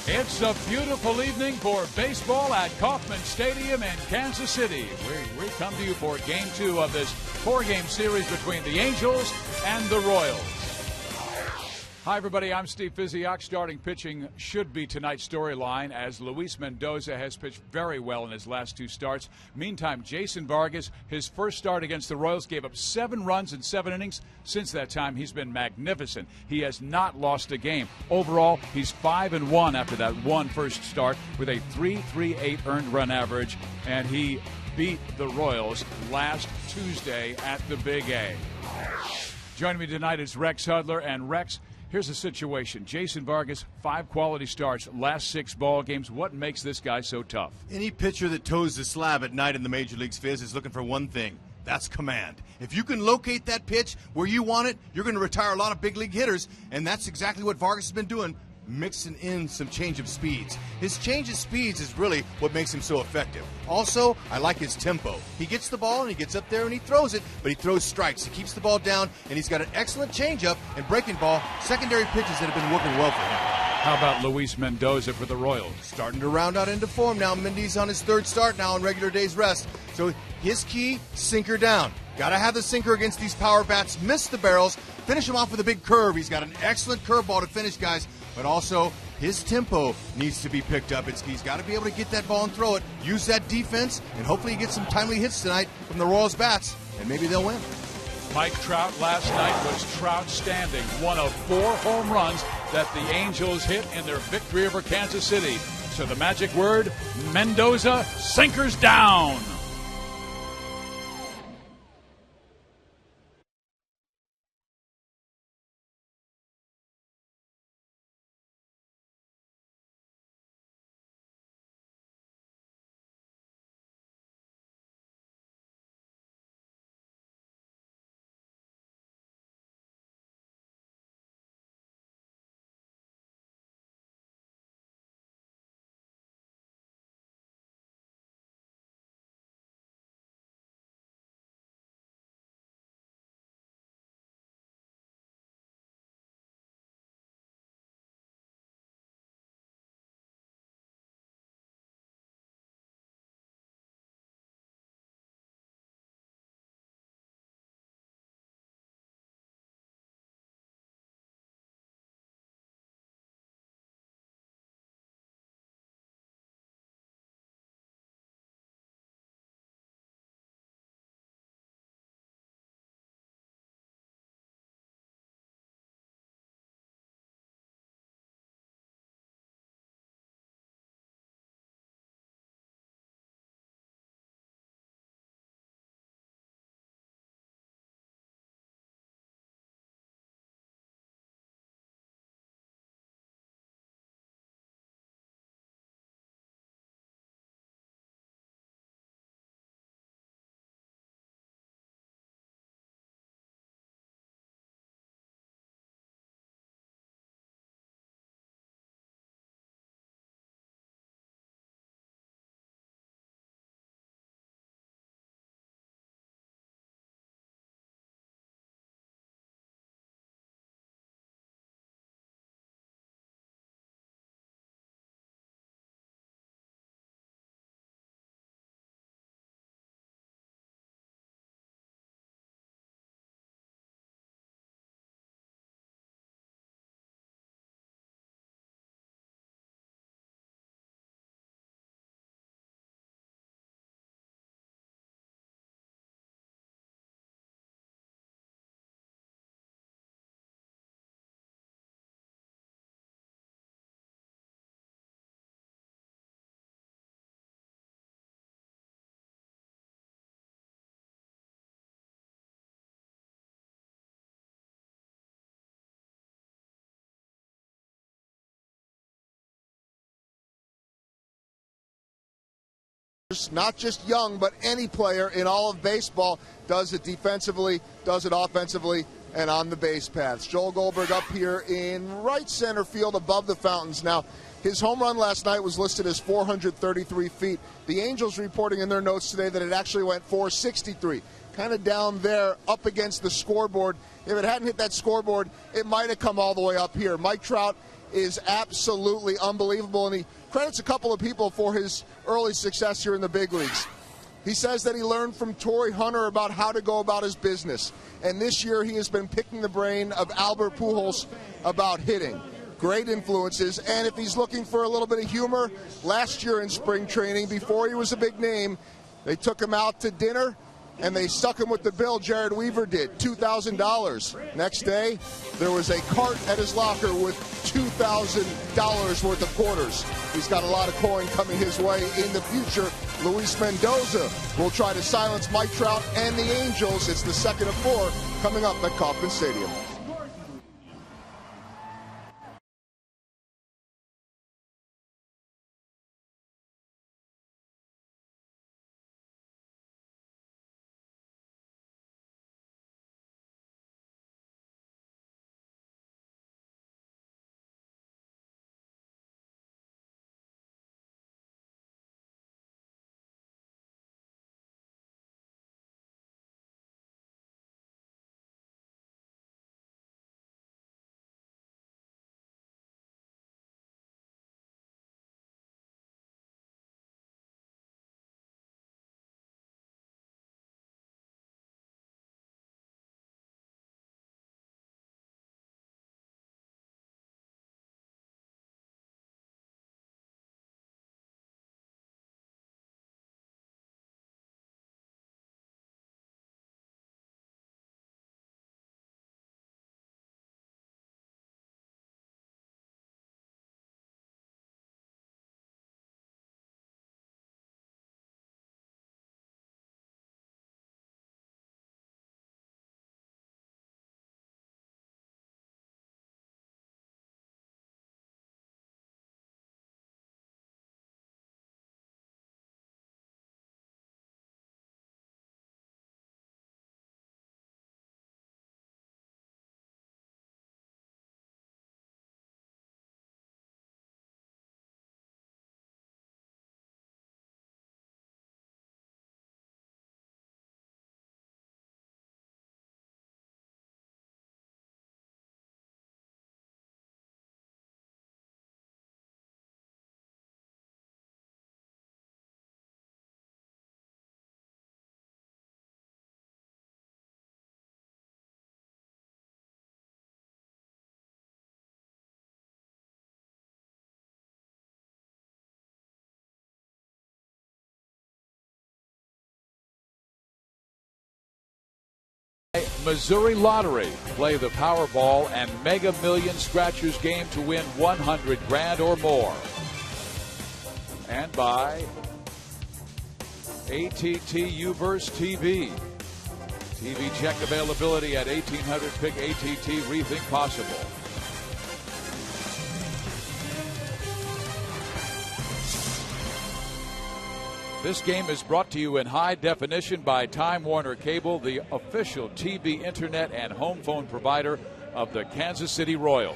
It's a beautiful evening for baseball at Kauffman Stadium in Kansas City. We come to you for Game 2 of this 4-game series between the Angels and the Royals. Hi, everybody. I'm Steve Physiak. Starting pitching should be tonight's storyline, as Luis Mendoza has pitched very well in his last 2 starts. Meantime, Jason Vargas, his first start against the Royals, gave up 7 runs in 7 innings. Since that time, he's been magnificent. He has not lost a game. Overall, he's 5-1 after that first start with a 3.38 earned run average, and he beat the Royals last Tuesday at the Big A. Joining me tonight is Rex Hudler. And Rex, here's the situation. Jason Vargas, 5 quality starts, last 6 ball games. What makes this guy so tough? Any pitcher that toes the slab at night in the Major Leagues, Fizz, is looking for one thing. That's command. If you can locate that pitch where you want it, you're going to retire a lot of big league hitters, and that's exactly what Vargas has been doing, mixing in some change of speeds. His change of speeds is really what makes him so effective. Also, I like his tempo. He gets the ball and he gets up there and he throws it, but he throws strikes. He keeps the ball down, and he's got an excellent changeup and breaking ball, secondary pitches that have been working well for him. How about Luis Mendoza for the Royals? Starting to round out into form now. Mendy's on his 3rd start now on regular day's rest. So his key, sinker down. Got to have the sinker against these power bats. Miss the barrels. Finish him off with a big curve. He's got an excellent curveball to finish, guys. But also, his tempo needs to be picked up. He's got to be able to get that ball and throw it, use that defense, and hopefully he gets some timely hits tonight from the Royals' bats, and maybe they'll win. Mike Trout last night was Trout standing, one of 4 home runs that the Angels hit in their victory over Kansas City. So the magic word, Mendoza, sinkers down. Not just Young, but any player in all of baseball does it defensively, does it offensively, and on the base paths. Joel Goldberg up here in right center field above the fountains. Now, his home run last night was listed as 433 feet. The Angels reporting in their notes today that it actually went 463. Kind of down there up against the scoreboard. If it hadn't hit that scoreboard, it might have come all the way up here. Mike Trout is absolutely unbelievable, and he credits a couple of people for his early success here in the big leagues. He says that he learned from Torrey Hunter about how to go about his business, and this year he has been picking the brain of Albert Pujols about hitting. Great influences, and if he's looking for a little bit of humor, last year in spring training, before he was a big name, they took him out to dinner, and they stuck him with the bill Jared Weaver did, $2,000. Next day, there was a cart at his locker with $2,000 worth of quarters. He's got a lot of coin coming his way in the future. Luis Mendoza will try to silence Mike Trout and the Angels. It's the second of 4 coming up at Kauffman Stadium. Missouri Lottery. Play the Powerball and Mega Million Scratchers game to win $100 grand or more. And by AT Uverse TV. TV check availability at 1800. Pick ATT. Rethink possible. This game is brought to you in high definition by Time Warner Cable, the official TV, internet, and home phone provider of the Kansas City Royals.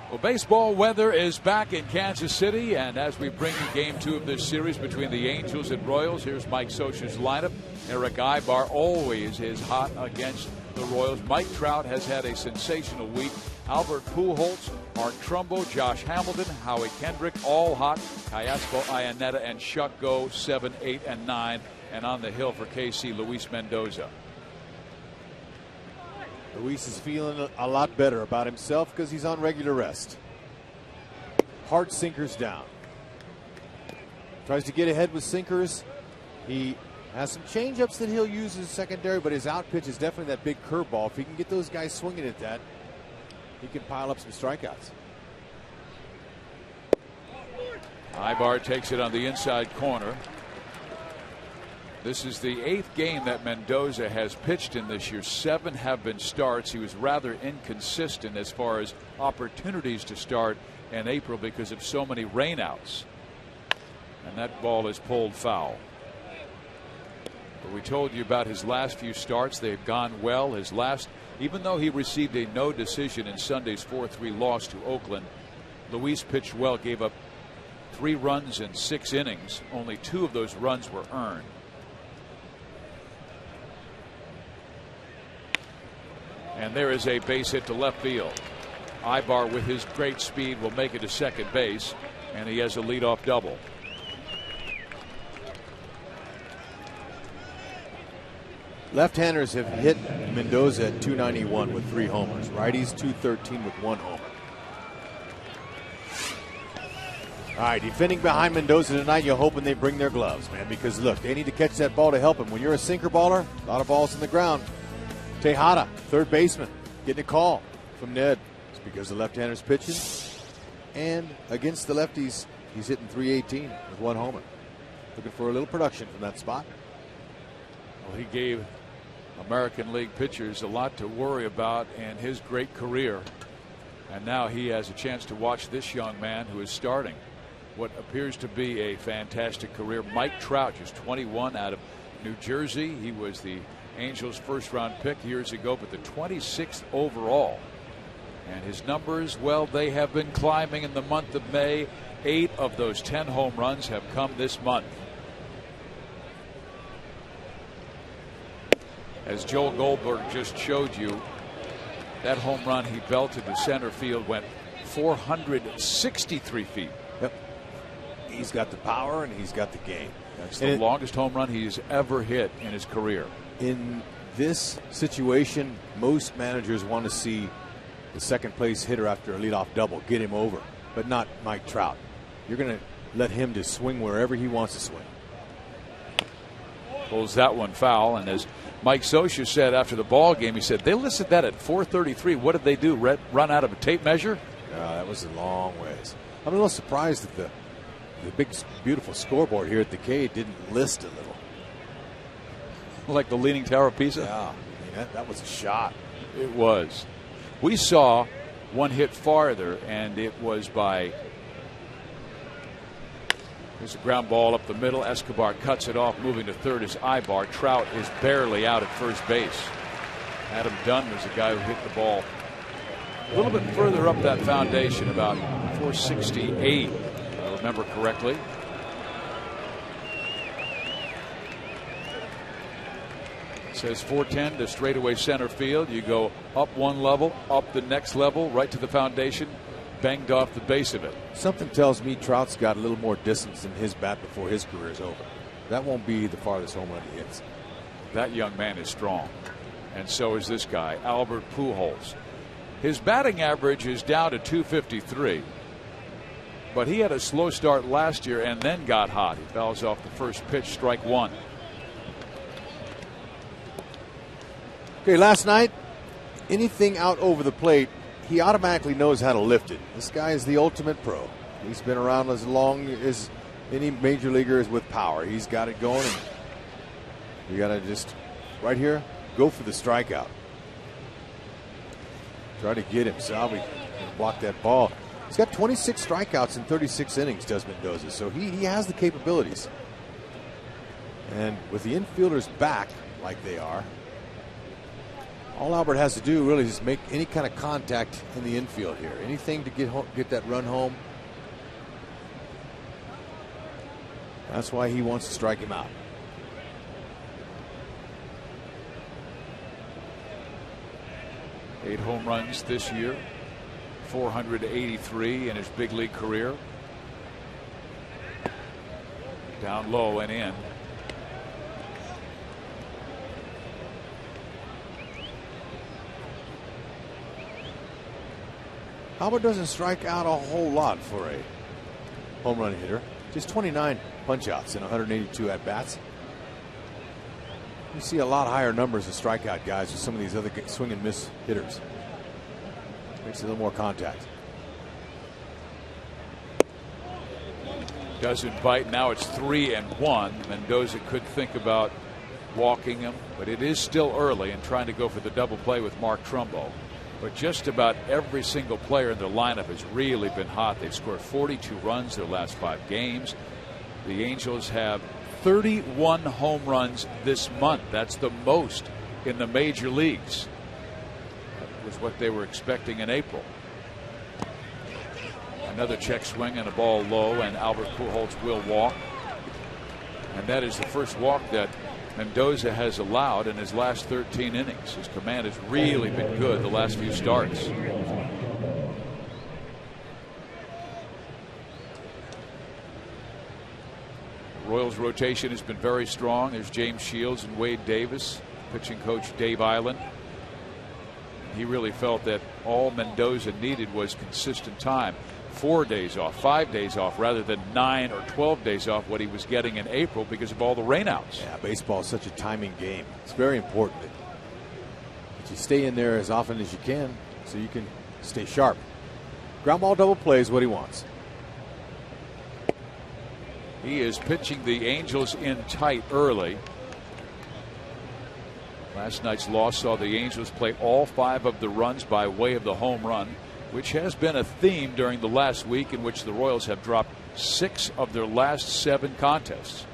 Well, baseball weather is back in Kansas City, and as we bring you game 2 of this series between the Angels and Royals, here's Mike Scioscia's lineup. Eric Ibar always is hot against the Royals. Mike Trout has had a sensational week. Albert Pujols, Mark Trumbo, Josh Hamilton, Howie Kendrick, all hot. Callaspo, Iannetta, and Shuck go 7, 8, and 9. And on the hill for KC, Luis Mendoza. Luis is feeling a lot better about himself because he's on regular rest. Hard sinkers down. Tries to get ahead with sinkers. He has some changeups that he'll use as secondary, but his out pitch is definitely that big curveball. If he can get those guys swinging at that, he can pile up some strikeouts. Ibar takes it on the inside corner. This is the 8th game that Mendoza has pitched in this year. 7 have been starts. He was rather inconsistent as far as opportunities to start in April because of so many rainouts. And that ball is pulled foul. But we told you about his last few starts. They've gone well. His last, even though he received a no decision in Sunday's 4-3 loss to Oakland, Luis pitched well, gave up 3 runs in 6 innings. Only 2 of those runs were earned. And there is a base hit to left field. Ibar, with his great speed, will make it to second base, and he has a leadoff double. Left-handers have hit Mendoza at 291 with 3 homers. Righties 213 with 1 homer. All right, defending behind Mendoza tonight, you're hoping they bring their gloves, man, because look, they need to catch that ball to help him. When you're a sinker baller, a lot of balls in the ground. Tejada, third baseman, getting a call from Ned. It's because the left-hander's pitching. And against the lefties, he's hitting 318 with 1 homer. Looking for a little production from that spot. Well, he gave American League pitchers a lot to worry about in his great career. And now he has a chance to watch this young man who is starting what appears to be a fantastic career. Mike Trout, just 21, out of New Jersey. He was the Angels' first-round pick years ago, but the 26th overall. And his numbers, well, they have been climbing in the month of May. 8 of those 10 home runs have come this month. As Joel Goldberg just showed you, that home run he belted to center field went 463 feet. Yep. He's got the power and he's got the game. That's the longest home run he's ever hit in his career. In this situation, most managers want to see the second place hitter after a leadoff double get him over, but not Mike Trout. You're going to let him just swing wherever he wants to swing. Pulls that one foul, and as Mike Scioscia said after the ball game, he said they listed that at 433. What did they do? Run out of a tape measure? That was a long ways. I'm a little surprised that the big, beautiful scoreboard here at the K didn't list a little. Like the Leaning Tower of Pisa? Yeah, I mean, that was a shot. It was. We saw one hit farther, and it was by. There's a ground ball up the middle. Escobar cuts it off. Moving to third is Ibar. Trout is barely out at first base. Adam Dunn was the guy who hit the ball a little bit further up that foundation, about 468, if I remember correctly. It says 410 to straightaway center field. You go up one level, up the next level, right to the foundation. Banged off the base of it. Something tells me Trout's got a little more distance in his bat before his career is over. That won't be the farthest home run he hits. That young man is strong, and so is this guy, Albert Pujols. His batting average is down to 253, but he had a slow start last year and then got hot. He fouls off the first pitch, strike one. Okay, last night, anything out over the plate, he automatically knows how to lift it. This guy is the ultimate pro. He's been around as long as any major leaguer is with power. He's got it going, and you got to just, right here, go for the strikeout. Try to get him. Salvi block that ball. He's got 26 strikeouts in 36 innings, does Mendoza, so he has the capabilities. And with the infielders back like they are, all Albert has to do really is make any kind of contact in the infield here. Anything to get that run home. That's why he wants to strike him out. Eight home runs this year, 483 in his big league career. Down low and in. Albert doesn't strike out a whole lot for a home run hitter. Just 29 punch-outs in 182 at-bats. You see a lot higher numbers of strikeout guys with some of these other swing and miss hitters. Makes a little more contact. Doesn't bite. Now it's 3-1. Mendoza could think about walking him, but it is still early and trying to go for the double play with Mark Trumbo. But just about every single player in their lineup has really been hot. They've scored 42 runs their last 5 games. The Angels have 31 home runs this month. That's the most in the major leagues. That was what they were expecting in April. Another check swing and a ball low, and Albert Pujols will walk. And that is the first walk that Mendoza has allowed in his last 13 innings. His command has really been good the last few starts. Royals rotation has been very strong. There's James Shields and Wade Davis, pitching coach Dave Island. He really felt that all Mendoza needed was consistent time. 4 days off, 5 days off, rather than 9 or 12 days off, what he was getting in April because of all the rainouts. Yeah, baseball is such a timing game. It's very important that you stay in there as often as you can so you can stay sharp. Ground ball double play is what he wants. He is pitching the Angels in tight early. Last night's loss saw the Angels play all 5 of the runs by way of the home run, which has been a theme during the last week, in which the Royals have dropped 6 of their last 7 contests.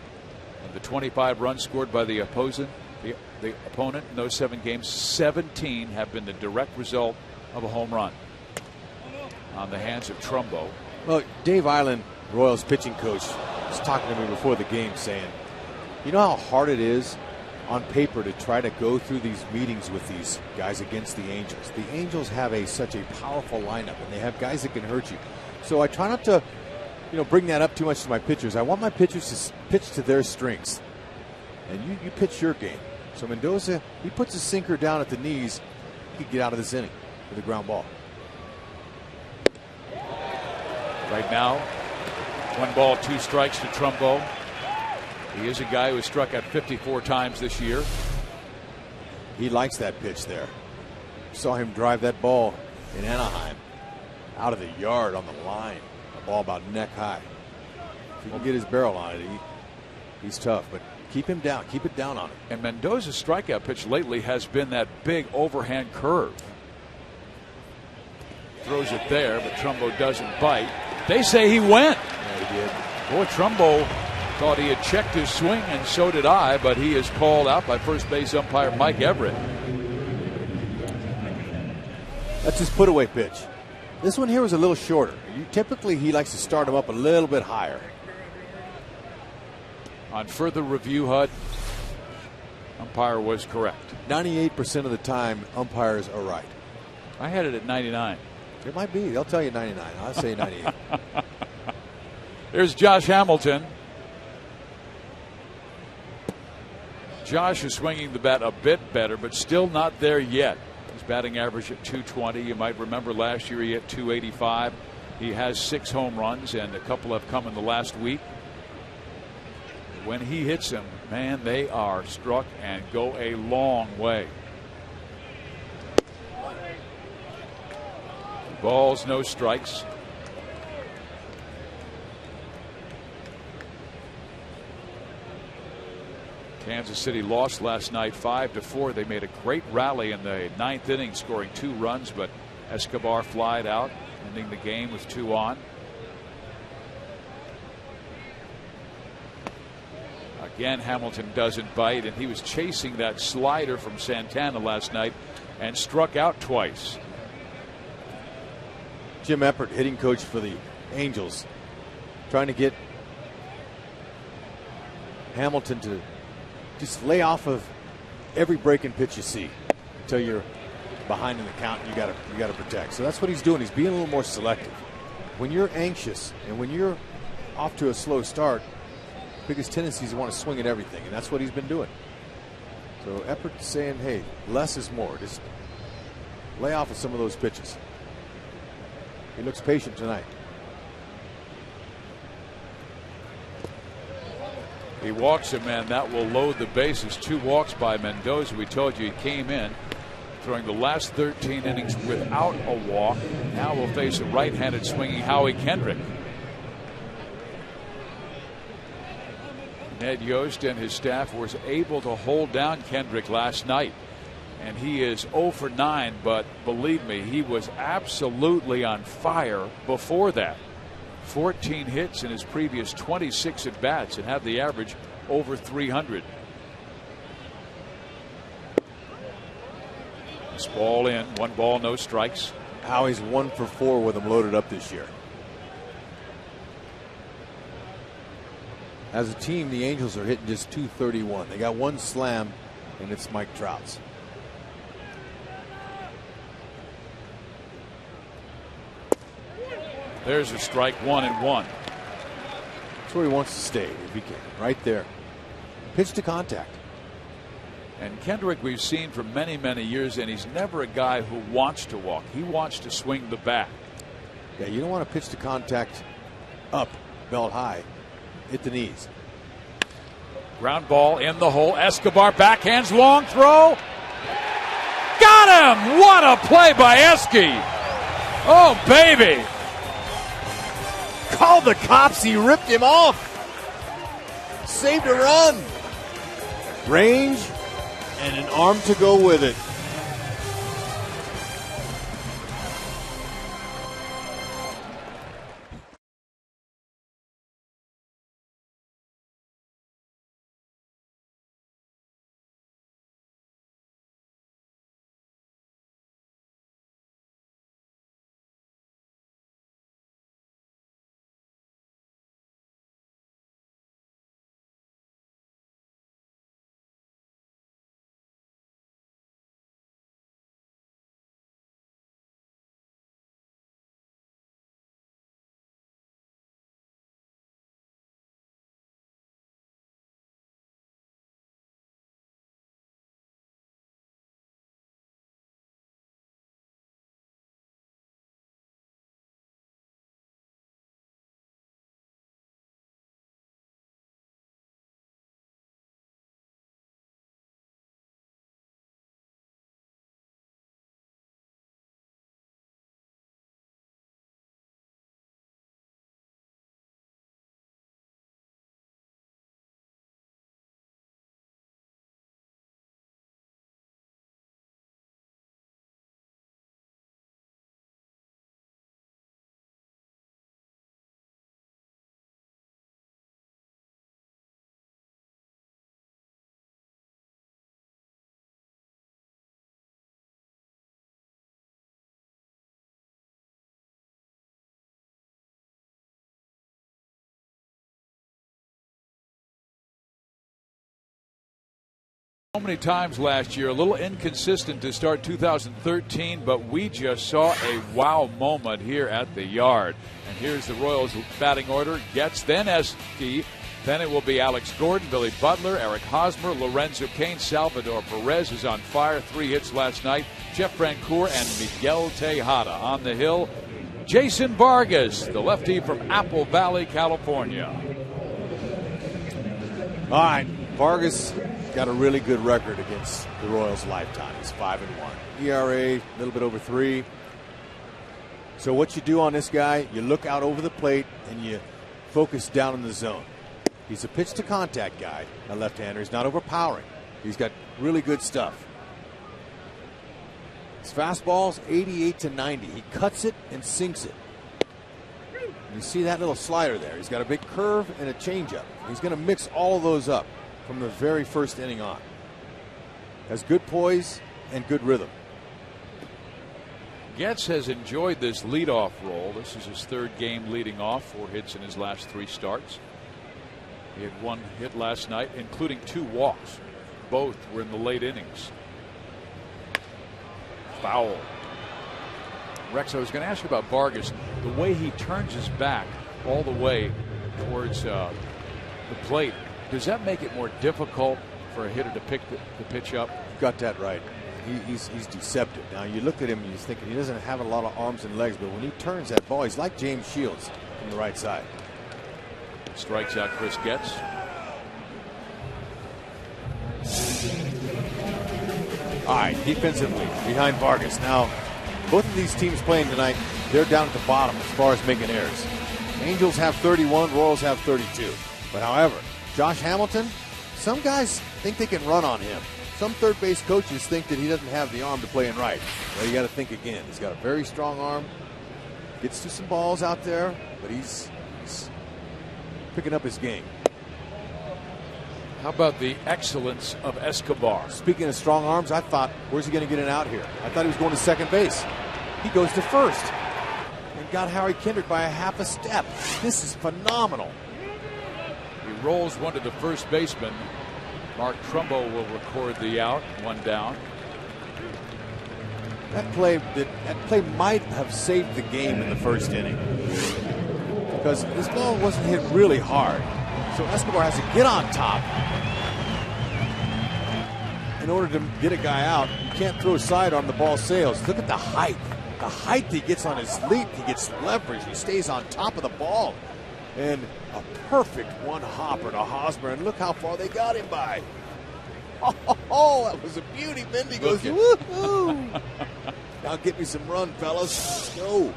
Of the 25 runs scored by the opponent in those 7 games, 17 have been the direct result of a home run on the hands of Trumbo. Well, Dave Island, Royals pitching coach, was talking to me before the game saying, you know how hard it is on paper to try to go through these meetings with these guys against the Angels. The Angels have such a powerful lineup, and they have guys that can hurt you. So I try not to, bring that up too much to my pitchers. I want my pitchers to pitch to their strengths, and you pitch your game. So Mendoza, he puts his sinker down at the knees, he could get out of this inning with a ground ball. Right now, 1 ball, 2 strikes to Trumbo. He is a guy who has struck out 54 times this year. He likes that pitch there. Saw him drive that ball in Anaheim out of the yard on the line. A ball about neck high. If he can get his barrel on it, he's tough. But keep him down. Keep it down on him. And Mendoza's strikeout pitch lately has been that big overhand curve. Throws it there, but Trumbo doesn't bite. They say he went. Yeah, he did. Boy, Trumbo thought he had checked his swing, and so did I, but he is called out by first base umpire Mike Everett. That's his put away pitch. This one here was a little shorter. Typically, he likes to start him up a little bit higher. On further review, HUD, umpire was correct. 98% of the time, umpires are right. I had it at 99. It might be. They'll tell you 99. I'll say 98. There's Josh Hamilton. Josh is swinging the bat a bit better, but still not there yet. His batting average at 220. You might remember last year he hit 285. He has 6 home runs, and a couple have come in the last week. When he hits them, man, they are struck and go a long way. Balls, no strikes. Kansas City lost last night 5-4. They made a great rally in the 9th inning, scoring 2 runs, but Escobar flied out, ending the game with 2 on. Again, Hamilton doesn't bite, and he was chasing that slider from Santana last night and struck out twice. Jim Eppert, hitting coach for the Angels, trying to get Hamilton to just lay off of every breaking pitch you see until you're behind in the count and you got to protect. So that's what he's doing. He's being a little more selective. When you're anxious and when you're off to a slow start, biggest tendency is to want to swing at everything, and that's what he's been doing. So Eppert's saying, hey, less is more. Just lay off of some of those pitches. He looks patient tonight. He walks him, and that will load the bases. 2 walks by Mendoza. We told you he came in throwing the last 13 innings without a walk. Now we'll face a right-handed swinging Howie Kendrick. Ned Yost and his staff was able to hold down Kendrick last night, and he is 0 for 9, but believe me, he was absolutely on fire before that. 14 hits in his previous 26 at bats and had the average over 300. This ball in, 1 ball, no strikes. Howie's 1 for 4 with him loaded up this year. As a team, the Angels are hitting just .231. They got one slam, and it's Mike Trout's. There's a strike, 1-1. That's where he wants to stay if he can. Right there. Pitch to contact. And Kendrick we've seen for many, many years, and he's never a guy who wants to walk. He wants to swing the bat. Yeah, you don't want to pitch to contact up, belt high, hit the knees. Ground ball in the hole. Escobar backhands, long throw. Got him! What a play by Esky. Oh, baby. Called the cops. He ripped him off. Saved a run. Range and an arm to go with it. So many times last year, a little inconsistent to start 2013, but we just saw a wow moment here at the Yard. And here's the Royals batting order. Getz, then Esky, then it will be Alex Gordon, Billy Butler, Eric Hosmer, Lorenzo Cain, Salvador Perez is on fire, 3 hits last night, Jeff Francoeur and Miguel Tejada. On the hill, Jason Vargas, the lefty from Apple Valley, California. All right, Vargas got a really good record against the Royals' lifetime. He's 5-1. ERA, a little bit over 3. So what you do on this guy, you look out over the plate and you focus down in the zone. He's a pitch to contact guy, a left-hander. He's not overpowering. He's got really good stuff. His fastball's 88 to 90. He cuts it and sinks it. You see that little slider there. He's got a big curve and a changeup. He's going to mix all of those up from the very first inning on. Has good poise and good rhythm. Getz has enjoyed this leadoff role. This is his 3rd game leading off, 4 hits in his last 3 starts. He had 1 hit last night, including 2 walks. Both were in the late innings. Foul. Rex, I was going to ask you about Vargas. The way he turns his back all the way towards the plate, does that make it more difficult for a hitter to pick the pitch up? You got that right. He's deceptive. Now you look at him and you're thinking he doesn't have a lot of arms and legs, but when he turns that ball, he's like James Shields from the right side. Strikes out Chris Getz. All right, defensively behind Vargas. Now, both of these teams playing tonight, they're down at the bottom as far as making errors. Angels have 31, Royals have 32. But however, Josh Hamilton, some guys think they can run on him. Some third base coaches think that he doesn't have the arm to play in right. Well, you got to think again. He's got a very strong arm. Gets to some balls out there, but he's picking up his game. How about the excellence of Escobar? Speaking of strong arms, I thought, where's he going to get it out here? I thought he was going to second base. He goes to first and got Harry Kendrick by a half a step. This is phenomenal. He rolls one to the first baseman. Mark Trumbo will record the out, 1 down. That play might have saved the game in the first inning, because this ball wasn't hit really hard. So Escobar has to get on top. In order to get a guy out, you can't throw sidearm, the ball sails. Look at the height. The height he gets on his leap, he gets leverage, he stays on top of the ball. And a perfect one hopper to Hosmer, and look how far they got him by. Oh, that was a beauty. Mendy goes, woohoo! Now get me some run, fellas. Let's go.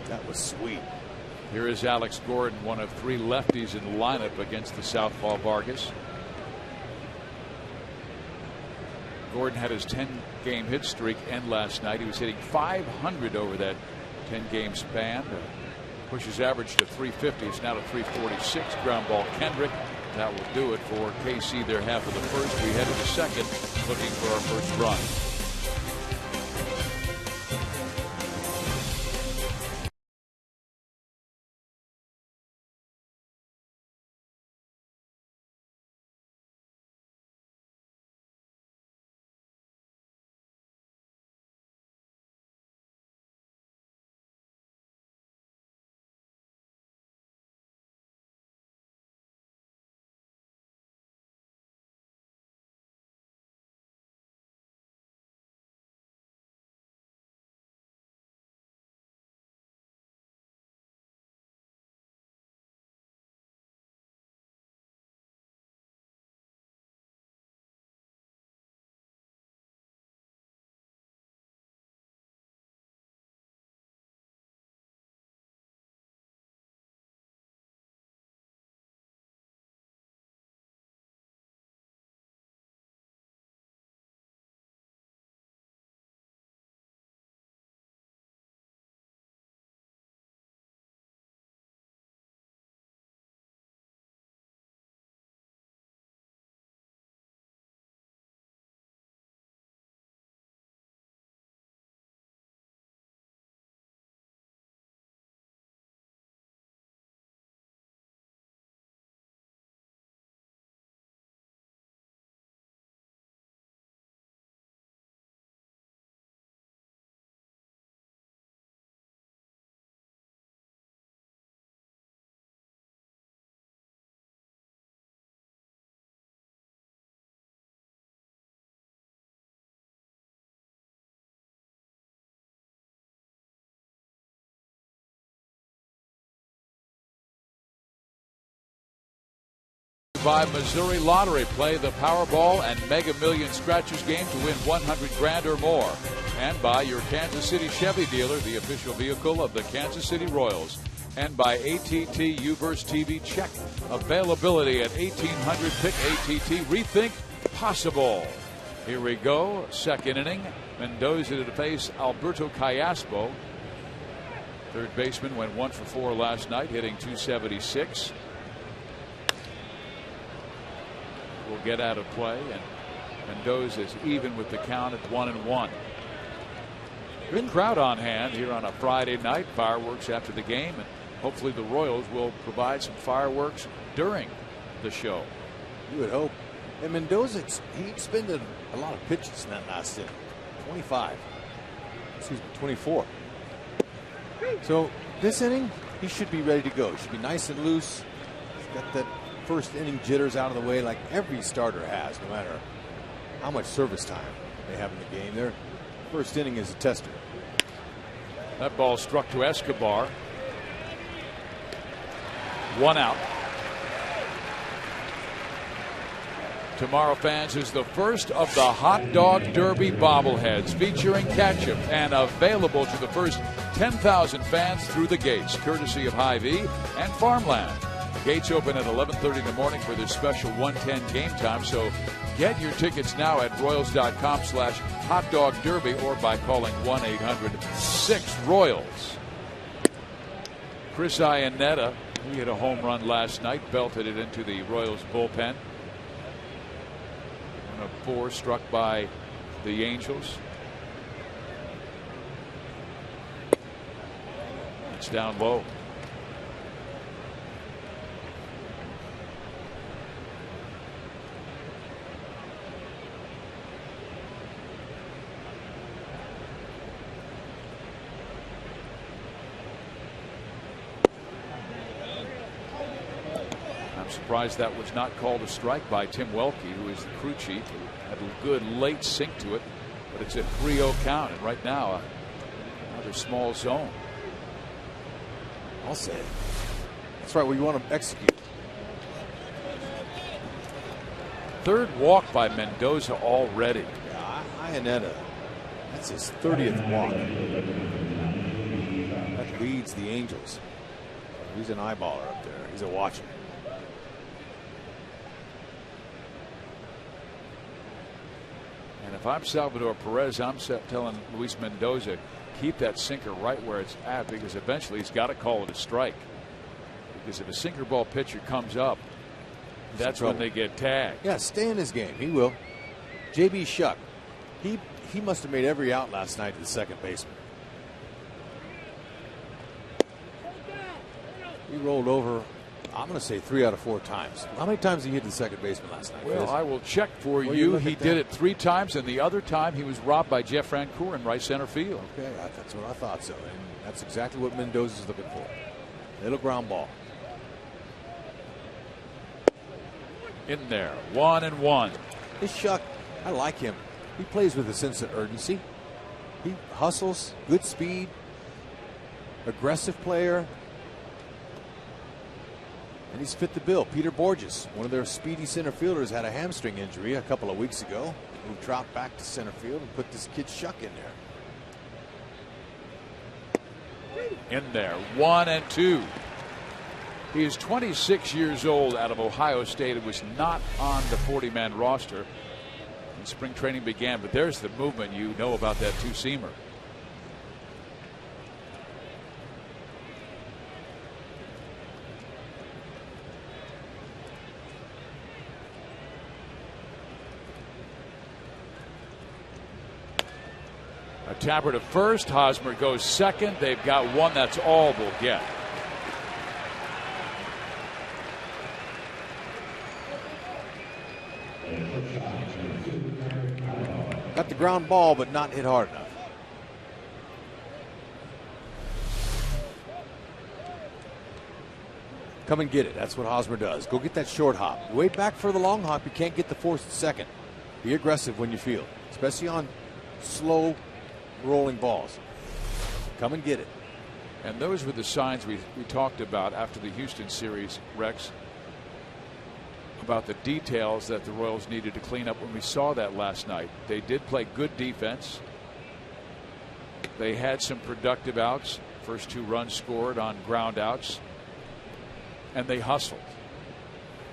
That was sweet. Here is Alex Gordon, one of 3 lefties in the lineup against the southpaw Vargas. Gordon had his 10-game hit streak end last night. He was hitting .500 over that 10-game span. Pushes average to .350. It's now to .346. Ground ball Kendrick. That will do it for KC, their half of the first. We head to the second, looking for our first run. By Missouri Lottery. Play the Powerball and Mega Million Scratchers game to win 100 grand or more. And by your Kansas City Chevy dealer, the official vehicle of the Kansas City Royals. And by ATT Uverse TV. Check availability at 1800. Pick ATT. Rethink possible. Here we go. Second inning. Mendoza to face Alberto Callaspo. Third baseman went 1 for 4 last night, hitting .276. Will get out of play, and Mendoza is even with the count at 1-1. Good crowd on hand here on a Friday night. Fireworks after the game, and hopefully the Royals will provide some fireworks during the show. You would hope. And Mendoza, he expended a lot of pitches in that last inning. 24. So this inning, he should be ready to go. He should be nice and loose. He's got that first inning jitters out of the way like every starter has, no matter how much service time they have in the game. Their first inning is a tester. That ball struck to Escobar. 1 out. Tomorrow, fans, is the first of the Hot Dog Derby bobbleheads featuring ketchup and available to the first 10,000 fans through the gates, courtesy of Hy-Vee and Farmland. Gates open at 11:30 in the morning for this special 1:10 game time. So get your tickets now at Royals.com/hotdogderby or by calling 1-800-6-ROYALS. Chris Iannetta, he hit a home run last night, belted it into the Royals bullpen. 1 of 4 struck by the Angels. It's down low. surprised that was not called a strike by Tim Welke, who is the crew chief, who had a good late sink to it. But it's a 3-0 count, and right now another small zone. I'll say it. That's right, where you want to execute. Third walk by Mendoza already. Yeah, Iannetta, that's his 30th walk. That leads the Angels. He's an eyeballer up there. He's a watcher. And if I'm Salvador Perez, I'm telling Luis Mendoza, keep that sinker right where it's at, because eventually he's got to call it a strike. Because if a sinker ball pitcher comes up, that's when they get tagged. Yeah, stay in his game. He will. J.B. Shuck, he must have made every out last night to the second baseman. He rolled over, I'm going to say 3 out of 4 times. How many times did he hit the second baseman last night? Well, I will check for you. He did it 3 times, and the other time he was robbed by Jeff Francoeur in right center field. Okay, that's what I thought so. And that's exactly what Mendoza's looking for. Little ground ball. In there, 1-1. This Shuck, I like him. He plays with a sense of urgency. He hustles, good speed, aggressive player. And he's fit the bill. Peter Borges, one of their speedy center fielders, had a hamstring injury a couple of weeks ago. Moved Trout back to center field and put this kid Shuck in there. In there, 1-2. He is 26 years old, out of Ohio State. It was not on the 40-man roster when spring training began, but there's the movement. You know about that two-seamer. A tapper to first. Hosmer goes second. They've got one. That's all we'll get. Got the ground ball, but not hit hard enough. Come and get it. That's what Hosmer does. Go get that short hop. You wait back for the long hop. You can't get the force at second. Be aggressive when you field, especially on slow rolling balls. Come and get it. And those were the signs we talked about after the Houston series, Rex, about the details that the Royals needed to clean up when we saw that last night. They did play good defense. They had some productive outs. First 2 runs scored on ground outs. And they hustled.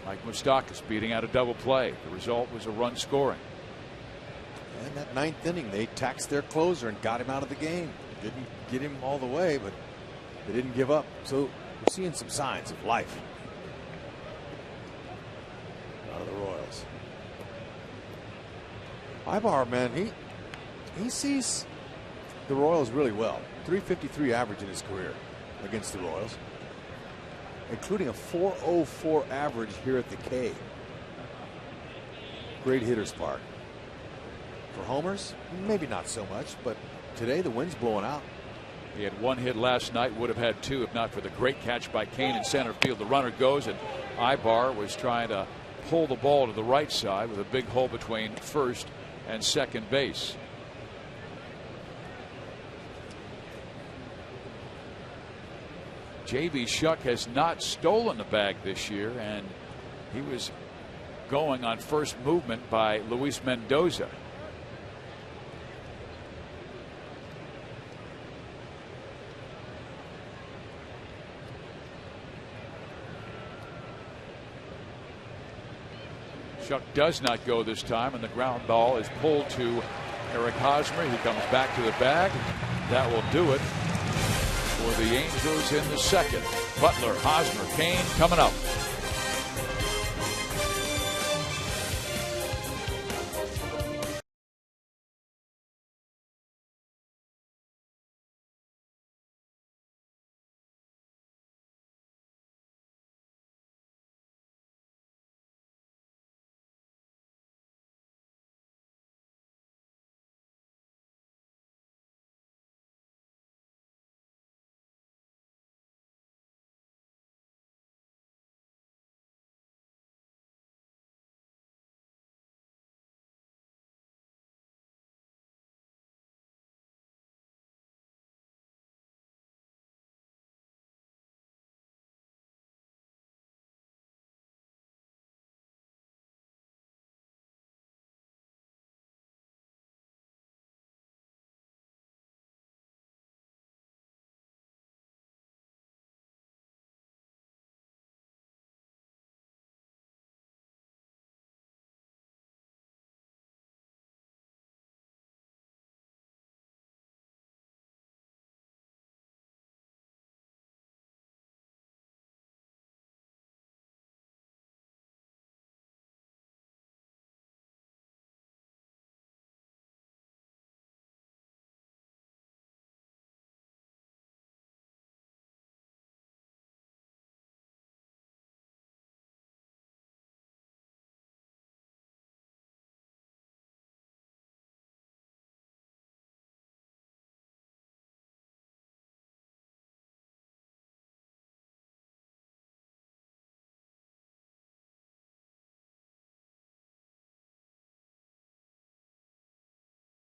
Mike Moustakas beating out a double play. The result was a run scoring. And that 9th inning, they taxed their closer and got him out of the game. Didn't get him all the way, but they didn't give up. So we're seeing some signs of life out of the Royals. Ibar, man, he sees the Royals really well. .353 average in his career against the Royals, including a .404 average here at the K. Great hitter's park. For homers, maybe not so much, but today the wind's blowing out. He had 1 hit last night, would have had 2 if not for the great catch by Kane in center field. The runner goes, and Ibar was trying to pull the ball to the right side with a big hole between first and second base. J.B. Shuck has not stolen the bag this year, and he was going on first movement by Luis Mendoza. Shuck does not go this time, and the ground ball is pulled to Eric Hosmer. He comes back to the bag. That will do it for the Angels in the second. Butler, Hosmer, Kane coming up.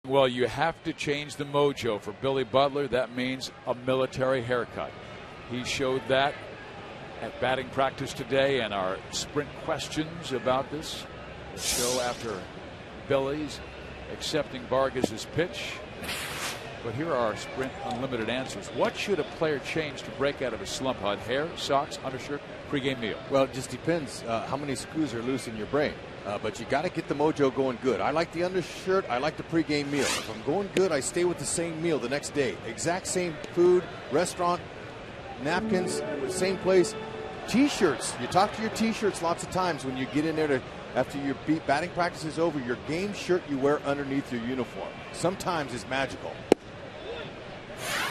Well, you have to change the mojo for Billy Butler. That means a military haircut. He showed that at batting practice today, and our sprint questions about this will show after Billy's accepting Vargas's pitch. But here are our Sprint Unlimited answers. What should a player change to break out of a slump? HUD, hair, socks, undershirt, pregame meal? Well, it just depends how many screws are loose in your brain. But you got to get the mojo going good. I like the undershirt. I like the pregame meal. If I'm going good, I stay with the same meal the next day. Exact same food, restaurant, napkins, same place. T-shirts. You talk to your T-shirts lots of times when you get in there after your batting practice is over. Your game shirt you wear underneath your uniform sometimes is magical.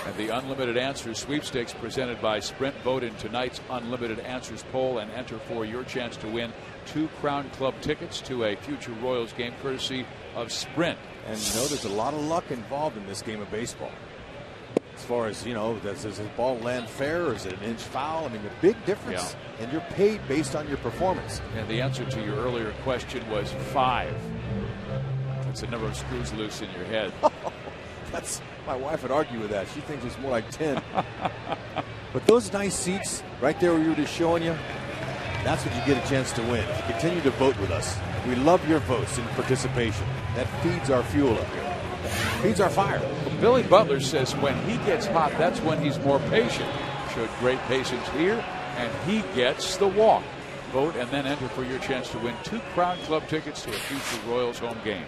And the Unlimited Answers sweepstakes presented by Sprint. Vote in tonight's Unlimited Answers poll and enter for your chance to win 2 Crown Club tickets to a future Royals game courtesy of Sprint. And you know, there's a lot of luck involved in this game of baseball. As far as, you know, does the ball land fair or is it an inch foul? I mean, a big difference. Yeah. And you're paid based on your performance. And the answer to your earlier question was 5. That's the number of screws loose in your head. That's, my wife would argue with that. She thinks it's more like 10. But those nice seats right there where we were just showing you, that's what you get a chance to win. If you continue to vote with us, we love your votes and participation. That feeds our fuel up here. Feeds our fire. Well, Billy Butler says when he gets hot, that's when he's more patient. Showed great patience here, and he gets the walk. Vote and then enter for your chance to win 2 Crown Club tickets to a future Royals home game.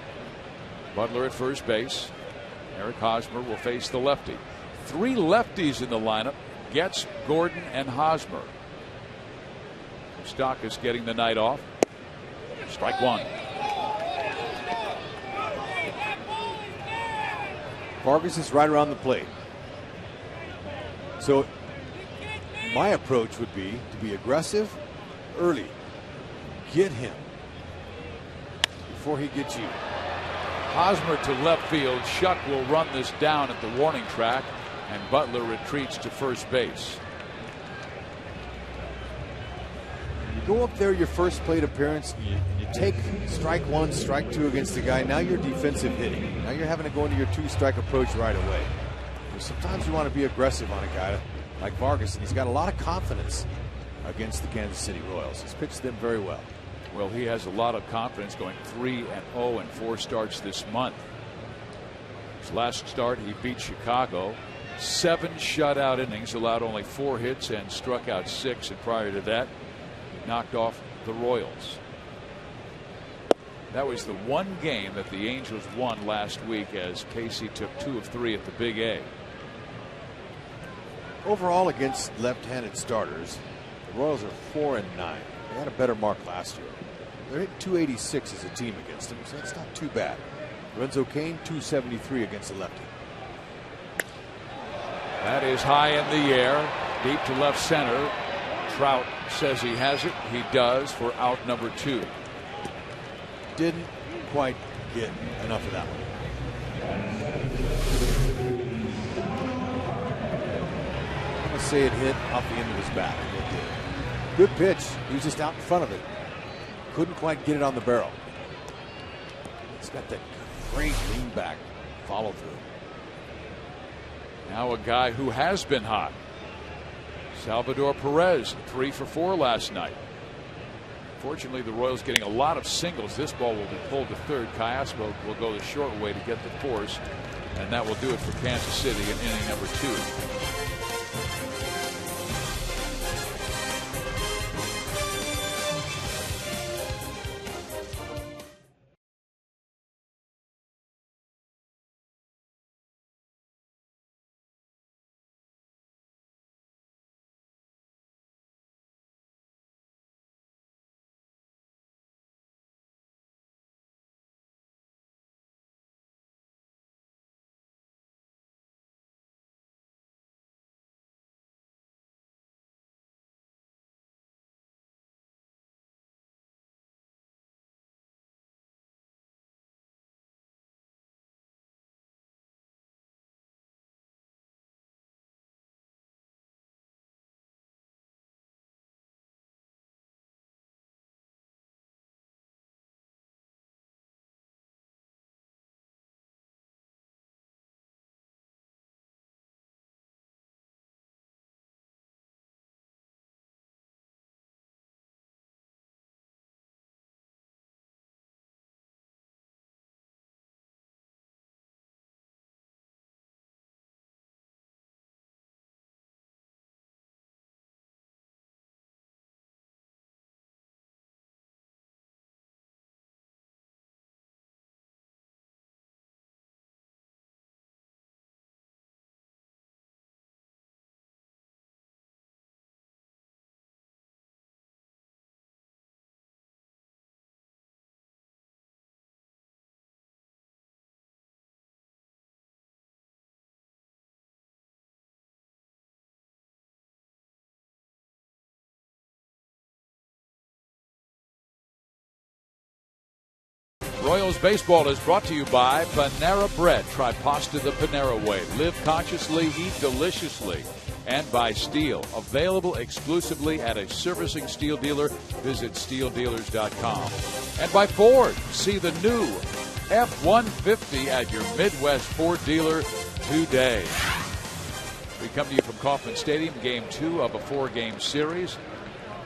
Butler at first base. Eric Hosmer will face the lefty. 3 lefties in the lineup. Getz, Gordon, and Hosmer. Moustakas getting the night off. Strike 1. Vargas is right around the plate. So my approach would be to be aggressive early. Get him before he gets you. Hosmer to left field. Shuck will run this down at the warning track, and Butler retreats to first base. You go up there your first plate appearance, and you take strike 1, strike 2 against the guy. Now you're defensive hitting. Now you're having to go into your 2-strike approach right away. Sometimes you want to be aggressive on a guy like Vargas, and he's got a lot of confidence against the Kansas City Royals. He's pitched them very well. Well, he has a lot of confidence, going 3-0 in 4 starts this month. His last start, he beat Chicago. 7 shutout innings, allowed only 4 hits and struck out 6. And prior to that, he knocked off the Royals. That was the one game that the Angels won last week, as Casey took 2 of 3 at the Big A. Overall, against left-handed starters, the Royals are 4-9. They had a better mark last year. They're hitting 286 as a team against him, so that's not too bad. Lorenzo Cain, 273 against the lefty. That is high in the air, deep to left center. Trout says he has it. He does for out number 2. Didn't quite get enough of that one. I'm going to say it hit off the end of his bat. Good pitch. He was just out in front of it. Couldn't quite get it on the barrel. It's got that great lean back follow through. Now a guy who has been hot. Salvador Perez, 3 for 4 last night. Fortunately, the Royals getting a lot of singles. This ball will be pulled to third. Callasmo will go the short way to get the force, and that will do it for Kansas City in inning number 2. Royals baseball is brought to you by Panera Bread. Try pasta the Panera way. Live consciously, eat deliciously. And by Steel, available exclusively at a servicing Steel dealer. Visit steeldealers.com. And by Ford, see the new F-150 at your Midwest Ford dealer today. We come to you from Kauffman Stadium, Game 2 of a 4-game series.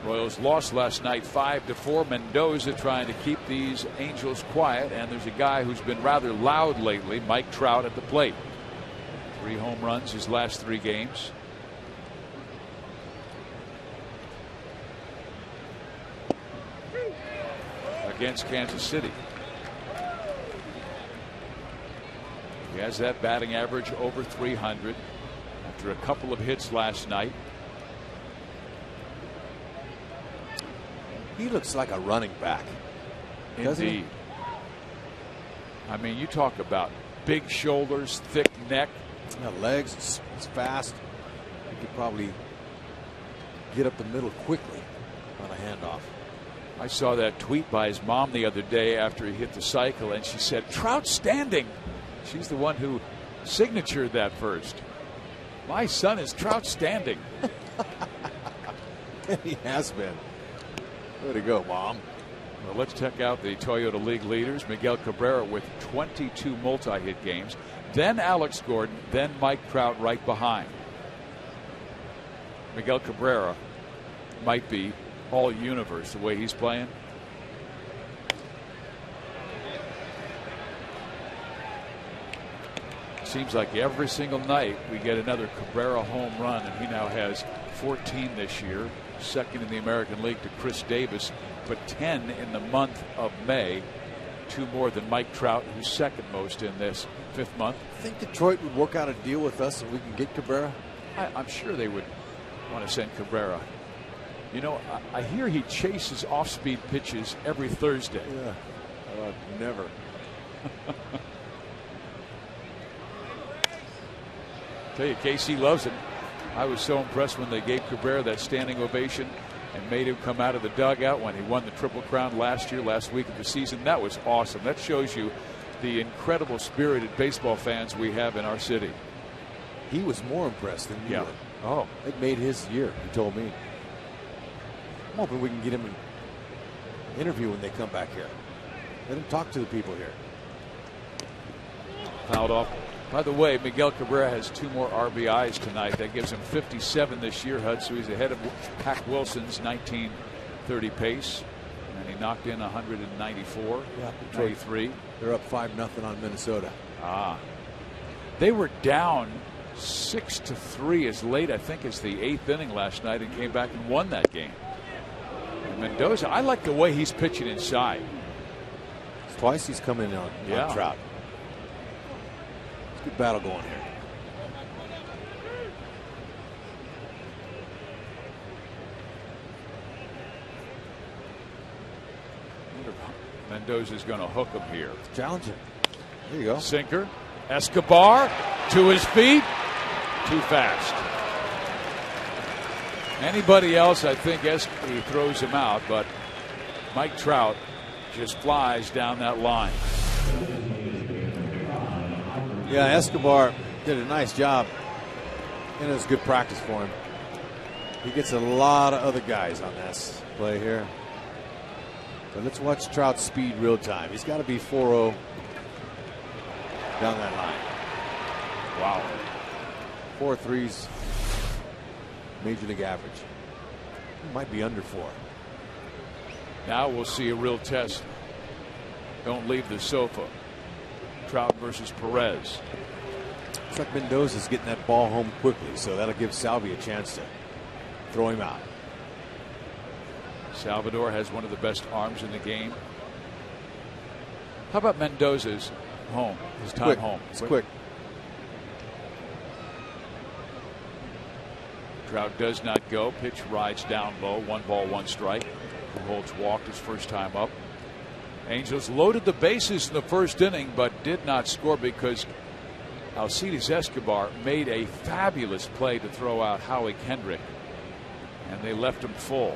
Royals lost last night 5-4. Mendoza trying to keep these Angels quiet, and there's a guy who's been rather loud lately, Mike Trout, at the plate. 3 home runs his last 3 games. Against Kansas City. He has that batting average over 300 after a couple of hits last night. He looks like a running back. Indeed. I mean, you talk about big shoulders, thick neck. Legs, it's fast. He could probably get up the middle quickly on a handoff. I saw that tweet by his mom the other day after he hit the cycle, and she said, "Trout standing." She's the one who signatured that first. My son is Trout standing. He has been. Way to go, Mom. Well, let's check out the Toyota League leaders. Miguel Cabrera with 22 multi-hit games. Then Alex Gordon. Then Mike Trout right behind. Miguel Cabrera might be all universe the way he's playing. Seems like every single night we get another Cabrera home run, and he now has 14 this year, second in the American League to Chris Davis, but 10 in the month of May, 2 more than Mike Trout, who's second most in this 5th month. I think Detroit would work out a deal with us so we can get Cabrera. I'm sure they would want to send Cabrera. You know, I hear he chases off-speed pitches every Thursday. Yeah, never. Tell you, KC loves him. I was so impressed when they gave Cabrera that standing ovation and made him come out of the dugout when he won the Triple Crown last week of the season. That was awesome. That shows you the incredible spirited baseball fans we have in our city. He was more impressed than you were. Oh, it made his year, he told me. I'm hoping we can get him an interview when they come back here. Let him talk to the people here. Fouled off. By the way, Miguel Cabrera has 2 more RBIs tonight. That gives him 57 this year, Hud. So he's ahead of Hack Wilson's 1930 pace. And he knocked in 194. Yeah, 93. They're up 5-0 on Minnesota. They were down 6-3 as late, I think, as the 8th inning last night, and came back and won that game. And Mendoza, I like the way he's pitching inside. Twice he's come in on Trout. Good battle going here. Mendoza's going to hook him here. It's challenging. There you go. Sinker. Escobar to his feet. Too fast. Anybody else, I think he throws him out, but Mike Trout just flies down that line. Yeah, Escobar did a nice job, and it was good practice for him. He gets a lot of other guys on this play here. But let's watch Trout's speed real time. He's got to be 4-0 down that line. Wow. 4.3's major league average. He might be under 4. Now we'll see a real test. Don't leave the sofa. Trout versus Perez. Looks like Mendoza's getting that ball home quickly, so that'll give Salvi a chance to throw him out. Salvador has one of the best arms in the game. How about Mendoza's home? His time home. It's quick. Trout does not go. Pitch rides down low. 1 ball, 1 strike. Pujols walked his first time up. Angels loaded the bases in the first inning, but did not score because Alcides Escobar made a fabulous play to throw out Howie Kendrick, and they left him full.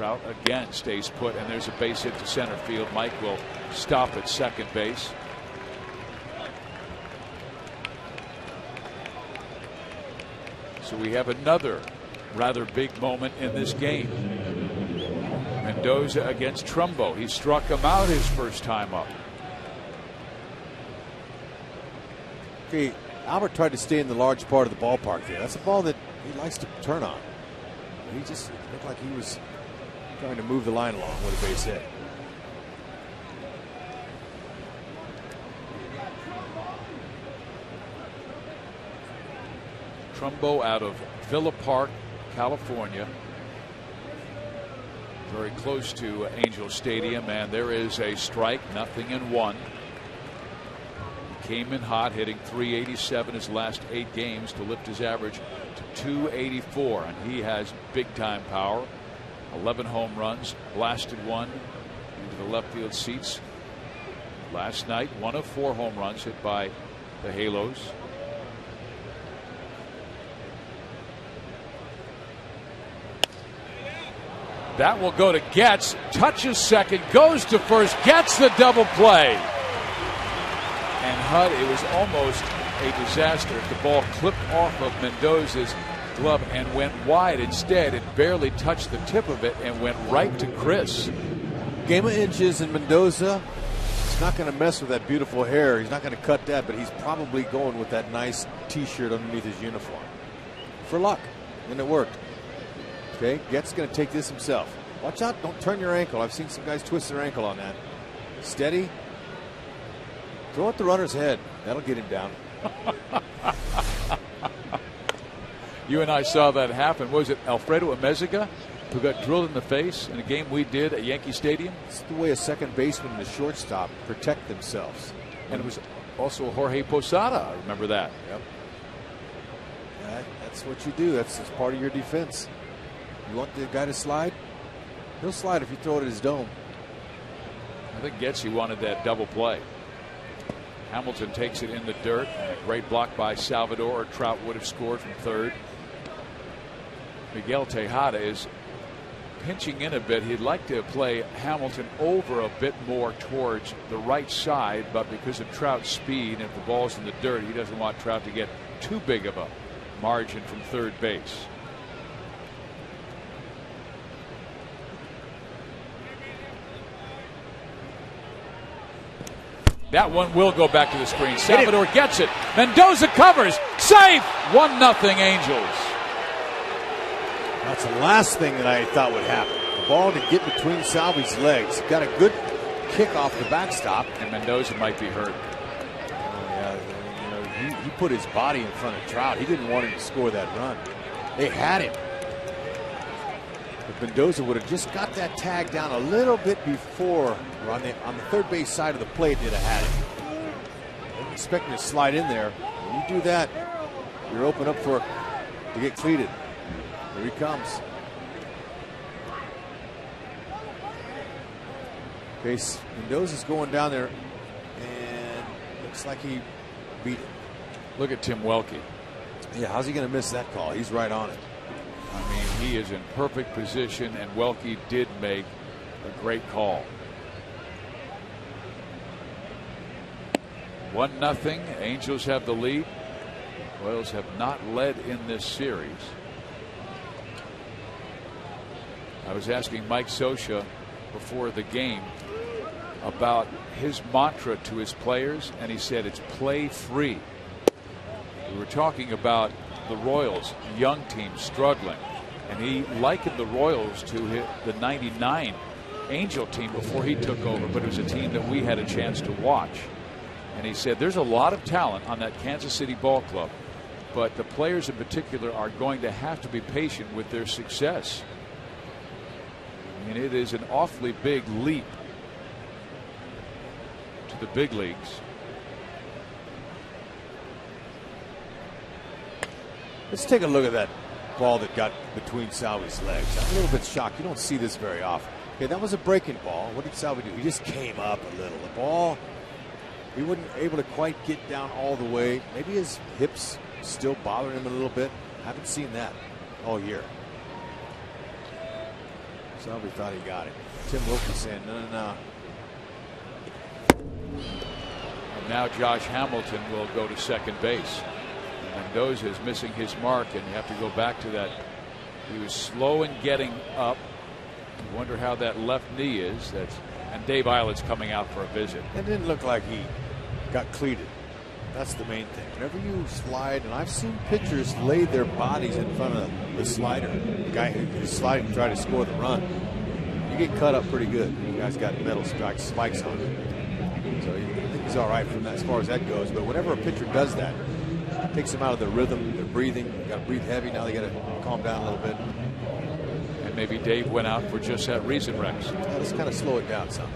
Trout again stays put, and there's a base hit to center field. Mike will stop at second base. So we have another rather big moment in this game. Mendoza against Trumbo. He struck him out his first time up. Okay, Albert tried to stay in the large part of the ballpark there. That's a ball that he likes to turn on. He just looked like he was trying to move the line along with a base hit. Trumbo out of Villa Park, California. Very close to Angel Stadium, and there is a strike, 0-1. He came in hot, hitting .387 his last 8 games to lift his average to .284, and he has big time power. 11 home runs, blasted one into the left field seats last night. 1 of 4 home runs hit by the Halos. That will go to Getz, touches second, goes to first, gets the double play. And HUD, it was almost a disaster. The ball clipped off of Mendoza's glove and went wide. Instead, it barely touched the tip of it and went right to Chris. Game of inches, and Mendoza, he's not going to mess with that beautiful hair. He's not going to cut that, but he's probably going with that nice T-shirt underneath his uniform. For luck, and it worked. Okay, Getz going to take this himself. Watch out, don't turn your ankle. I've seen some guys twist their ankle on that. Steady. Throw at the runner's head. That'll get him down. You and I saw that happen. Was it Alfredo Amezaga who got drilled in the face in a game we did at Yankee Stadium? It's the way a second baseman and a shortstop protect themselves. And it was also Jorge Posada. I remember that. Yep. That's what you do. That's part of your defense. You want the guy to slide? He'll slide if you throw it at his dome. I think Getz wanted that double play. Hamilton takes it in the dirt. A great block by Salvador. Trout would have scored from third. Miguel Tejada is pinching in a bit. He'd like to play Hamilton over a bit more towards the right side, but because of Trout's speed and if the ball's in the dirt, he doesn't want Trout to get too big of a margin from third base. That one will go back to the screen. Salvador gets it. Mendoza covers. Safe. 1-0 Angels. That's the last thing that I thought would happen. The ball to get between Salvi's legs. Got a good kick off the backstop. And Mendoza might be hurt. Oh, yeah. He put his body in front of Trout. He didn't want him to score that run. They had him. If Mendoza would have just got that tag down a little bit before, or on the third base side of the plate, they'd have had it. They're expecting to slide in there. When you do that, you're open up to get cleated. Here he comes. Okay, Mendoza's going down there, and looks like he beat it. Look at Tim Welke. Yeah, how's he going to miss that call? He's right on it. I mean, he is in perfect position, and Welke did make a great call. 1-0. Angels have the lead. Royals have not led in this series. I was asking Mike Scioscia before the game about his mantra to his players, and he said it's play free. We were talking about the Royals, young team struggling, and he likened the Royals to the '99 Angel team before he took over, but it was a team that we had a chance to watch. And he said there's a lot of talent on that Kansas City ball club, but the players in particular are going to have to be patient with their success. I mean, it is an awfully big leap to the big leagues. Let's take a look at that ball that got between Salvi's legs. I'm a little bit shocked. You don't see this very often. Okay, that was a breaking ball. What did Salvi do? He just came up a little. The ball, he wasn't able to quite get down all the way. Maybe his hips still bothering him a little bit. Haven't seen that all year. Salvi thought he got it. Tim Wilkie saying, no. And now Josh Hamilton will go to second base. Mendoza is missing his mark, and you have to go back to that. He was slow in getting up. You wonder how that left knee is. And Dave Eilert's coming out for a visit. It didn't look like he got cleated. That's the main thing. Whenever you slide, and I've seen pitchers lay their bodies in front of the slider, the guy who's sliding to try to score the run, you get cut up pretty good. The guy's got metal spikes on him. So I think he's all right from that as far as that goes. But whenever a pitcher does that, it takes them out of their rhythm, their breathing. They got to breathe heavy. Now they got to calm down a little bit. And maybe Dave went out for just that reason, Rex. Yeah, let's kind of slow it down some.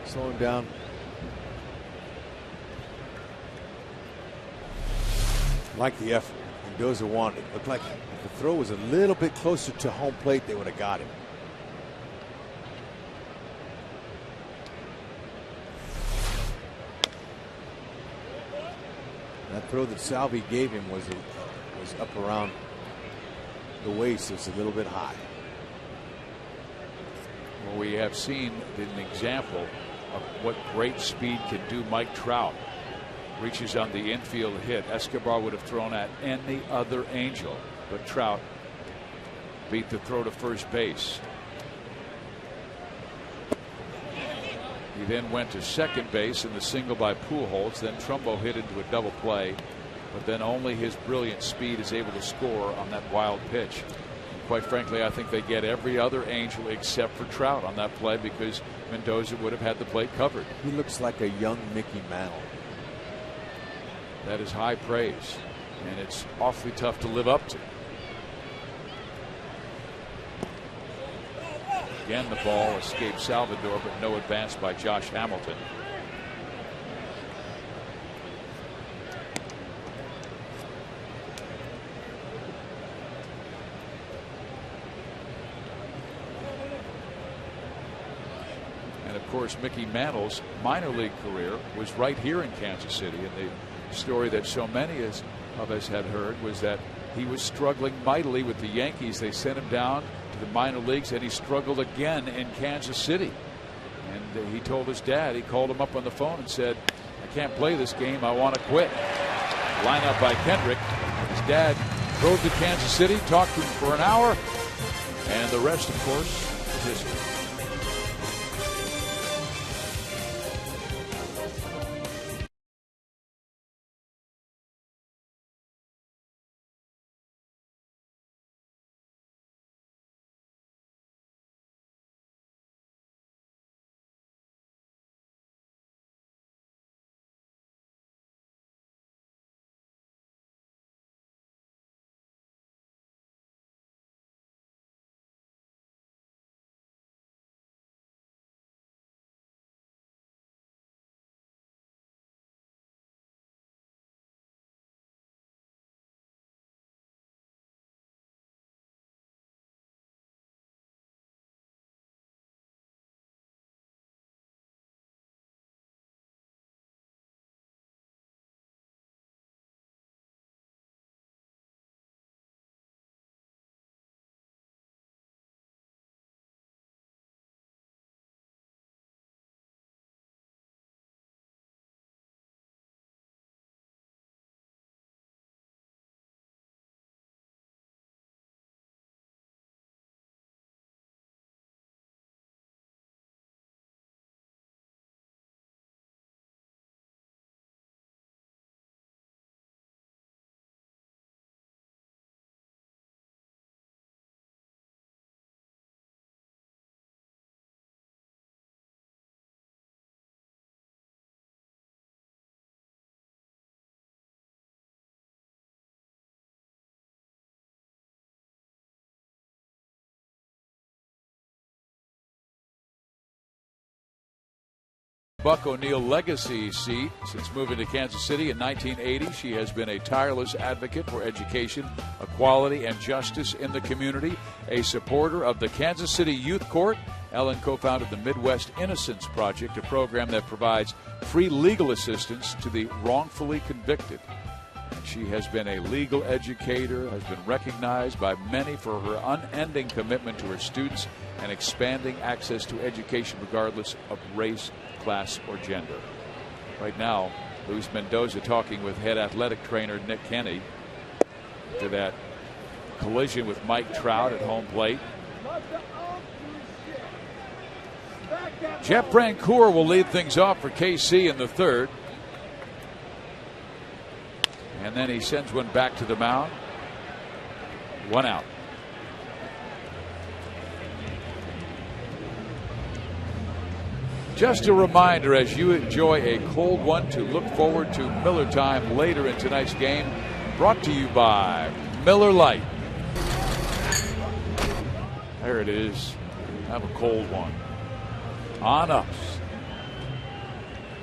Slow him down. Like the effort Mendoza wanted. It looked like if the throw was a little bit closer to home plate, they would have got him. That throw that Salvi gave him was up around the waist. It's a little bit high. Well, we have seen an example of what great speed can do. Mike Trout reaches on the infield hit. Escobar would have thrown at any other Angel, but Trout beat the throw to first base. He then went to second base in the single by Pujols. Then Trumbo hit into a double play, but then only his brilliant speed is able to score on that wild pitch. And quite frankly, I think they get every other Angel except for Trout on that play because Mendoza would have had the plate covered. He looks like a young Mickey Mantle. That is high praise, and it's awfully tough to live up to. Again, the ball escaped Salvador, but no advance by Josh Hamilton. And of course, Mickey Mantle's minor league career was right here in Kansas City. And the story that so many of us had heard was that he was struggling mightily with the Yankees. They sent him down to the minor leagues, and he struggled again in Kansas City. And he told his dad, he called him up on the phone and said, I can't play this game, I want to quit. Line up by Kendrick. His dad drove to Kansas City, talked to him for an hour, and the rest, of course, is history. Buck O'Neil legacy seat. Since moving to Kansas City in 1980, she has been a tireless advocate for education, equality, and justice in the community. A supporter of the Kansas City Youth Court, Ellen co-founded the Midwest Innocence Project, a program that provides free legal assistance to the wrongfully convicted. She has been a legal educator, has been recognized by many for her unending commitment to her students and expanding access to education regardless of race, class, or gender. Right now, Luis Mendoza talking with head athletic trainer Nick Kenny after that collision with Mike Trout at home plate. Jeff Brancourt will lead things off for KC in the third. And then he sends one back to the mound. 1 out. Just a reminder as you enjoy a cold one to look forward to Miller Time later in tonight's game. Brought to you by Miller Lite. There it is. Have a cold one. On us.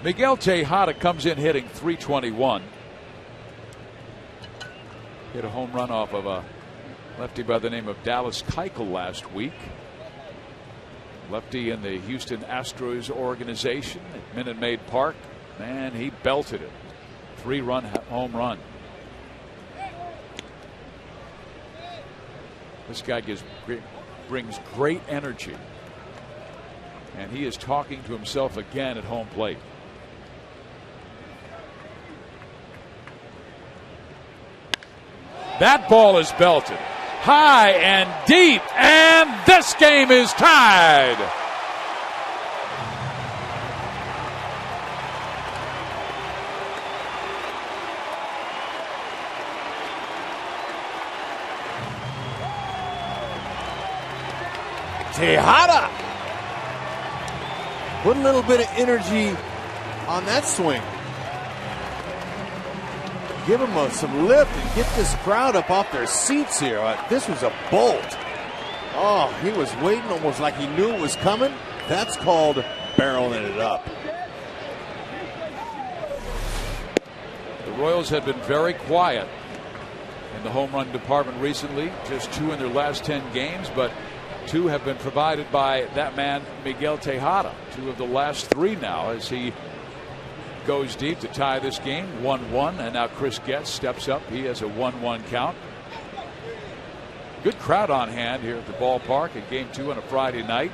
Miguel Tejada comes in hitting .321. Hit a home run off of a lefty by the name of Dallas Keuchel last week. Lefty in the Houston Astros organization at Minute Maid Park. Man, he belted it. 3-run home run. This guy brings great energy. And he is talking to himself again at home plate. That ball is belted high and deep, and this game is tied. Tejada. Put a little bit of energy on that swing. Give them some lift and get this crowd up off their seats here. This was a bolt. Oh, he was waiting almost like he knew it was coming. That's called barreling it up. The Royals had been very quiet in the home run department recently. Just 2 in their last 10 games, but 2 have been provided by that man, Miguel Tejada. 2 of the last 3 now as he goes deep to tie this game 1-1, and now Chris Getz steps up. He has a 1-1 count. Good crowd on hand here at the ballpark in game 2 on a Friday night.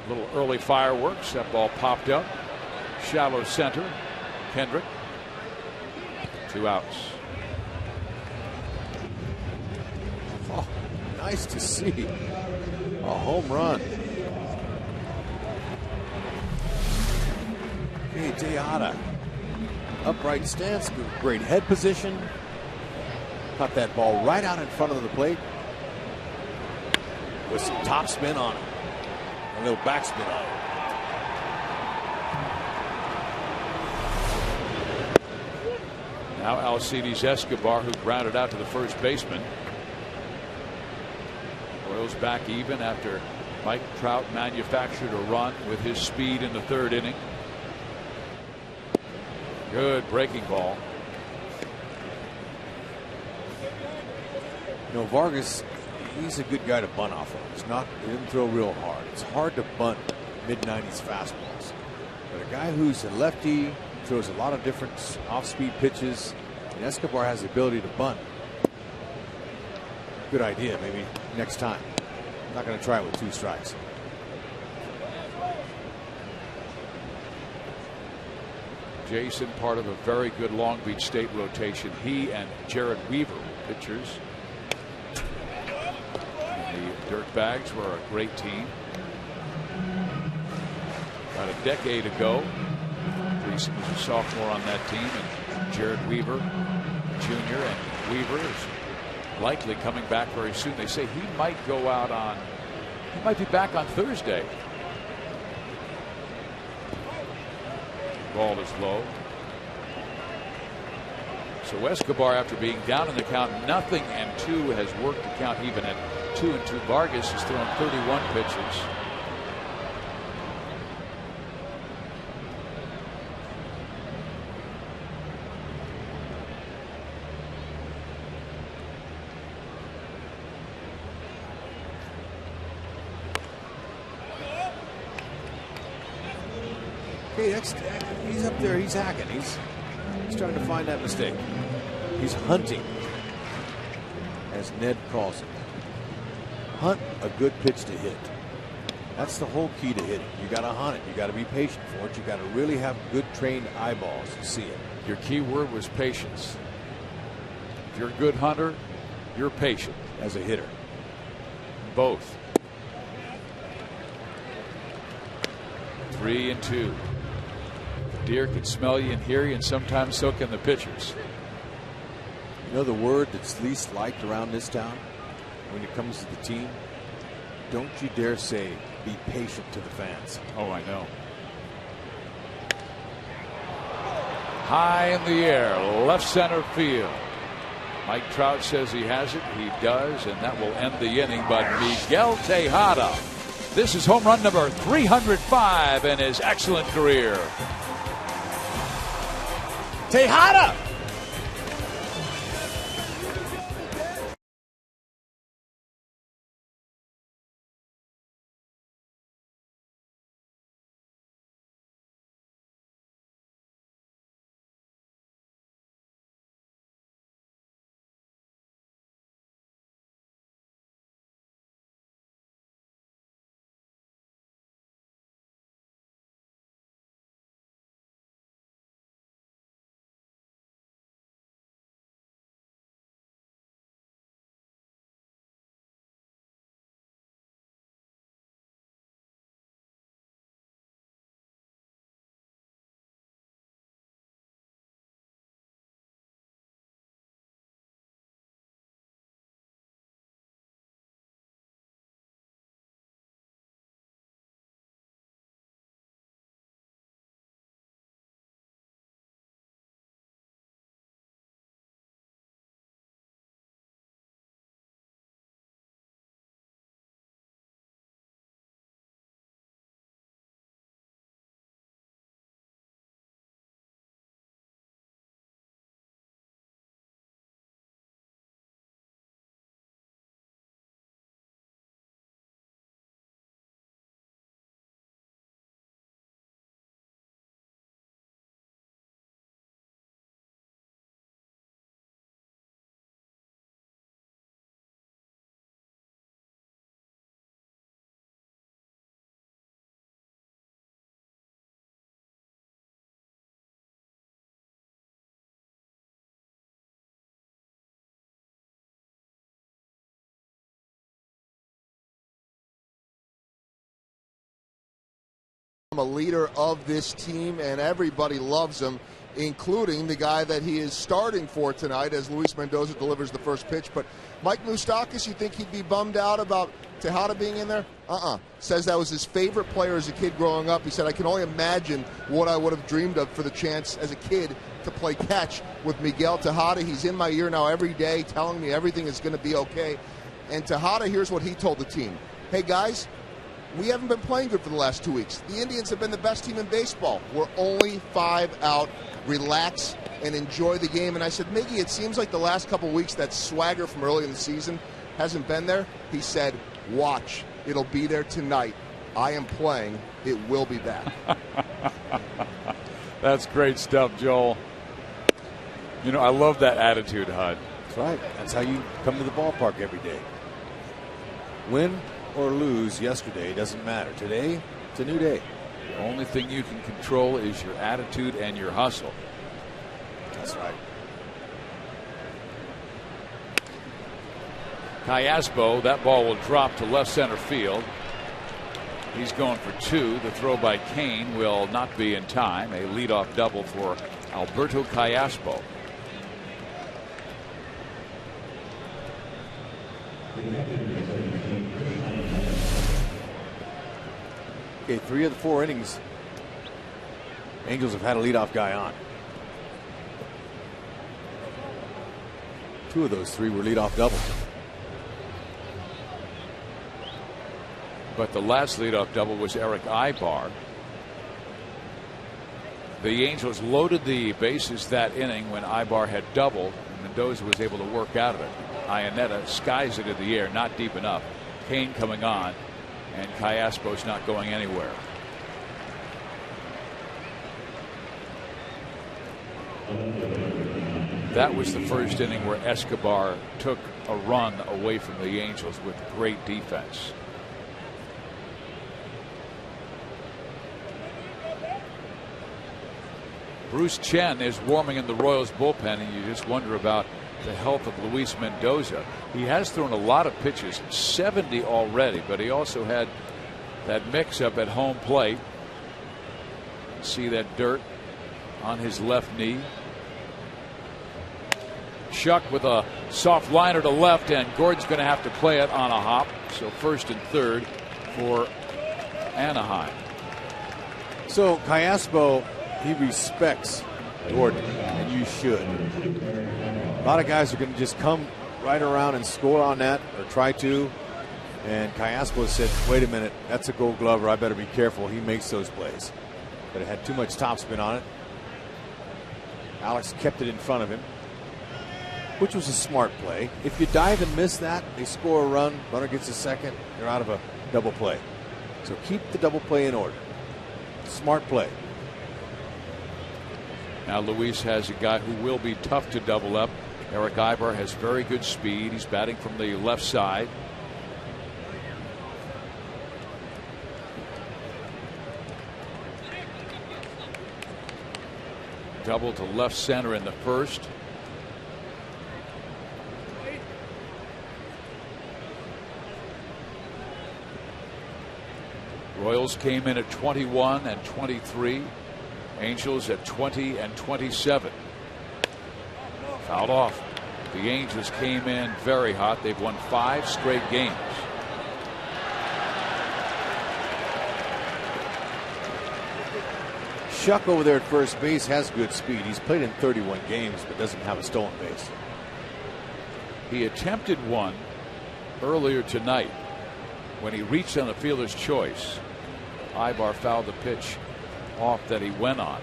A little early fireworks. That ball popped up. Shallow center. Kendrick. 2 outs. Oh, nice to see a home run. Hey, Tejada, upright stance, great head position. Caught that ball right out in front of the plate with some top spin on it, a little back spin on it. Now Alcides Escobar, who grounded out to the first baseman. Royals back even after Mike Trout manufactured a run with his speed in the 3rd inning. Good breaking ball. You know, Vargas, he's a good guy to bunt off of. He didn't throw real hard. It's hard to bunt mid-90s fastballs. But a guy who's a lefty, throws a lot of different off-speed pitches, and Escobar has the ability to bunt. Good idea, maybe next time. I'm not going to try it with 2 strikes. Jason, part of a very good Long Beach State rotation. He and Jared Weaver, pitchers. And the Dirtbags were a great team. About a decade ago, Jason was a sophomore on that team, and Jared Weaver, Jr. and Weaver is likely coming back very soon. They say he might go out on, he might be back on Thursday. Ball is low. So Escobar, after being down in the count, 0-2, has worked the count even at 2-2. Vargas has thrown 31 pitches. Hey, he's up there. He's hacking. He's trying to find that mistake. He's hunting, as Ned calls it. Hunt a good pitch to hit. That's the whole key to hitting. You got to hunt it. You got to be patient for it. You got to really have good trained eyeballs to see it. Your key word was patience. If you're a good hunter, you're patient. As a hitter. Both. 3-2. Deer can smell you and hear you, and sometimes so can the pitchers. You know the word that's least liked around this town when it comes to the team? Don't you dare say be patient to the fans. Oh, I know. High in the air, left center field. Mike Trout says he has it. He does, and that will end the inning. But Miguel Tejada, this is home run number 305 in his excellent career. Tejada! A leader of this team, and everybody loves him, including the guy that he is starting for tonight as Luis Mendoza delivers the first pitch. But Mike Moustakas, you think he'd be bummed out about Tejada being in there? Says that was his favorite player as a kid growing up. He said, I can only imagine what I would have dreamed of for the chance as a kid to play catch with Miguel Tejada. He's in my ear now every day telling me everything is going to be okay. And Tejada, here's what he told the team. Hey, guys, we haven't been playing good for the last 2 weeks. The Indians have been the best team in baseball. We're only 5 out. Relax and enjoy the game. And I said, Miggy, it seems like the last couple weeks that swagger from early in the season hasn't been there. He said, watch. It'll be there tonight. I am playing. It will be back. That's great stuff, Joel. You know, I love that attitude, Hud. That's right. That's how you come to the ballpark every day. Win or lose yesterday doesn't matter. Today, it's a new day. The only thing you can control is your attitude and your hustle. That's right. Callaspo, that ball will drop to left center field. He's going for 2. The throw by Kane will not be in time. A leadoff double for Alberto Callaspo. Okay, 3 of the 4 innings, Angels have had a leadoff guy on. 2 of those 3 were leadoff doubles. But the last leadoff double was Eric Ibar. The Angels loaded the bases that inning when Ibar had doubled, and Mendoza was able to work out of it. Iannetta skies it in the air, not deep enough. Kane coming on, and Callaspo's not going anywhere. That was the first inning where Escobar took a run away from the Angels with great defense. Bruce Chen is warming in the Royals bullpen, and you just wonder about the health of Luis Mendoza. He has thrown a lot of pitches, 70 already, but he also had that mix up at home plate. See that dirt on his left knee. Shuck with a soft liner to left, and Gordon's going to have to play it on a hop. So first and third for Anaheim. So Callaspo, he respects Gordon, and you should. A lot of guys are going to just come right around and score on that, or try to. And Callaspo said, wait a minute, that's a Gold Glover. I better be careful. He makes those plays. But it had too much topspin on it. Alex kept it in front of him, which was a smart play. If you dive and miss that, they score a run, runner gets a second, they're out of a double play. So keep the double play in order. Smart play. Now Luis has a guy who will be tough to double up. Eric Ibar has very good speed. He's batting from the left side. Double to left center in the first. Royals came in at 21 and 23. Angels at 20 and 27. Fouled off. The Angels came in very hot. They've won 5 straight games. Shuck over there at first base has good speed. He's played in 31 games but doesn't have a stolen base. He attempted one earlier tonight when he reached on a fielder's choice. Ibar fouled the pitch off that he went on.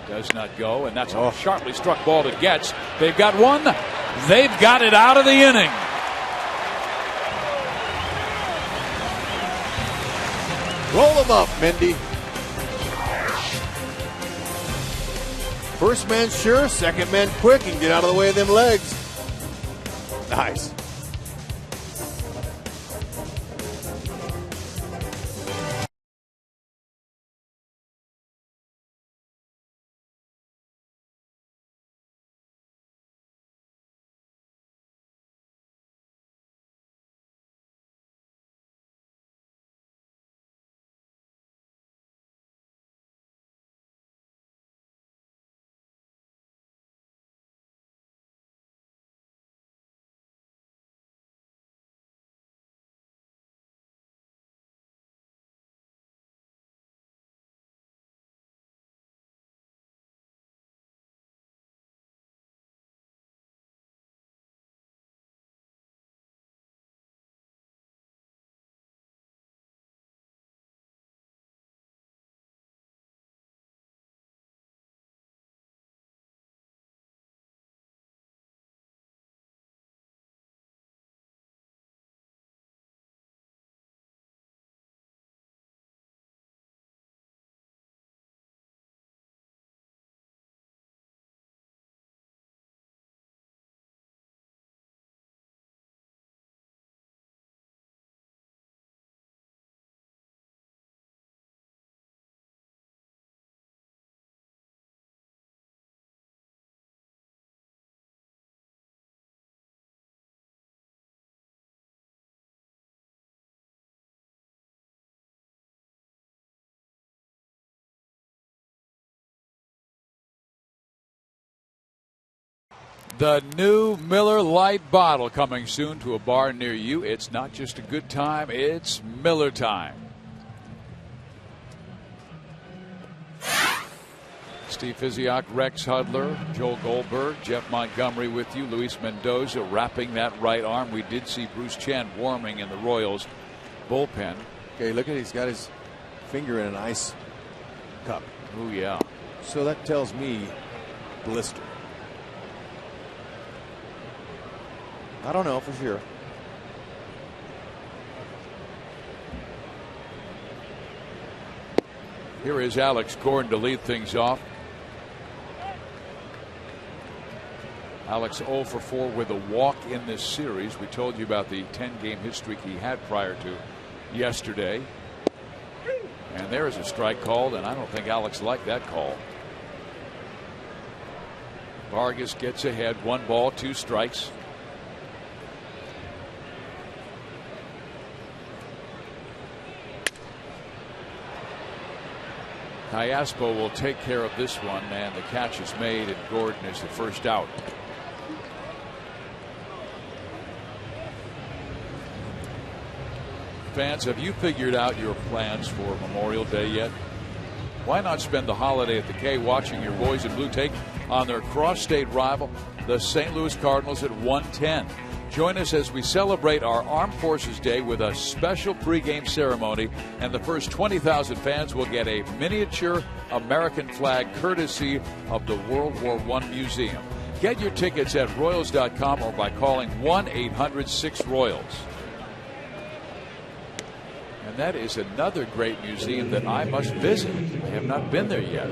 Does not go, and that's a sharply struck ball to Getz. They've got one. They've got it out of the inning. Roll him up, Mendy. First man sure, second man quick, and get out of the way of them legs. Nice. The new Miller Lite bottle coming soon to a bar near you. It's not just a good time, it's Miller time. Steve Physiak, Rex Hudler, Joel Goldberg, Jeff Montgomery with you. Luis Mendoza wrapping that right arm. We did see Bruce Chen warming in the Royals bullpen. Okay, look at it. He's got his finger in an ice cup. Oh, yeah. So that tells me blister. I don't know for sure. Here is Alex Gordon to lead things off. Alex 0 for 4 with a walk in this series. We told you about the 10-game hit streak he had prior to yesterday. And there is a strike called, and I don't think Alex liked that call. Vargas gets ahead, 1 ball, 2 strikes. Callaspo will take care of this one, and the catch is made, and Gordon is the first out. Fans, have you figured out your plans for Memorial Day yet? Why not spend the holiday at the K watching your boys in blue take on their cross-state rival, the St. Louis Cardinals, at 1:10? Join us as we celebrate our Armed Forces Day with a special pregame ceremony, and the first 20,000 fans will get a miniature American flag courtesy of the World War I Museum. Get your tickets at Royals.com or by calling 1-800-6-ROYALS. And that is another great museum that I must visit. I have not been there yet.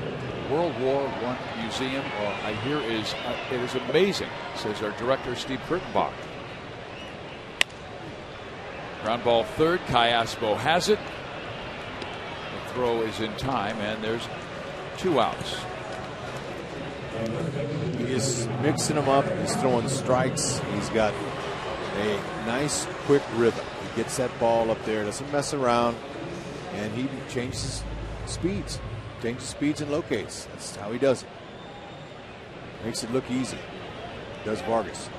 World War I Museum, I hear it is amazing, says our director Steve Kurtenbach. Ground ball third. Callaspo has it. The throw is in time, and there's 2 outs. He is mixing them up. He's throwing strikes. He's got a nice, quick rhythm. He gets that ball up there, doesn't mess around, and he changes speeds. Changes speeds and locates. That's how he does it. Makes it look easy. Does Vargas.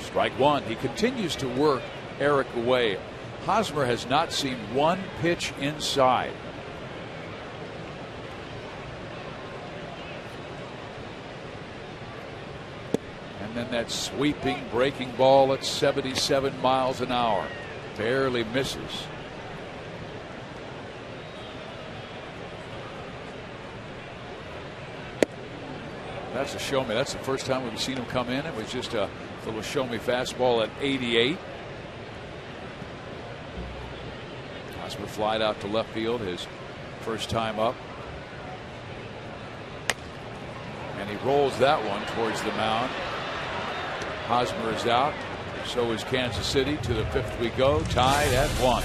Strike 1. He continues to work Eric away. Hosmer has not seen 1 pitch inside. And then that sweeping breaking ball at 77 miles an hour. Barely misses. That's a show me. That's the first time we've seen him come in. It was just a little show me fastball at 88. Hosmer flied out to left field his first time up. And he rolls that one towards the mound. Hosmer is out. So is Kansas City. To the 5th we go. Tied at 1.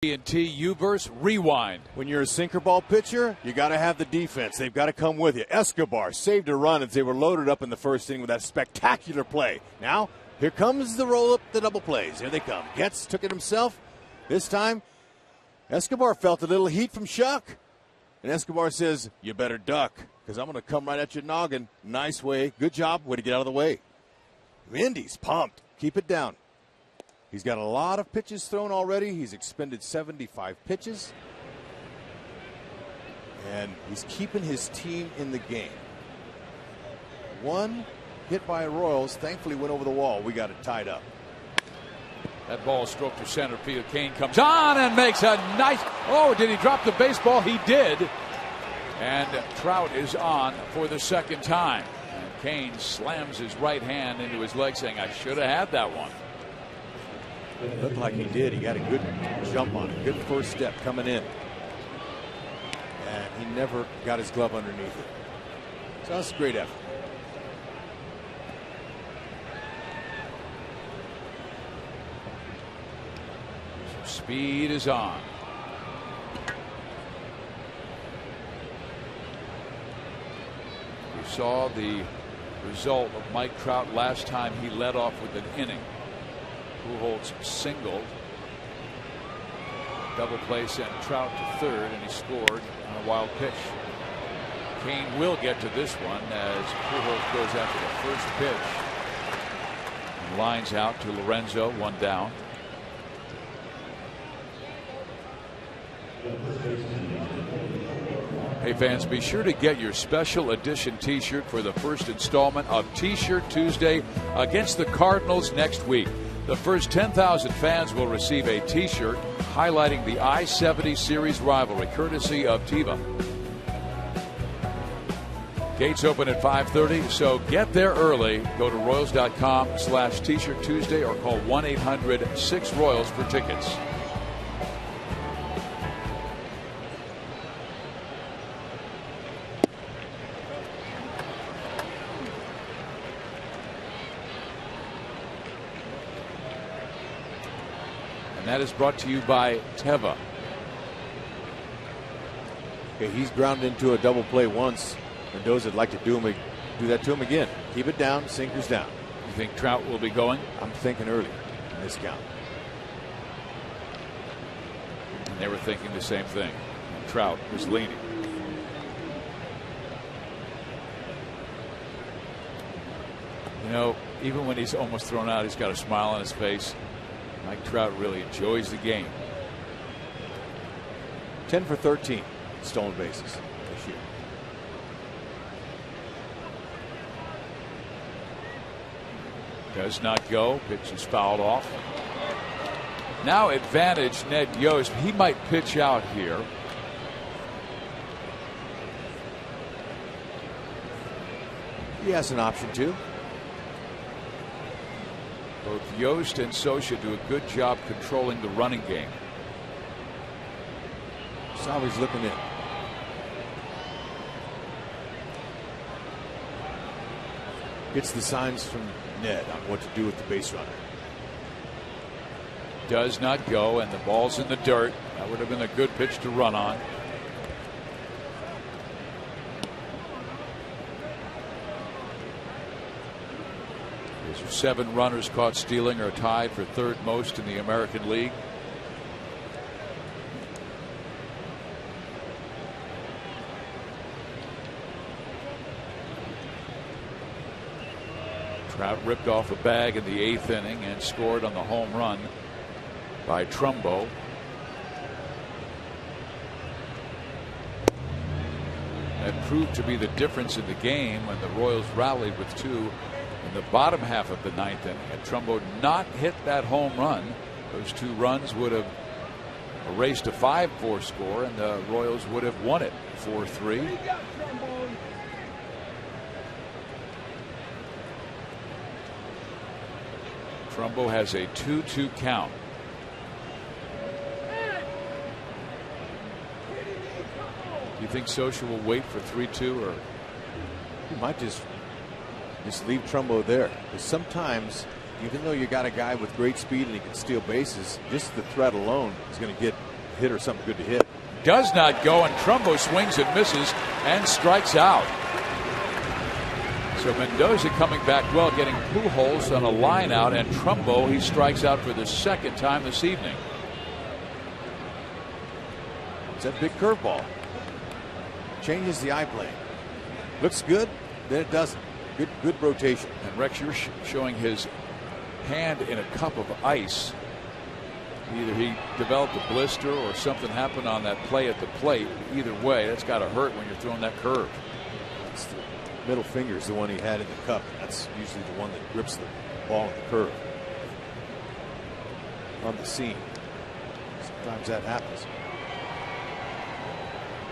AT U-verse rewind. When you're a sinker ball pitcher, you got to have the defense. They've got to come with you. Escobar saved a run as they were loaded up in the first inning with that spectacular play. Now, here comes the roll-up, the double plays. Here they come. Getz took it himself. This time, Escobar felt a little heat from Shuck. And Escobar says, you better duck, because I'm going to come right at your noggin. Nice way. Good job. Way to get out of the way. Mindy's pumped. Keep it down. He's got a lot of pitches thrown already. He's expended 75 pitches. And he's keeping his team in the game. 1, hit by Royals thankfully went over the wall. We got it tied up. That ball stroked to center field. Kane comes on and makes a nice. Oh, did he drop the baseball? He did. And Trout is on for the second time. And Kane slams his right hand into his leg, saying, I should have had that one. It looked like he did. He got a good jump on it. Good first step coming in. And he never got his glove underneath it. So that's a great effort. Speed is on. We saw the result of Mike Trout last time he led off with an inning. Pujols singled. Double play sent Trout to third, and he scored on a wild pitch. Kane will get to this one as Pujols goes after the first pitch. And lines out to Lorenzo, one down. Hey fans, be sure to get your special edition t-shirt for the first installment of T-Shirt Tuesday against the Cardinals next week. The first 10,000 fans will receive a t-shirt highlighting the I-70 series rivalry, courtesy of Teva. Gates open at 5:30, so get there early. Go to Royals.com/T-Shirt Tuesday or call 1-800-6-ROYALS for tickets. And that is brought to you by Teva. Okay, he's grounded into a double play once. Mendoza would like to do that to him again. Keep it down, sinkers down. You think Trout will be going? I'm thinking earlier in this count. And they were thinking the same thing. And Trout was leaning. You know, even when he's almost thrown out, he's got a smile on his face. Mike Trout really enjoys the game. 10 for 13 stolen bases this year. Does not go. Pitch is fouled off. Now advantage Ned Yost. He might pitch out here. He has an option too. Both Yost and Socha do a good job controlling the running game. Salvi's looking in. Gets the signs from Ned on what to do with the base runner. Does not go, and the ball's in the dirt. That would have been a good pitch to run on. These are 7 runners caught stealing, are tied for third most in the American League. Trout ripped off a bag in the 8th inning and scored on the home run by Trumbo. That proved to be the difference in the game when the Royals rallied with 2 in the bottom half of the 9th inning. Had Trumbo not hit that home run, those 2 runs would have erased a 5-4 score, and the Royals would have won it 4-3. Trumbo has a 2-2 count. Do you think Socha will wait for 3-2, or he might just leave Trumbo there? Because sometimes, even though you got a guy with great speed and he can steal bases, just the threat alone is going to get a hitter something good to hit. Does not go, and Trumbo swings and misses and strikes out. So Mendoza coming back well, getting Pujols on a line out, and Trumbo, he strikes out for the second time this evening. It's that big curveball. Changes the eye plane. Looks good, then it doesn't. Good rotation. And Rex, you're showing his hand in a cup of ice. Either he developed a blister or something happened on that play at the plate. Either way, that's got to hurt when you're throwing that curve. middle finger is the one he had in the cup. That's usually the one that grips the ball in the curve on the seam. Sometimes that happens.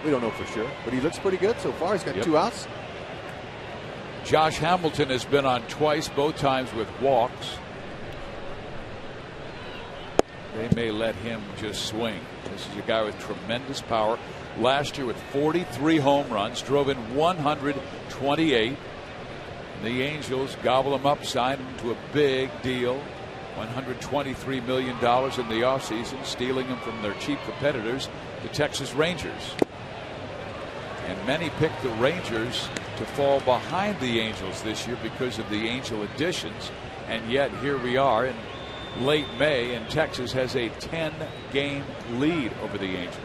We don't know for sure, but he looks pretty good so far. He's got 2 outs. Josh Hamilton has been on twice, both times with walks. They may let him just swing. This is a guy with tremendous power. Last year with 43 home runs, drove in 128. The Angels gobble him up, sign him to a big deal. $123 million in the offseason, stealing him from their cheap competitors, the Texas Rangers. And many picked the Rangers to fall behind the Angels this year because of the Angel additions. And yet here we are in late May, and Texas has a 10-game lead over the Angels.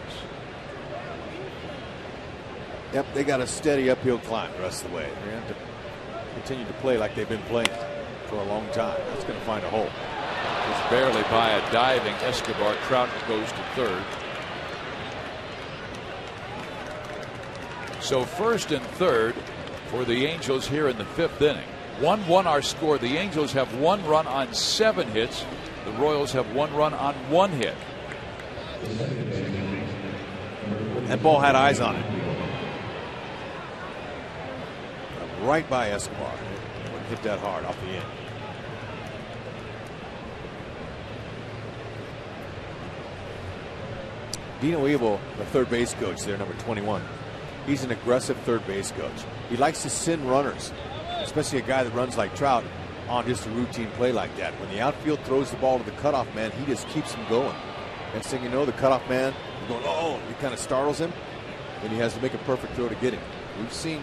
Yep, they got a steady uphill climb the rest of the way. They're going to have to continue to play like they've been playing for a long time. That's going to find a hole. Just barely by a diving Escobar. Trout goes to third. So first and third for the Angels here in the 5th inning. 1-1 our score. The Angels have 1 run on 7 hits. The Royals have 1 run on 1 hit. That ball had eyes on it. Right by Escobar. Wouldn't hit that hard off the end. Dino Evil, the third base coach there, number 21. He's an aggressive third base coach. He likes to send runners, especially a guy that runs like Trout, on just a routine play like that. When the outfield throws the ball to the cutoff man, he just keeps him going. Next thing you know, the cutoff man is going, oh, he kind of startles him, and he has to make a perfect throw to get him. We've seen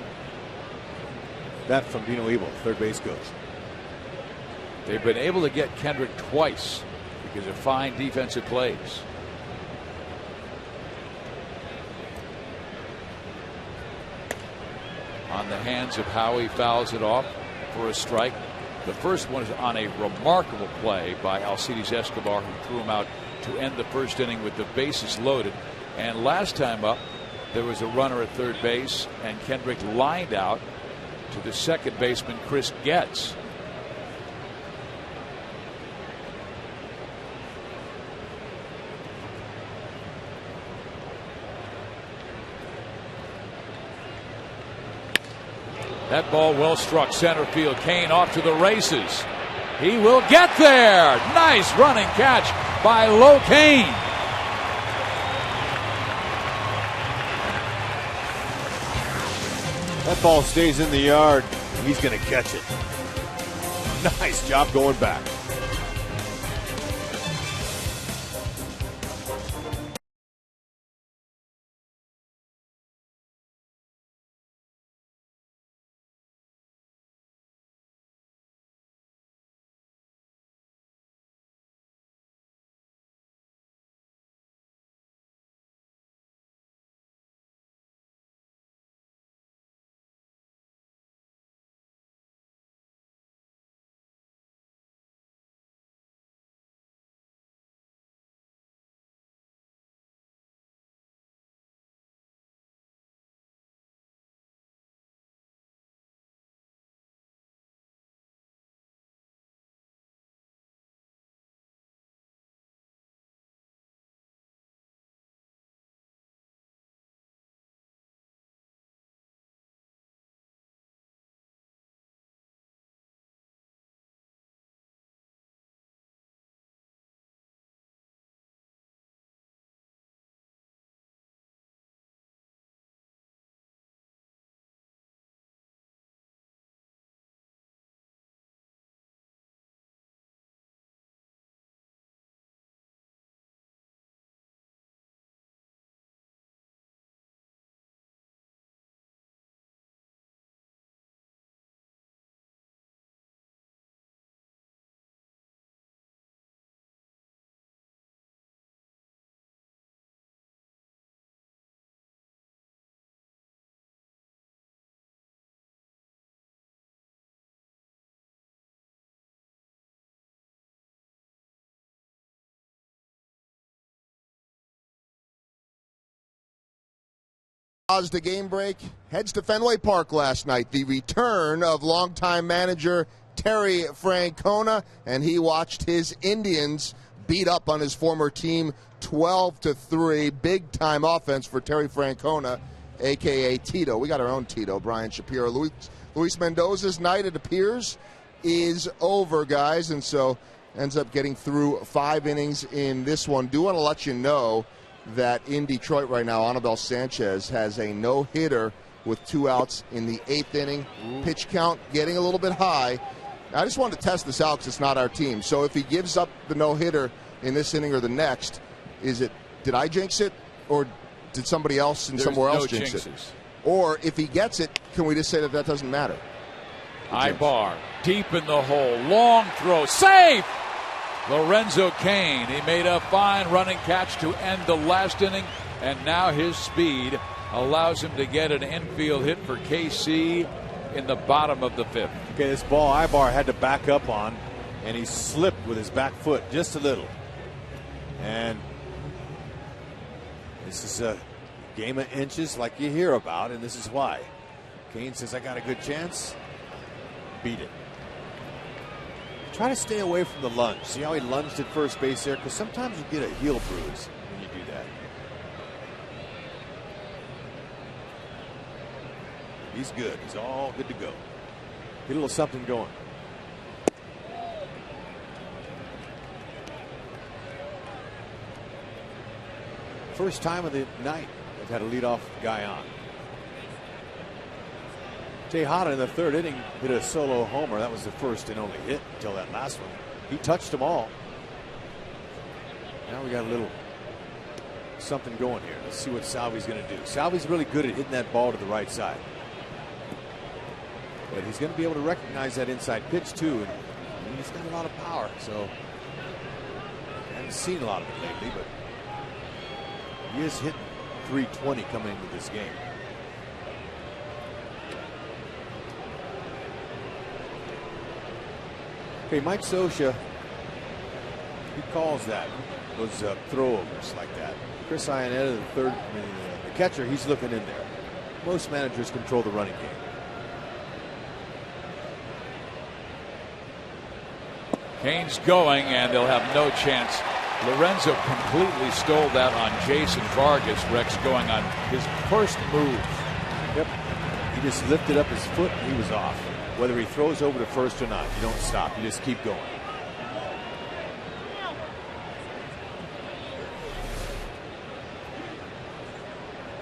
that from Dino Evil, third base coach. They've been able to get Kendrick twice because of fine defensive plays. On the hands of Howie, fouls it off for a strike. The first one is on a remarkable play by Alcides Escobar, who threw him out to end the first inning with the bases loaded. And last time up, there was a runner at third base, and Kendrick lined out to the second baseman, Chris Getz. That ball well struck center field. Kane off to the races. He will get there. Nice running catch by Lo Kane. That ball stays in the yard. He's going to catch it. Nice job going back. Pause the game break, heads to Fenway Park last night. The return of longtime manager Terry Francona, and he watched his Indians beat up on his former team 12-3. Big time offense for Terry Francona, a.k.a. Tito. We got our own Tito, Brian Shapiro. Luis Mendoza's night, it appears, is over, guys, and so ends up getting through 5 innings in this one. Do want to let you know that in Detroit right now, Anibal Sanchez has a no-hitter with 2 outs in the 8th inning. Pitch count getting a little bit high. I just wanted to test this out because it's not our team. So if he gives up the no-hitter in this inning or the next, did I jinx it, or did somebody else and somewhere else jinx it? Or if he gets it, can we just say that that doesn't matter? Ibar deep in the hole, long throw, safe. Lorenzo Cain, he made a fine running catch to end the last inning, and now his speed allows him to get an infield hit for KC in the bottom of the 5th. Okay, this ball Ibar had to back up on, and he slipped with his back foot just a little. And this is a game of inches like you hear about, and this is why. Cain says, I got a good chance. Beat it. Try to stay away from the lunge. See how he lunged at first base there? Because sometimes you get a heel bruise when you do that. He's good. He's all good to go. Get a little something going. First time of the night they've had a leadoff guy on. Tejada in the 3rd inning hit a solo homer. That was the first and only hit until that last one. He touched them all. Now we got a little something going here. Let's see what Salvi's going to do. Salvi's really good at hitting that ball to the right side. But he's going to be able to recognize that inside pitch too. And he's got a lot of power, so I haven't seen a lot of it lately, but he is hitting 320 coming into this game. Okay, Mike Scioscia, he calls those throwovers like that. Chris Iannetta, the catcher, he's looking in there. Most managers control the running game. Cain's going, and they'll have no chance. Lorenzo completely stole that on Jason Vargas. Rex going on his first move. Yep. He just lifted up his foot and he was off. Whether he throws over to first or not, you don't stop. You just keep going.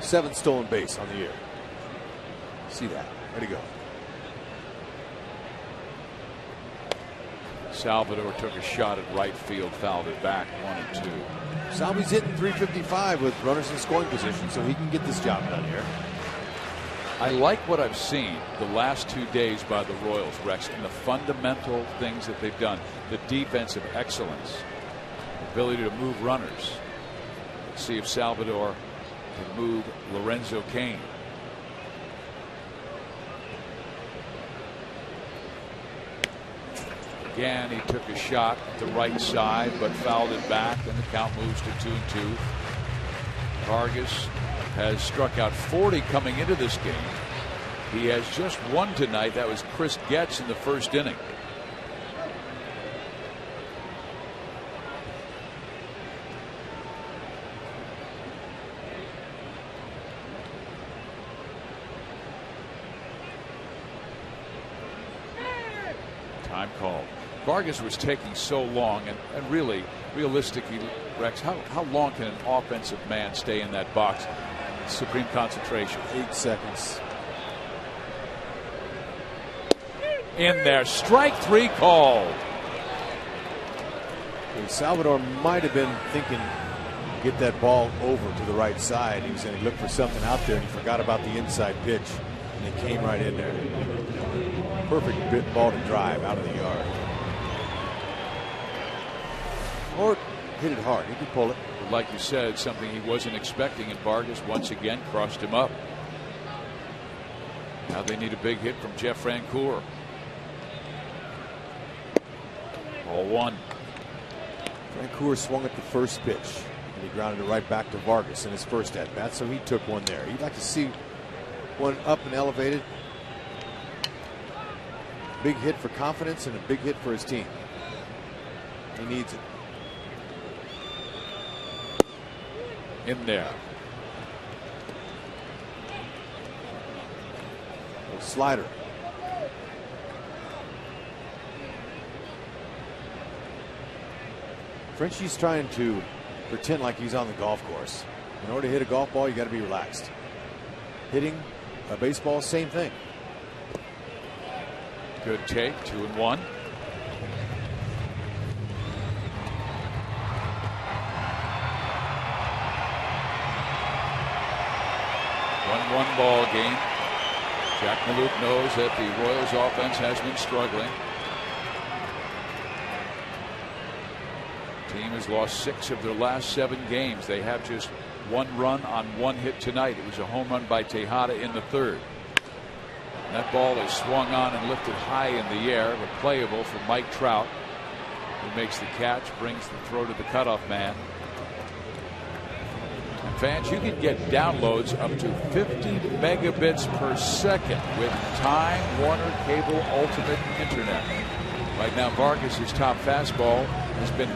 Seventh stolen base on the year. See that? Way to go. Salvador took a shot at right field, fouled it back, 1-2. Salvi's hitting 355 with runners in scoring position, so he can get this job done here. I like what I've seen the last 2 days by the Royals, Rex, and the fundamental things that they've done. The defensive excellence, the ability to move runners. Let's see if Salvador can move Lorenzo Cain. Again, he took a shot at the right side, but fouled it back, and the count moves to 2-2. Vargas has struck out 40 coming into this game. He has just one tonight. That was Chris Getz in the first inning. Time called. Vargas was taking so long, and really, realistically, Rex, how long can an offensive man stay in that box? Supreme concentration. 8 seconds. In there, strike 3 called. Okay, Salvador might have been thinking, get that ball over to the right side. He was going to look for something out there, and he forgot about the inside pitch, and it came right in there. Perfect bit ball to drive out of the yard. Or hit it hard. He could pull it. Like you said, something he wasn't expecting, and Vargas once again crossed him up. Now they need a big hit from Jeff Francoeur. Ball 1. Francoeur swung at the first pitch. He grounded it right back to Vargas in his first at bat, so he took one there. You'd like to see one up and elevated. Big hit for confidence and a big hit for his team. He needs it. In there. Little slider. Frenchie's trying to pretend like he's on the golf course. In order to hit a golf ball, you got to be relaxed. Hitting a baseball, same thing. Good take, 2-1. One ball game. Jack Maluk knows that the Royals offense has been struggling. Team has lost 6 of their last 7 games. They have just 1 run on 1 hit tonight. It was a home run by Tejada in the 3rd. That ball is swung on and lifted high in the air, but playable for Mike Trout, who makes the catch, brings the throw to the cutoff man. And fans, you can get downloads up to 50 megabits per second with Time Warner Cable Ultimate Internet. Right now, Vargas' top fastball has been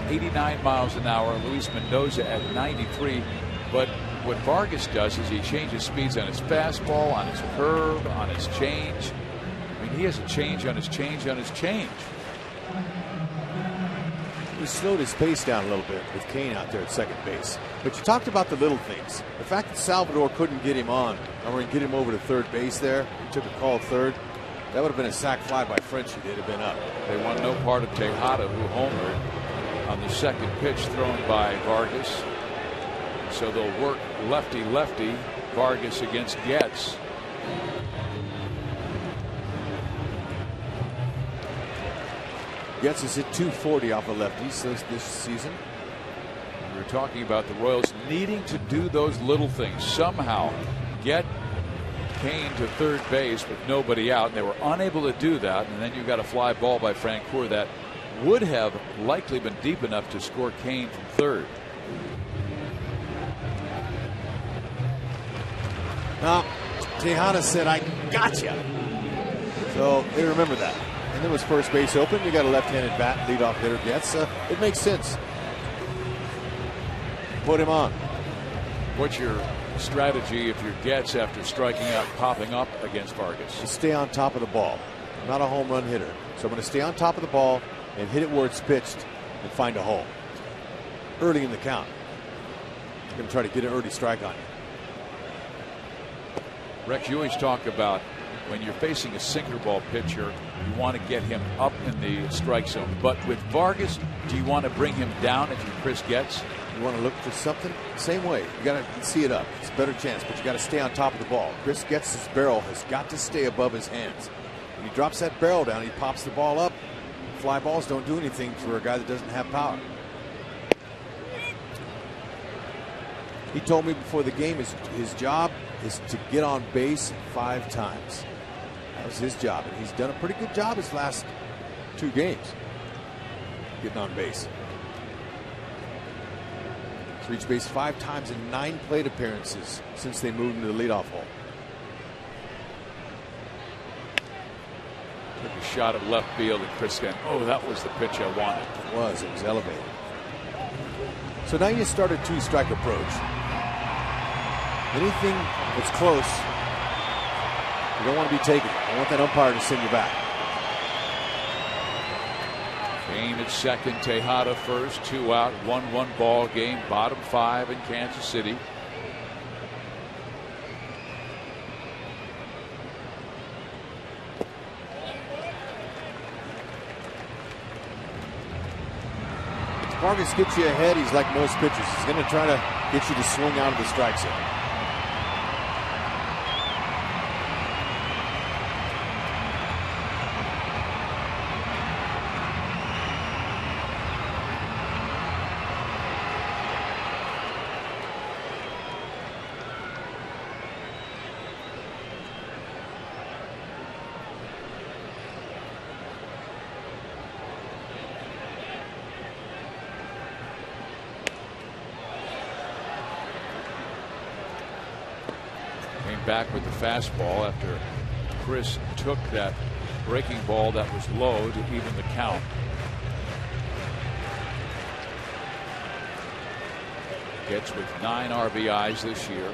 89 miles an hour. Luis Mendoza at 93. But what Vargas does is he changes speeds on his fastball, on his curve, on his change. I mean, he has a change on his change on his change. He slowed his pace down a little bit with Kane out there at second base. But you talked about the little things. The fact that Salvador couldn't get him on, or get him over to third base there, he took a call third. That would have been a sac fly by Frenchie. They'd have been up. They want no part of Tejada, who homered on the second pitch thrown by Vargas. So they'll work lefty-lefty. Vargas against Getz. Getz has hit 240 off of lefties this season. We were talking about the Royals needing to do those little things. Somehow get Kane to third base with nobody out, and they were unable to do that. And then you got a fly ball by Francoeur that would have likely been deep enough to score Kane from third. Now, Tejada said, "I gotcha." So they remember that. And there was first base open. You got a left-handed bat, leadoff hitter gets. It makes sense. Put him on. What's your strategy if you're Getz after striking out, popping up against Vargas? To stay on top of the ball. I'm not a home run hitter, so I'm going to stay on top of the ball and hit it where it's pitched and find a hole early in the count. I'm going to try to get an early strike on you. Rex, you always talk about when you're facing a sinker ball pitcher, you want to get him up in the strike zone. But with Vargas, do you want to bring him down if you're Chris Getz? You want to look for something? Same way. You got to see it up. It's a better chance, but you got to stay on top of the ball. Chris Getz's barrel has got to stay above his hands. When he drops that barrel down, he pops the ball up. Fly balls don't do anything for a guy that doesn't have power. He told me before the game his job is to get on base 5 times. That was his job, and he's done a pretty good job his last 2 games getting on base. He's reached base 5 times in 9 plate appearances since they moved into the leadoff hole. Took a shot at left field, and Chris went, "Oh, that was the pitch I wanted." It was elevated. So now you start a 2-strike approach. Anything that's close, you don't want to be taken. I want that umpire to send you back. Kane at second, Tejada first, 2 out, 1-1 ball game, bottom 5 in Kansas City. Vargas gets you ahead. He's like most pitchers. He's going to try to get you to swing out of the strike zone. back with the fastball after Chris took that breaking ball that was low to even the count. Gets with 9 RBIs this year.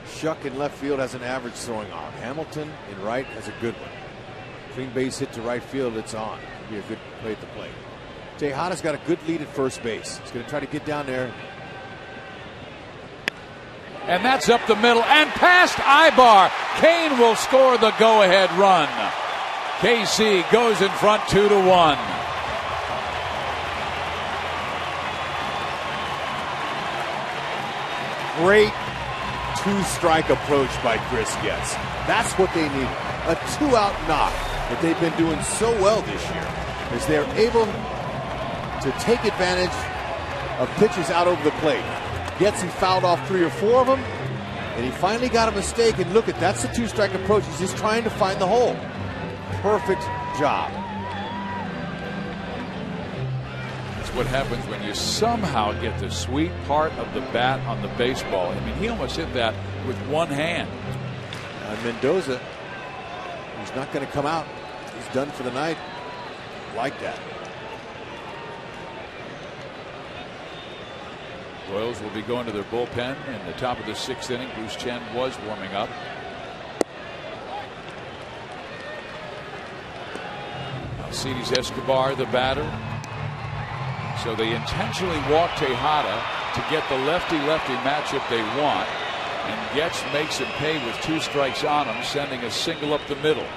Shuck in left field has an average throwing arm. Hamilton in right has a good one. Clean base hit to right field, it's on. It'll be a good play at the plate. Tejada's got a good lead at first base. He's going to try to get down there. And that's up the middle and past Ibar. Kane will score the go-ahead run. KC goes in front 2-1. Great two-strike approach by Chris Getz. That's what they need. A 2-out knock that they've been doing so well this year, is they're able to take advantage of pitches out over the plate. Getz, he fouled off 3 or 4 of them, and he finally got a mistake. And look, that's the two-strike approach. He's just trying to find the hole. Perfect job. What happens when you somehow get the sweet part of the bat on the baseball. I mean, he almost hit that with one hand. Mendoza, he's not going to come out. He's done for the night. Like that. Royals will be going to their bullpen in the top of the 6th inning. Bruce Chen was warming up. Alcides Escobar, the batter. So they intentionally walk Tejada to get the lefty-lefty matchup they want. And Getz makes him pay with 2 strikes on him, sending a single up the middle.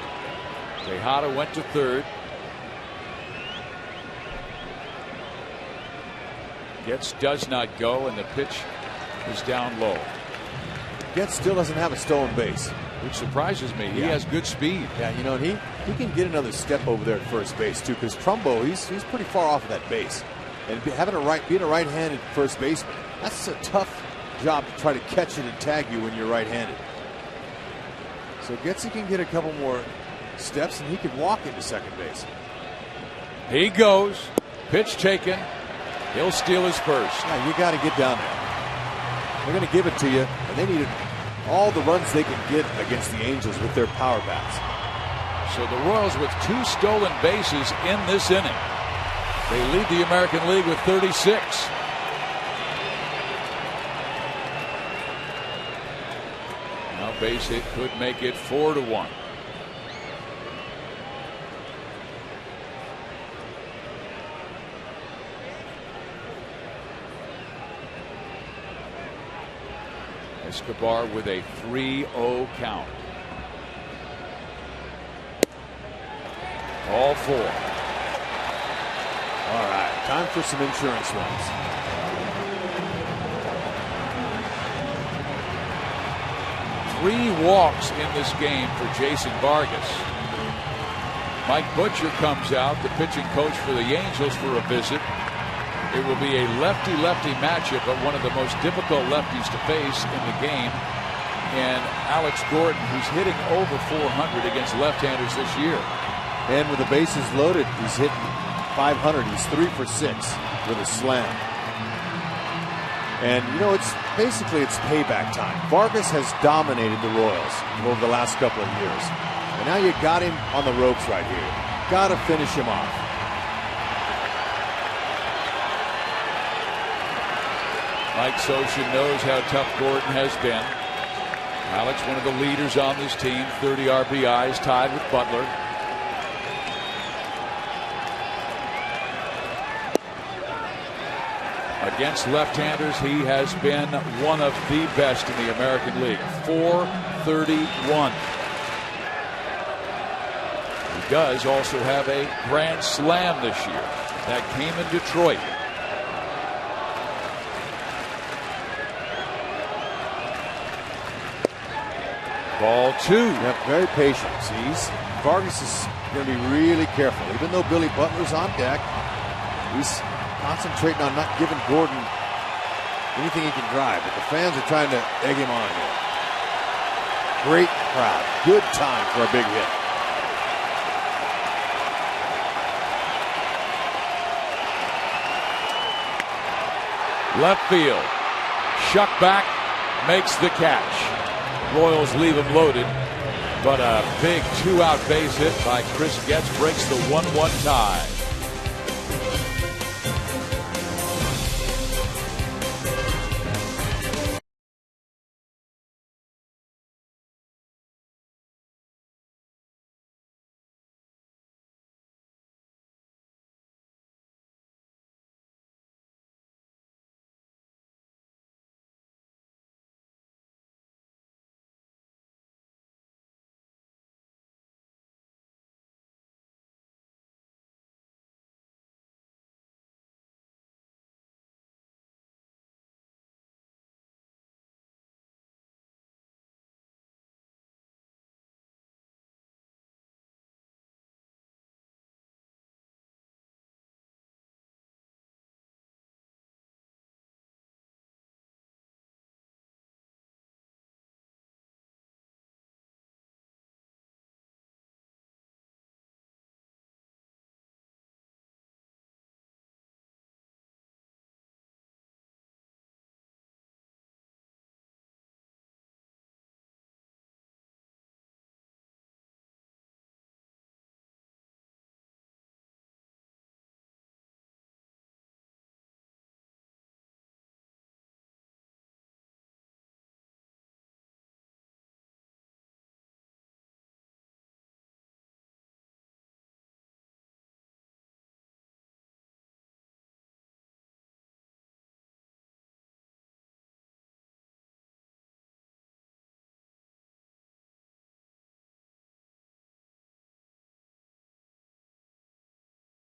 Tejada went to third. Getz does not go, and the pitch is down low. Getz still doesn't have a stolen base, which surprises me. He has good speed. Yeah, you know, and he can get another step over there at first base too, because Trumbo, he's pretty far off of that base. And being a right-handed first baseman, that's a tough job to try to catch it and tag you when you're right-handed. So Getz can get a couple more steps and he can walk into second base. He goes. Pitch taken. He'll steal his first. Yeah, you got to get down there. They're going to give it to you, and they needed all the runs they can get against the Angels with their power bats. So the Royals with 2 stolen bases in this inning. They lead the American League with 36. Now base hit could make it 4-1. Escobar with a 3-0 count. All 4. All right, time for some insurance runs. Three walks in this game for Jason Vargas. Mike Butcher comes out, the pitching coach for the Angels, for a visit. It will be a lefty-lefty matchup, but one of the most difficult lefties to face in the game. And Alex Gordon, who's hitting over 400 against left-handers this year. And with the bases loaded, he's hitting 500. He's 3 for 6 with a slam. And, you know, it's payback time. Vargas has dominated the Royals over the last couple of years. And now you got him on the ropes right here. Got to finish him off. Mike Scioscia knows how tough Gordon has been. Alex, one of the leaders on this team, 30 RBIs, tied with Butler. Against left-handers, he has been one of the best in the American League. .431. He does also have a grand slam this year. That came in Detroit. Ball 2. Yep, very patient. See, Vargas is going to be really careful. Even though Billy Butler's on deck, he's concentrating on not giving Gordon anything he can drive, but the fans are trying to egg him on here. Great crowd. Good time for a big hit. Left field. Shuck back, makes the catch. Royals leave him loaded, but a big 2-out base hit by Chris Getz breaks the 1-1 tie.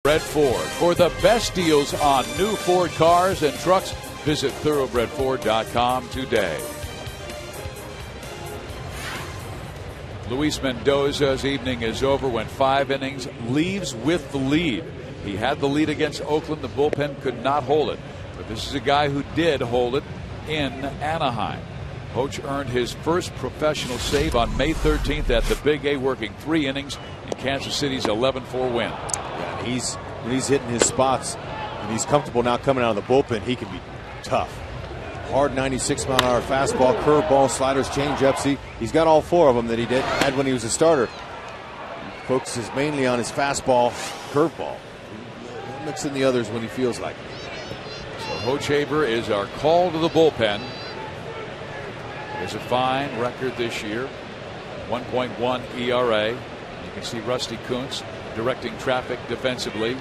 Thoroughbred Ford. For the best deals on new Ford cars and trucks, visit thoroughbredford.com today. Luis Mendoza's evening is over when 5 innings, leaves with the lead. He had the lead against Oakland. The bullpen could not hold it. But this is a guy who did hold it in Anaheim. Hoch earned his first professional save on May 13th at the Big A, working 3 innings in Kansas City's 11-4 win. Yeah, when he's hitting his spots and he's comfortable now coming out of the bullpen, he can be tough. Hard 96-mile-an-hour fastball, curveball, sliders, changeups. He's got all 4 of them that he had when he was a starter. He focuses mainly on his fastball, curveball. He'll mix in the others when he feels like it. So Hochaber is our call to the bullpen. There's a fine record this year, 1.1 ERA. You can see Rusty Kuntz directing traffic defensively.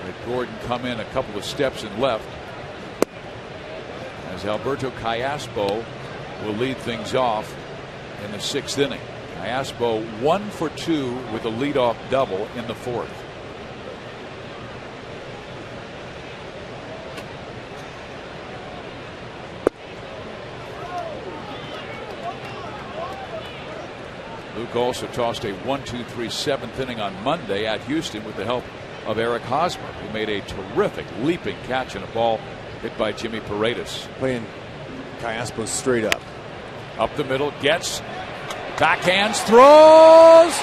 Let Gordon come in a couple of steps and left, as Alberto Callaspo will lead things off in the 6th inning. Callaspo 1 for 2 with a leadoff double in the 4th. Luke also tossed a 1-2-3 7th inning on Monday at Houston with the help of Eric Hosmer, who made a terrific leaping catch in a ball hit by Jimmy Paredes. Playing Callaspo straight up. Up the middle, gets, backhands, throws,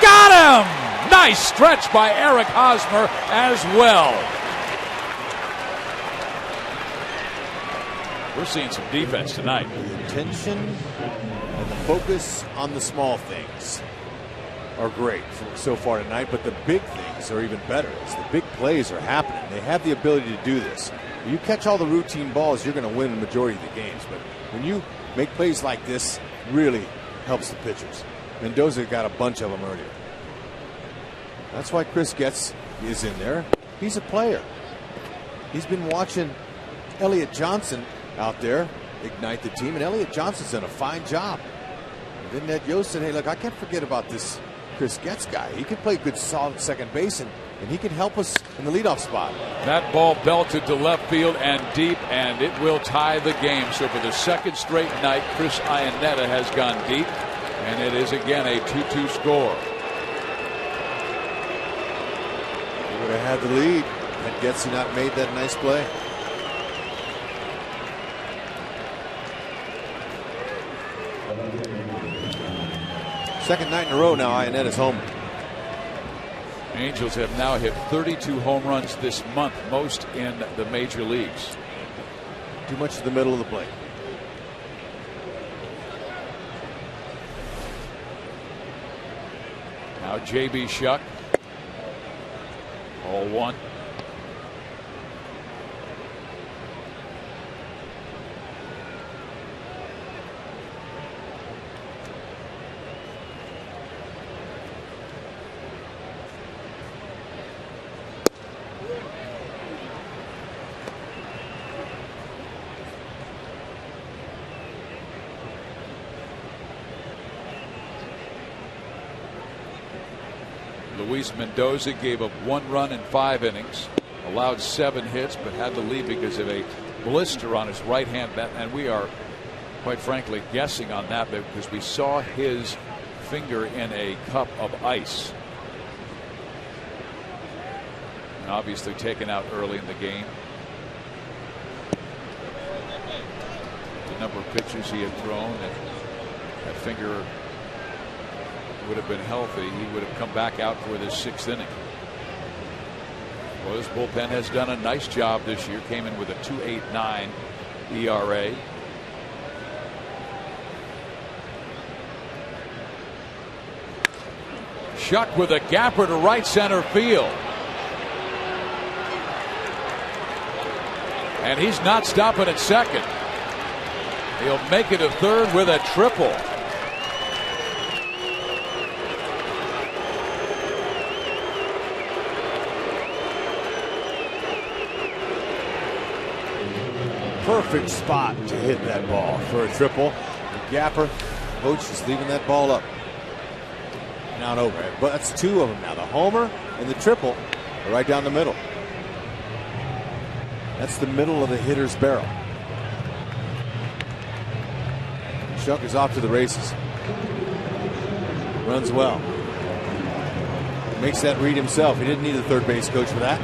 got him! Nice stretch by Eric Hosmer as well. We're seeing some defense tonight. The intention and the focus on the small things are great so far tonight, but the big things are even better. As the big plays are happening, they have the ability to do this. When you catch all the routine balls, you're going to win the majority of the games. But when you make plays like this, really helps the pitchers. Mendoza got a bunch of them earlier. That's why Chris Getz is in there. He's a player. He's been watching Elliott Johnson out there ignite the team, and Elliott Johnson's done a fine job. And then Ned Yost said, hey, look, I can't forget about this Chris Getz guy. He can play good, solid second base, and he can help us in the leadoff spot. That ball belted to left field and deep, and it will tie the game. So for the 2nd straight night, Chris Iannetta has gone deep, and it is again a 2-2 score. He would have had the lead had Getz not made that nice play. Second night in a row now, Ionetta's home. Angels have now hit 32 home runs this month, most in the major leagues. Too much to the middle of the plate. Now J.B. Shuck. 0-1. Luis Mendoza gave up 1 run in 5 innings, allowed 7 hits, but had to leave because of a blister on his right hand. And we are, quite frankly, guessing on that because we saw his finger in a cup of ice. And obviously taken out early in the game. The number of pitches he had thrown, and that finger would have been healthy, he would have come back out for this 6th inning. Well, his bullpen has done a nice job this year. Came in with a 2.89 ERA. Shuck with a gapper to right center field. And he's not stopping at second. He'll make it a third with a triple. Perfect spot to hit that ball for a triple. The gapper, coach is leaving that ball up. Not over. But that's 2 of them now. The homer and the triple are right down the middle. That's the middle of the hitter's barrel. Shuck is off to the races. Runs well. Makes that read himself. He didn't need a third base coach for that.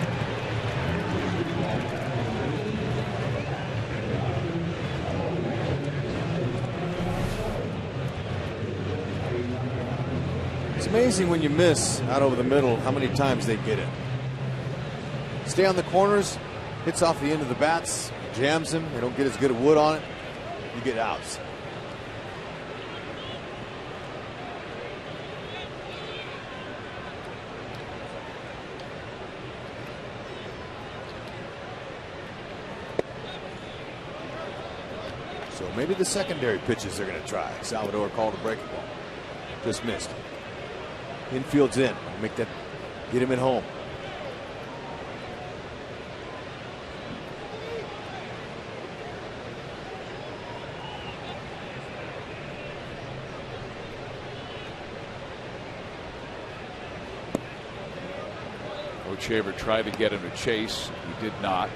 It's amazing when you miss out over the middle how many times they get it. Stay on the corners, hits off the end of the bats, jams them, they don't get as good a wood on it, you get outs. So maybe the secondary pitches they're going to try. Salvador called a breaking ball. Just missed. Infield's in. Make that, get him at home. Shaver tried to get him to chase. He did not.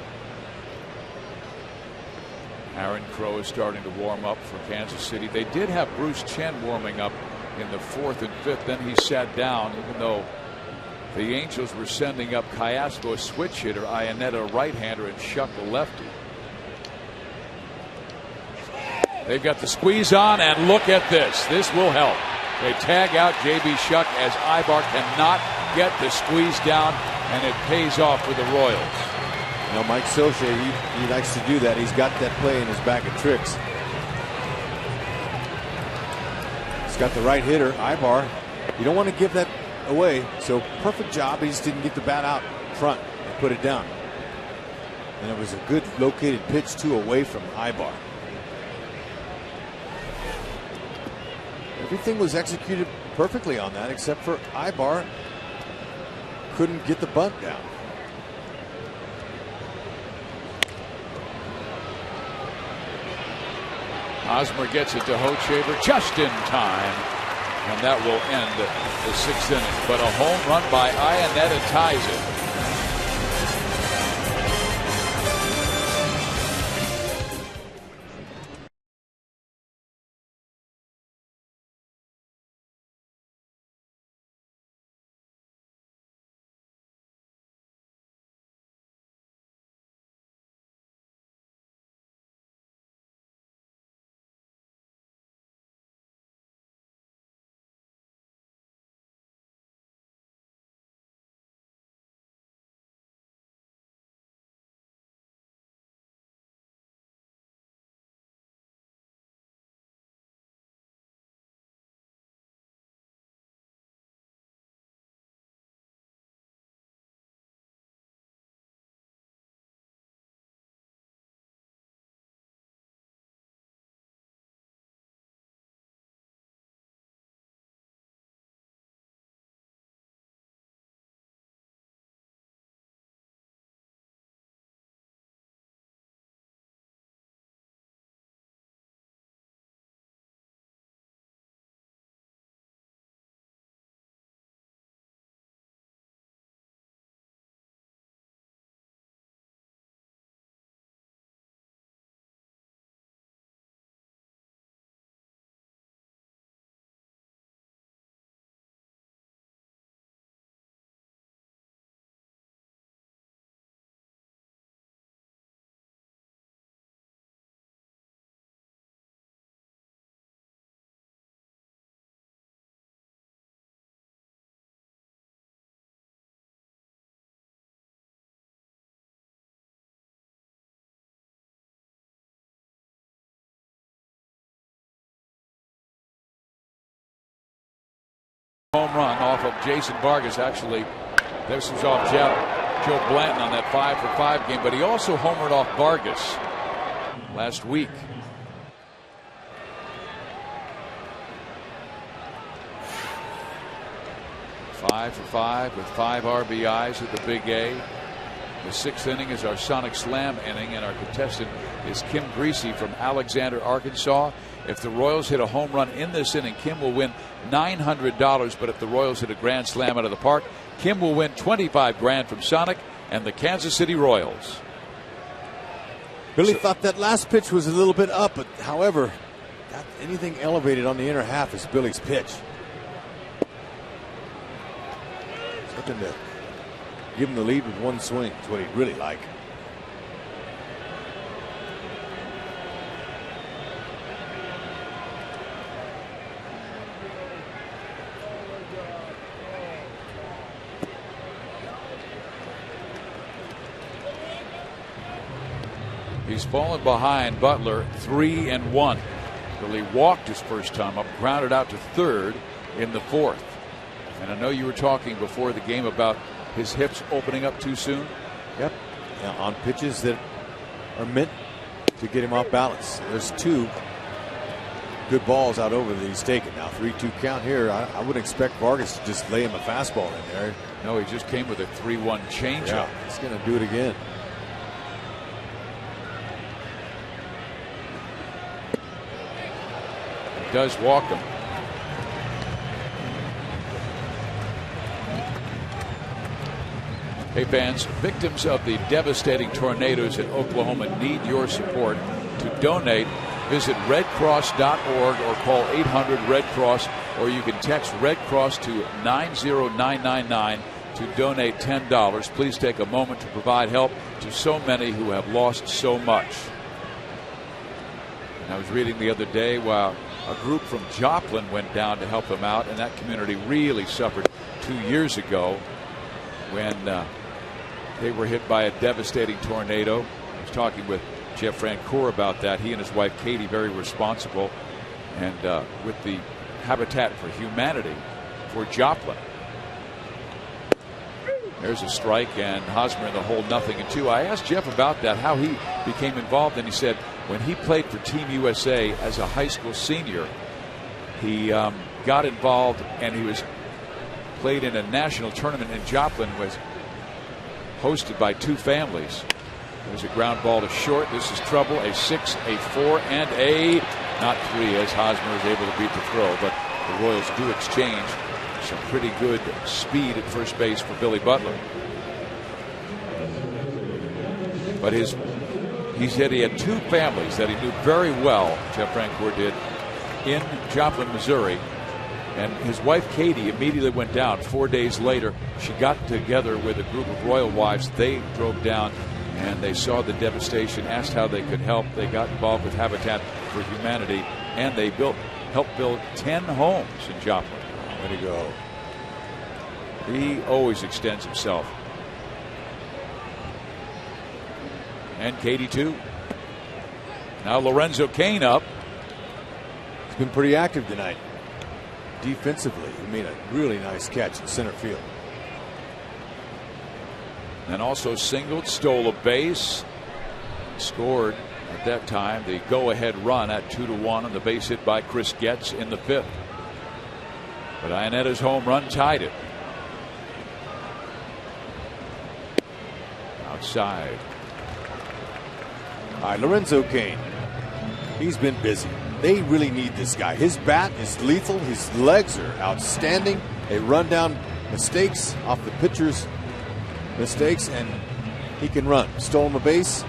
Aaron Crow is starting to warm up for Kansas City. They did have Bruce Chen warming up in the 4th and 5th. Then he sat down, even though the Angels were sending up Callasco, a switch hitter, Ionetta, a right-hander, and Shuck, a lefty. They've got the squeeze on, and look at this. This will help. They tag out J.B. Shuck as Ibar cannot get the squeeze down, and it pays off for the Royals. You know, Mike Socha, he likes to do that. He's got that play in his bag of tricks. He's got the right hitter, Ibar. You don't want to give that away, so perfect job. He just didn't get the bat out front and put it down. And it was a good located pitch, too, away from Ibar. Everything was executed perfectly on that, except for Ibar couldn't get the bunt down. Hosmer gets it to Hochevar just in time, and that will end the 6th inning. But a home run by Ionetta ties it. Home run off of Jason Vargas. Actually, this was off Joe Blanton on that 5-for-5 game, but he also homered off Vargas last week. Five for 5 with 5 RBIs at the Big A. The 6th inning is our Sonic Slam inning, and our contestant is Kim Greasy from Alexander, Arkansas. If the Royals hit a home run in this inning, Kim will win $900. But if the Royals hit a grand slam out of the park, Kim will win $25,000 from Sonic and the Kansas City Royals. Billy thought that last pitch was a little bit up, but however, anything elevated on the inner half is Billy's pitch. Something to give him the lead with one swing is what he'd really like. He's fallen behind Butler 3-1. Billy walked his first time up, grounded out to third in the 4th. And I know you were talking before the game about his hips opening up too soon. Yep. Yeah, on pitches that are meant to get him off balance. There's 2 good balls out over that he's taken. Now 3-2 count here. I wouldn't expect Vargas to just lay him a fastball in there. No, he just came with a 3-1 changeup. Yeah, he's going to do it again. He does walk him. Hey fans, victims of the devastating tornadoes in Oklahoma need your support. To donate, visit redcross.org or call 800-RED-CROSS, or you can text Red Cross to 90999 to donate $10. Please take a moment to provide help to so many who have lost so much. And I was reading the other day while a group from Joplin went down to help them out, and that community really suffered 2 years ago when they were hit by a devastating tornado. I was talking with Jeff Francoeur about that. He and his wife Katie, very responsible, and with the Habitat for Humanity for Joplin. There's a strike, and Hosmer in the hole, 0-2. I asked Jeff about that, how he became involved, and he said when he played for Team USA as a high school senior, he got involved, and he was played in a national tournament in Joplin, was hosted by 2 families. There's a ground ball to short. This is trouble. A 6, a 4, and a not 3 as Hosmer is able to beat the throw. But the Royals do exchange some pretty good speed at first base for Billy Butler. But he said he had 2 families that he knew very well, Jeff Francoeur did, in Joplin, Missouri. And his wife Katie immediately went down. 4 days later, she got together with a group of Royal wives. They drove down and they saw the devastation, asked how they could help. They got involved with Habitat for Humanity, and they helped build 10 homes in Joplin. Way to go. He always extends himself. And Katie too. Now Lorenzo Cain up. He's been pretty active tonight. Defensively, he made a really nice catch in center field. And also singled, stole a base, scored at that time the go-ahead run at 2-1 on the base hit by Chris Getz in the 5th. But Ionetta's home run tied it. Outside. All right, Lorenzo Cain. He's been busy. They really need this guy. His bat is lethal. His legs are outstanding. They run down mistakes off the pitcher's mistakes, and he can run. Stole him a base.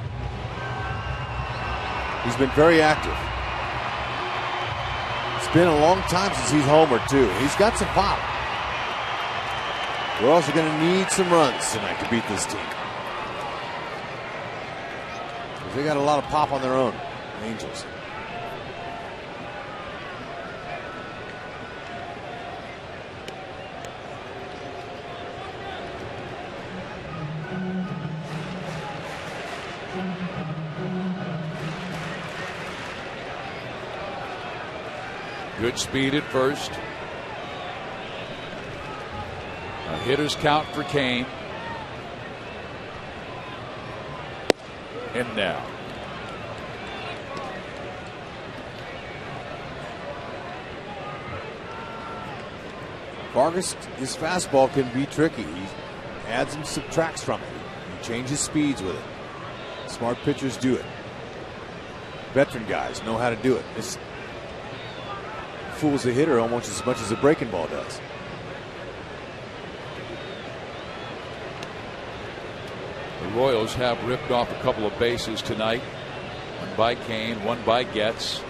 He's been very active. It's been a long time since he's homered, too. He's got some pop. We're also going to need some runs tonight to beat this team. They got a lot of pop on their own, the Angels. Good speed at first. A hitter's count for Kane. In now. Vargas, his fastball can be tricky. He adds and subtracts from it. He changes speeds with it. Smart pitchers do it. Veteran guys know how to do it. This fools the hitter almost as much as the breaking ball does. The Royals have ripped off a couple of bases tonight. One by Kane, one by Getz.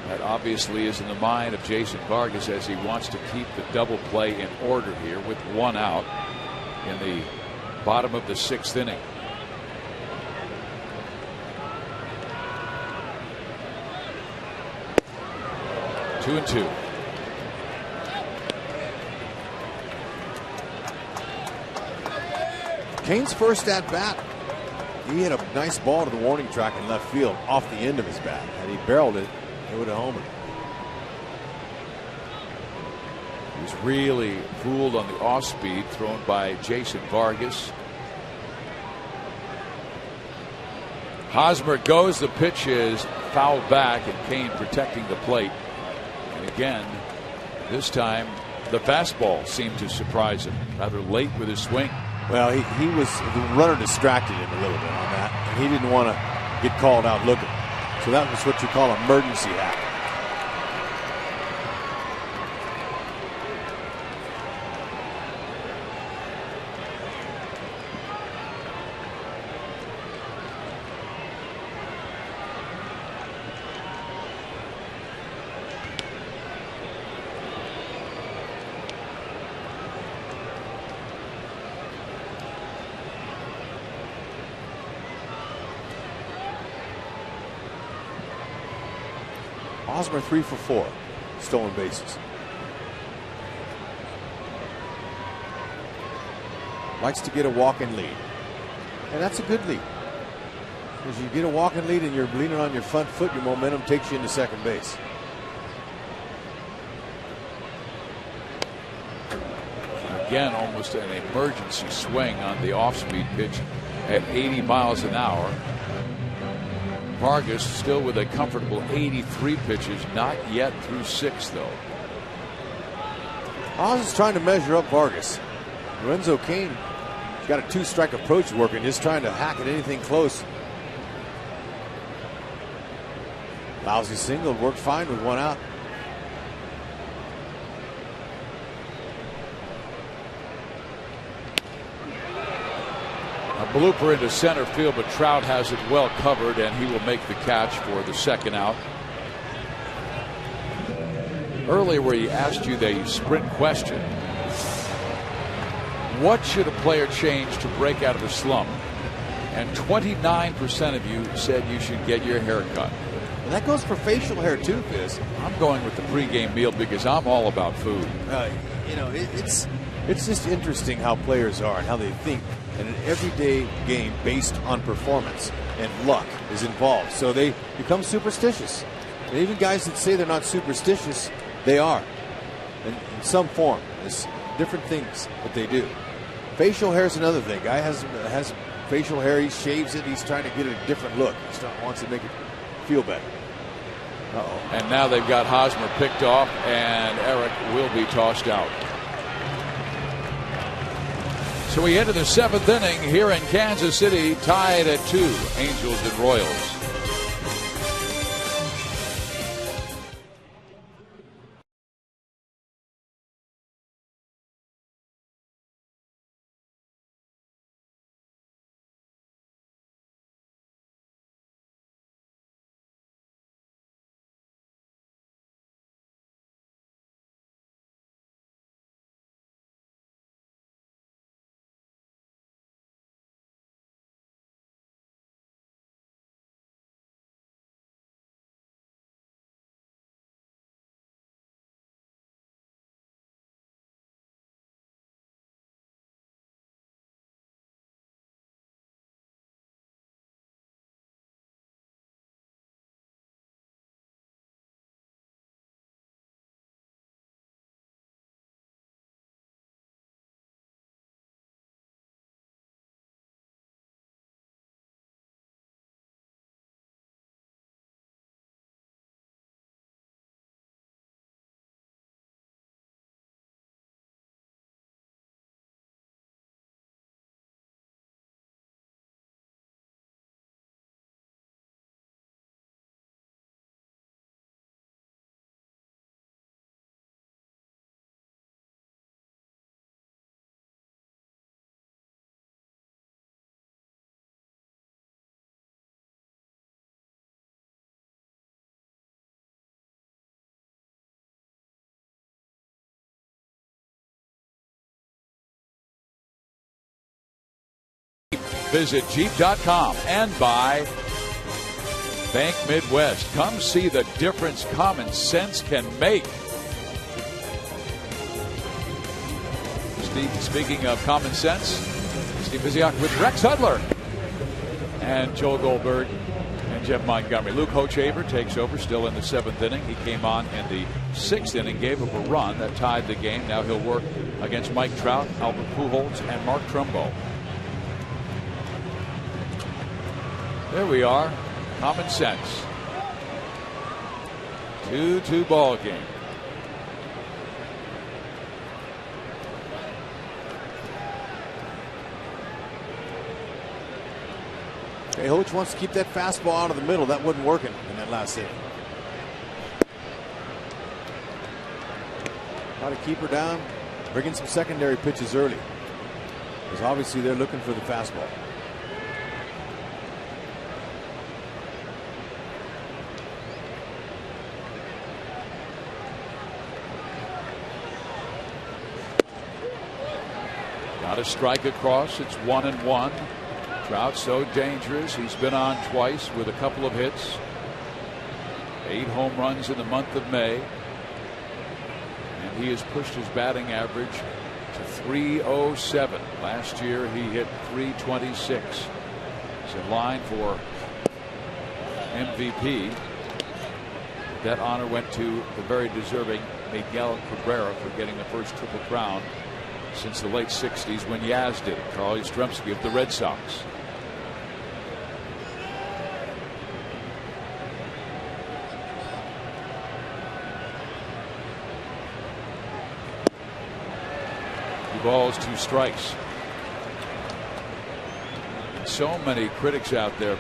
That obviously is in the mind of Jason Vargas as he wants to keep the double play in order here with one out in the bottom of the 6th inning. Two and two. Kane's first at bat, he hit a nice ball to the warning track in left field off the end of his bat. Had he barreled it, it would have homered. He was really fooled on the off speed thrown by Jason Vargas. Hosmer goes. The pitch is fouled back, and Kane protecting the plate. And again, this time the fastball seemed to surprise him rather late with his swing. Well, he was, the runner distracted him a little bit on that, and he didn't want to get called out looking. So that was what you call emergency act. Hosmer 3 for 4 stolen bases. Likes to get a walk-in lead, and that's a good lead. As you get a walk-in lead and you're leaning on your front foot, your momentum takes you into second base. Again, almost an emergency swing on the off-speed pitch at 80 miles an hour. Vargas still with a comfortable 83 pitches, not yet through 6 though. Oz is trying to measure up Vargas. Lorenzo Cain got a 2-strike approach working, just trying to hack at anything close. Lousy single, worked fine with 1 out. A blooper into center field, but Trout has it well covered, and he will make the catch for the 2nd out. Earlier, where he asked you the sprint question, what should a player change to break out of a slump? And 29% of you said you should get your hair cut. And that goes for facial hair too, Fizz. I'm going with the pregame meal because I'm all about food. You know, it's just interesting how players are and how they think. And an everyday game based on performance and luck is involved. So they become superstitious. And even guys that say they're not superstitious, they are. In some form. There's different things that they do. Facial hair is another thing. Guy has facial hair, he shaves it, he's trying to get a different look. He wants to make it feel better. Uh-oh. And now they've got Hosmer picked off, and Eric will be tossed out. So we head to the 7th inning here in Kansas City, tied at 2, Angels and Royals. Visit Jeep.com and buy Bank Midwest. Come see the difference common sense can make. Speaking of common sense, Steve Biziak with Rex Hudler and Joel Goldberg and Jeff Montgomery. Luke Hochaver takes over still in the 7th inning. He came on in the 6th inning, gave up a run that tied the game. Now he'll work against Mike Trout, Albert Pujols, and Mark Trumbo. There we are. Common sense. 2-2 ball game. Okay, Hoch wants to keep that fastball out of the middle. That wasn't working in that last inning. Try to keep her down. Bring in some secondary pitches early, because obviously they're looking for the fastball. Got a strike across. It's 1-1. Trout so dangerous. He's been on twice with a couple of hits. 8 home runs in the month of May. And he has pushed his batting average to .307. Last year he hit .326. He's in line for MVP. That honor went to the very deserving Miguel Cabrera for getting the first Triple Crown since the late 60s when Yaz did it. Carl Yastrzemski of the Red Sox. Balls, 2 strikes. So many critics out there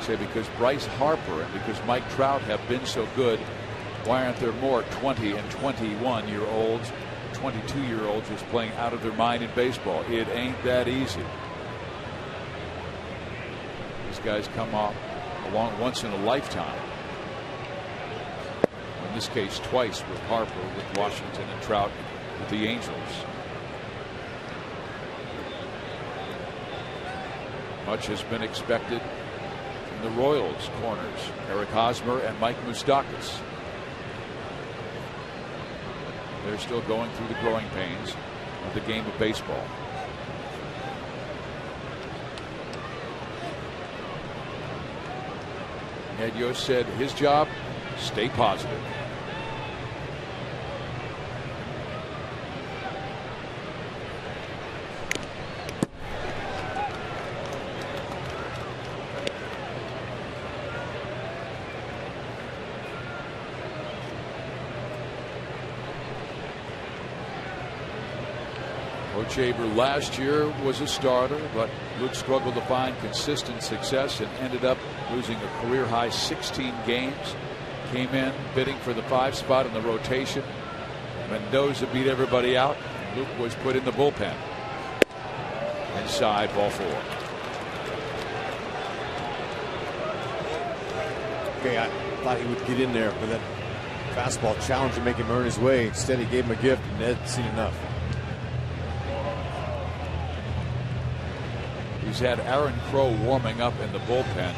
say because Bryce Harper and because Mike Trout have been so good, why aren't there more 20 and 21-year-olds, 22-year-olds just playing out of their mind in baseball? It ain't that easy. These guys come off along once in a lifetime. In this case, twice with Harper with Washington and Trout with the Angels. Much has been expected from the Royals corners, Eric Hosmer and Mike Moustakas. They're still going through the growing pains of the game of baseball. Ed Yost said his job, stay positive. Hochaver last year was a starter, but Luke struggled to find consistent success and ended up losing a career high 16 games. Came in bidding for the 5 spot in the rotation. Mendoza beat everybody out. Luke was put in the bullpen. Inside, ball 4. Okay, I thought he would get in there for that fastball challenge and make him earn his way. Instead, he gave him a gift, and Ned's seen enough. He's had Aaron Crow warming up in the bullpen.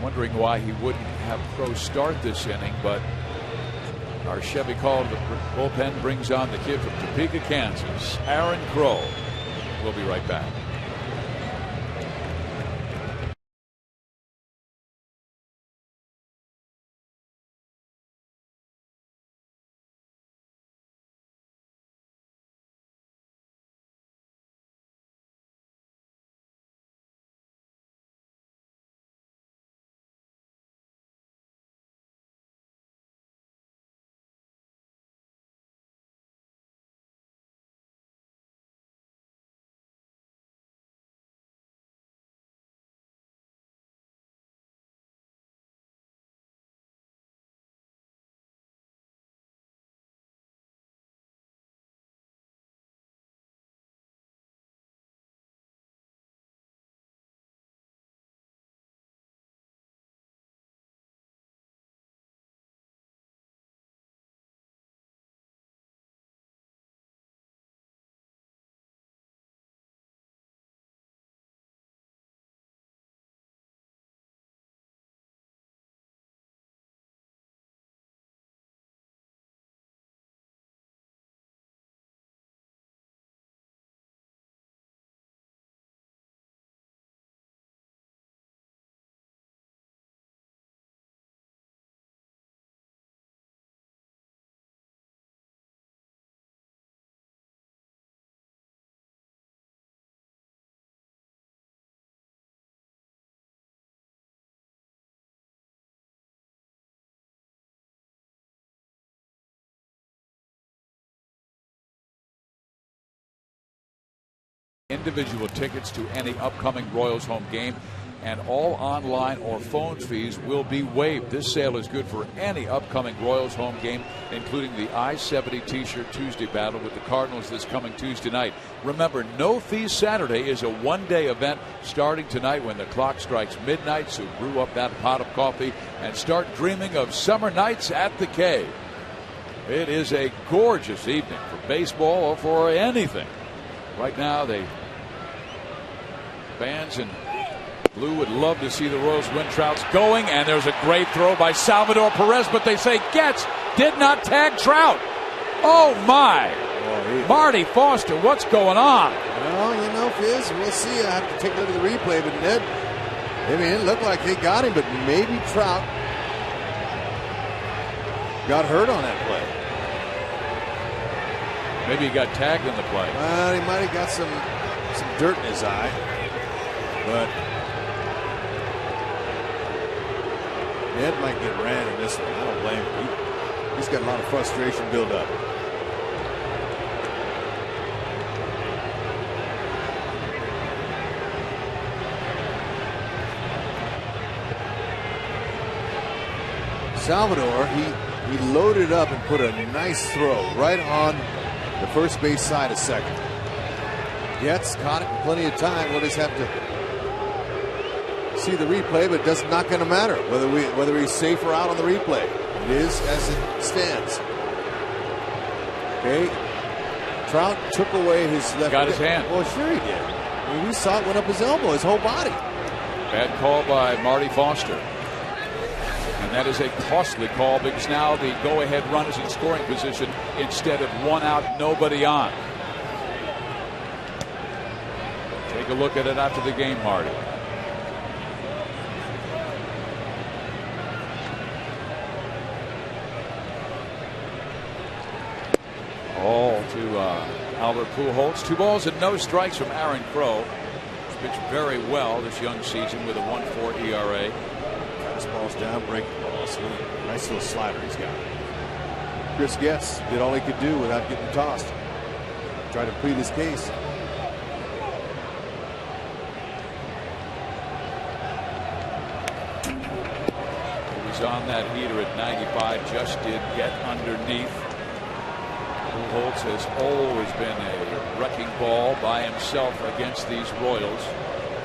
Wondering why he wouldn't have Crow start this inning, but our Chevy call to the bullpen brings on the kid from Topeka, Kansas, Aaron Crow. We'll be right back. individual tickets to any upcoming Royals home game, and all online or phone fees will be waived. This sale is good for any upcoming Royals home game, including the I-70 T-shirt Tuesday battle with the Cardinals this coming Tuesday night. Remember, No Fees Saturday is a one-day event starting tonight when the clock strikes midnight, so brew up that pot of coffee and start dreaming of summer nights at the K. It is a gorgeous evening for baseball or for anything. Right now, the fans in blue would love to see the Royals win. Trout's going, and there's a great throw by Salvador Perez, but they say did not tag Trout. Oh, my. Marty Foster, what's going on? Well, Fizz, we'll see. I have to take a look at the replay, but Ned, it looked like they got him, but maybe Trout got hurt on that play. Maybe he got tagged in the play. Well, he might have got some dirt in his eye, but Ned might get ran in this one. I don't blame him. He's got a lot of frustration built up. Salvador, he loaded up and put a nice throw right on the first base side of second. Gets caught it in plenty of time. We'll just have to see the replay, but it's not going to matter whether he's safe or out on the replay. It is as it stands. Okay. Trout took away his left. Got his hand. Well, sure he did. I mean, we saw it went up his elbow, his whole body. Bad call by Marty Foster. And that is a costly call because now the go-ahead run is in scoring position instead of one out, nobody on. Take a look at it after the game, Marty. All to Albert Pujols. 2 balls and no strikes from Aaron Crow. He's pitched very well this young season with a 1.4 ERA. Fastballs down, breaking balls. Nice little slider he's got. Chris Getz did all he could do without getting tossed. Tried to plead his case. He was on that heater at 95, just did get underneath. Pujols has always been a wrecking ball by himself against these Royals.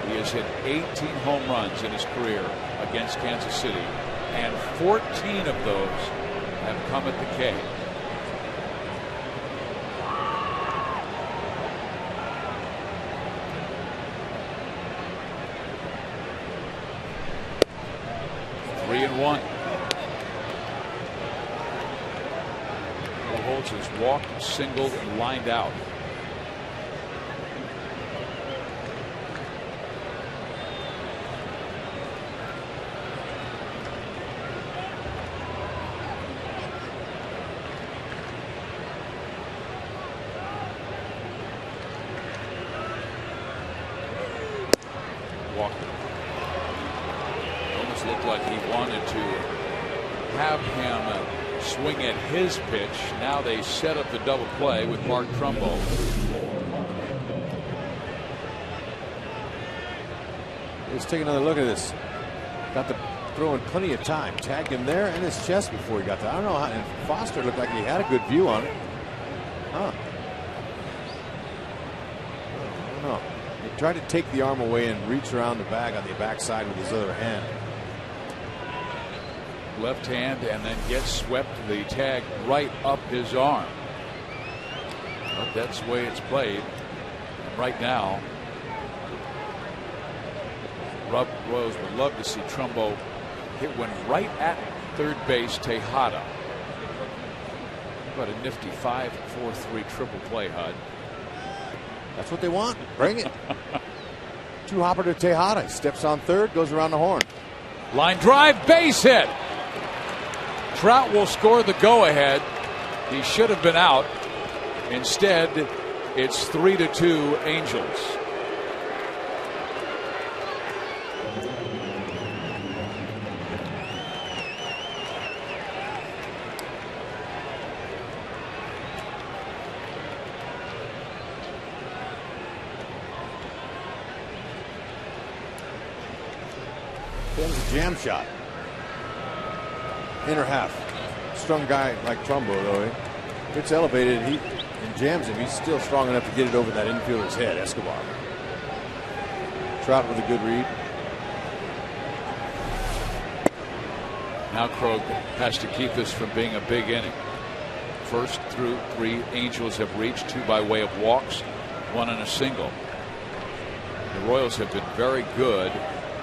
He has hit 18 home runs in his career against Kansas City, and 14 of those have come at the K. Three and one. Pujols has walked, singled, and lined out. Swing at his pitch. Now they set up the double play with Mark Trumbo. Let's take another look at this. Got to throw in plenty of time. Tagged him there in his chest before he got there. I don't know how. And Foster looked like he had a good view on it. Huh. I don't know. He tried to take the arm away and reach around the bag on the backside with his other hand. Left hand, and then gets swept the tag right up his arm. But that's the way it's played. And right now, Royals would love to see Trumbo hit one right at third base. Tejada. What a nifty 5-4-3 triple play, Hud. That's what they want. Bring it. Two hopper to Tejada. Steps on third, goes around the horn. Line drive, base hit. Trout will score the go-ahead. He should have been out. Instead, it's 3-2 Angels. That was a jam shot. Inner half. Strong guy like Trumbo, though. It's elevated. He jams him. He's still strong enough to get it over that infielder's head, Escobar. Trout with a good read. Now Krog has to keep this from being a big inning. First through 3 Angels have reached, 2 by way of walks, 1 in a single. The Royals have been very good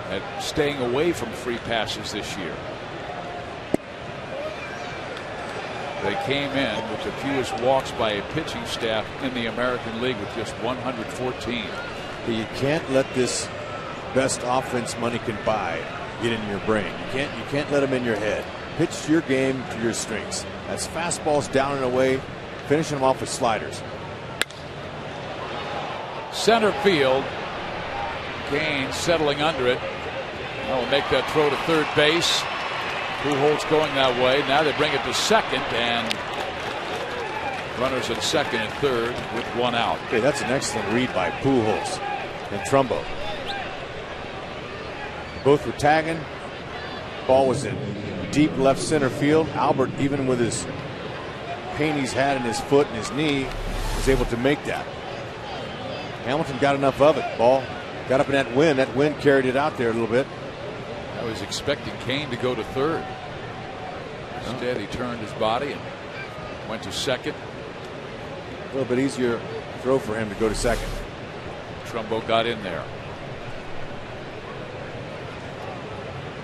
at staying away from free passes this year. They came in with the fewest walks by a pitching staff in the American League with just 114. You can't let this best offense money can buy get in your brain. You can't let them in your head. Pitch your game to your strengths. That's fastballs down and away, finishing them off with sliders. Center field. Kane settling under it. They'll make that throw to third base. Pujols going that way. Now they bring it to second, and runners at second and third with 1 out. Okay, that's an excellent read by Pujols and Trumbo. Both were tagging. Ball was in deep left center field. Albert, even with his pain he's had in his foot and his knee, was able to make that. Hamilton got enough of it. Ball got up in that wind. That wind carried it out there a little bit. I was expecting Kane to go to third. Instead, he turned his body and went to second. A little bit easier throw for him to go to second. Trumbo got in there.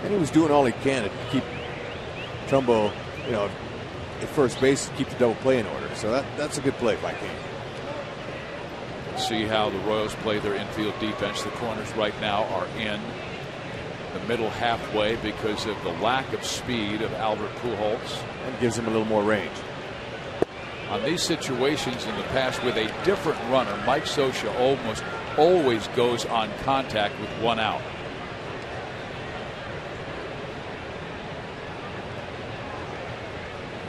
And he was doing all he can to keep Trumbo, at first base, to keep the double play in order. So that's a good play by Kane. See how the Royals play their infield defense. The corners right now are in the middle halfway because of the lack of speed of Albert Pujols. And gives him a little more range. On these situations in the past with a different runner, Mike Scioscia almost always goes on contact with 1 out.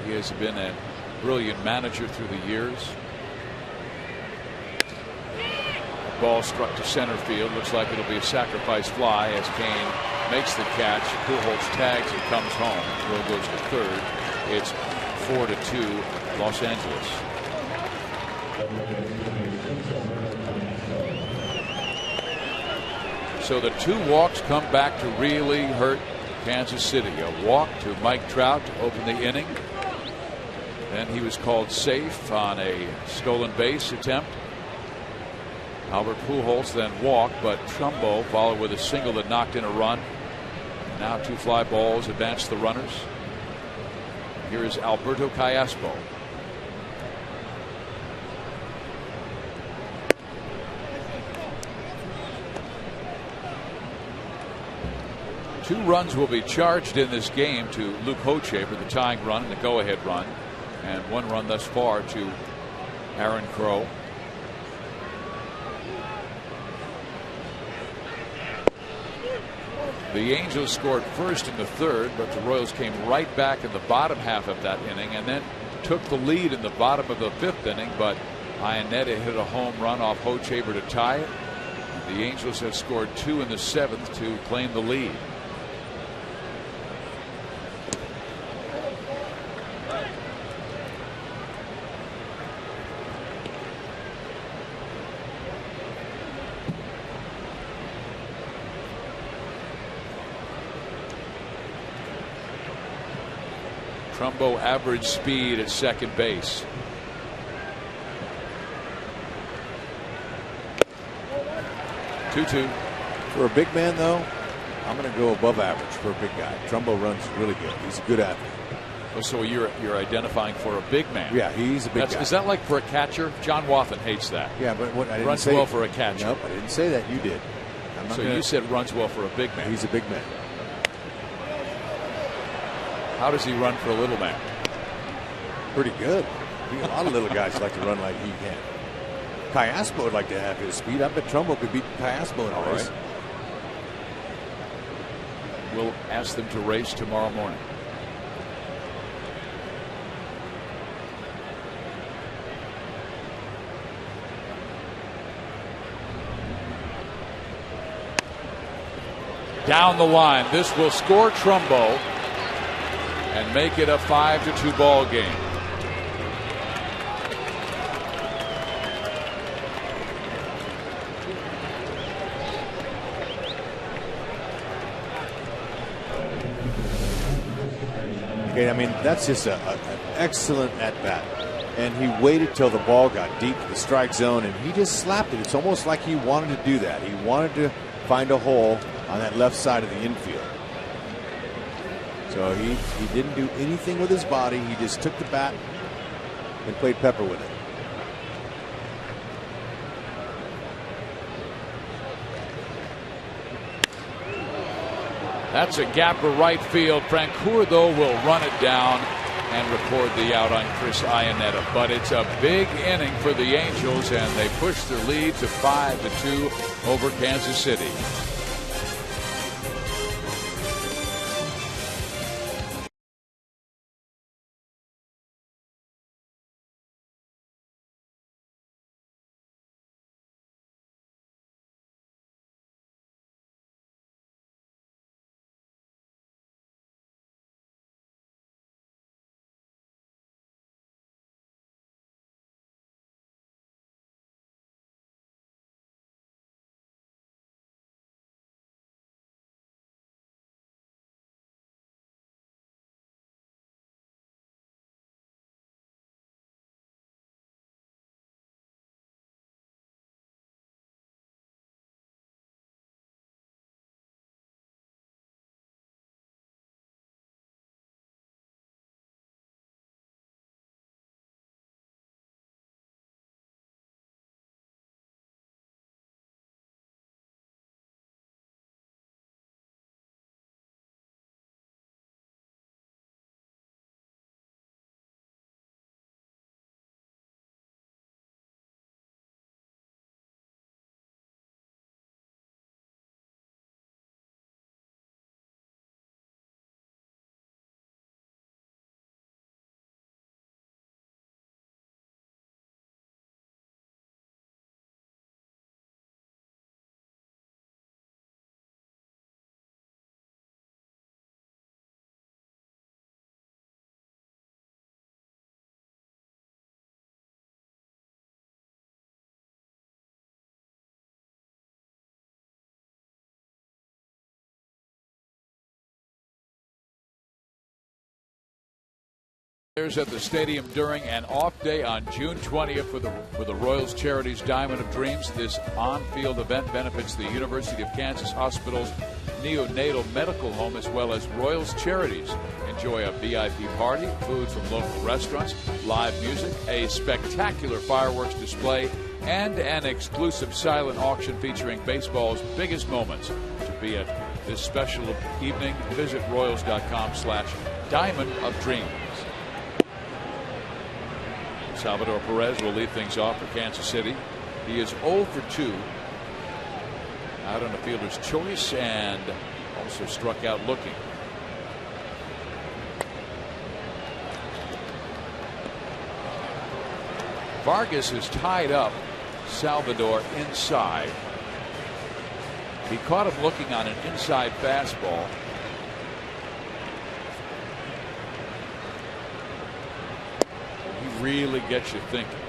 He has been a brilliant manager through the years. Ball struck to center field. Looks like it'll be a sacrifice fly as Kane makes the catch. Pujols tags and comes home. Throw goes to third. It's 4-2 Los Angeles. So the 2 walks come back to really hurt Kansas City. A walk to Mike Trout to open the inning. Then he was called safe on a stolen base attempt. Albert Pujols then walked, but Trumbo followed with a single that knocked in a run. Now 2 fly balls advance the runners. Here is Alberto Callaspo. Two runs will be charged in this game to Luke Hochevar, the tying run and the go-ahead run, and 1 run thus far to Aaron Crow. The Angels scored first in the third, but the Royals came right back in the bottom half of that inning and then took the lead in the bottom of the 5th inning. But Iannetta hit a home run off Hochevar to tie it. The Angels have scored 2 in the 7th to claim the lead. Trumbo average speed at second base. Two. For a big man, though, I'm going to go above average for a big guy. Trumbo runs really good. He's a good athlete. Oh, so you're identifying for a big man. Yeah, he's a big guy. Is that like for a catcher? John Wathan hates that. Yeah, but what I didn't runs say, well for a catcher. Nope, I didn't say that. You did. So you said runs well for a big man. He's a big man. How does he run for a little man? Pretty good. A lot of little guys like to run like he can. Callaspo would like to have his speed. I bet Trumbo could beat Callaspo in a race. Right. We'll ask them to race tomorrow morning. Down the line. This will score Trumbo and make it a 5-2 ball game. Okay, I mean, that's just an excellent at-bat. And he waited till the ball got deep to the strike zone, and he just slapped it. It's almost like he wanted to do that. He wanted to find a hole on that left side of the infield. So he didn't do anything with his body. He just took the bat and played pepper with it. That's a gap to right field. Francoeur, though, will run it down and record the out on Chris Iannetta. But it's a big inning for the Angels, and they push their lead to 5-2 over Kansas City. At the stadium during an off day on June 20th for the Royals Charities Diamond of Dreams. This on-field event benefits the University of Kansas Hospital's neonatal medical home as well as Royals Charities. Enjoy a VIP party, food from local restaurants, live music, a spectacular fireworks display, and an exclusive silent auction featuring baseball's biggest moments. To be at this special evening, visit royals.com/Diamond of Dreams. Salvador Perez will lead things off for Kansas City. He is 0 for 2 out on the fielder's choice and also struck out looking. Vargas has tied up Salvador inside. He caught him looking on an inside fastball. Really gets you thinking.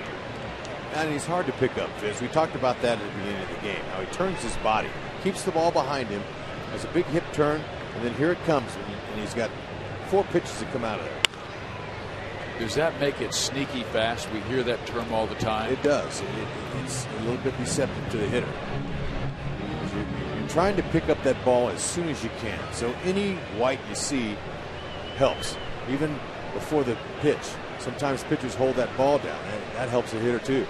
And he's hard to pick up, Fizz. We talked about that at the beginning of the game. How he turns his body, keeps the ball behind him, has a big hip turn, and then here it comes, and he's got 4 pitches to come out of there. Does that make it sneaky fast? We hear that term all the time. It does. It's a little bit deceptive to the hitter. You're trying to pick up that ball as soon as you can. So any white you see helps, even before the pitch. Sometimes pitchers hold that ball down. That helps the hitter too.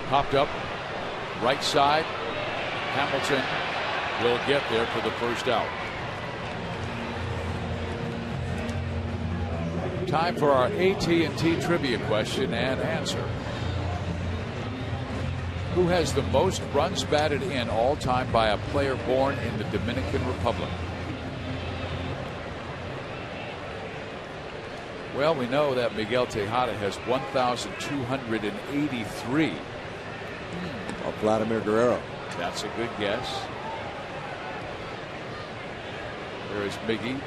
Popped up right side. Hamilton will get there for the first out. Time for our AT&T trivia question and answer. Who has the most runs batted in all time by a player born in the Dominican Republic? Well, we know that Miguel Tejada has 1,283. Vladimir Guerrero. That's a good guess. There is Miggy,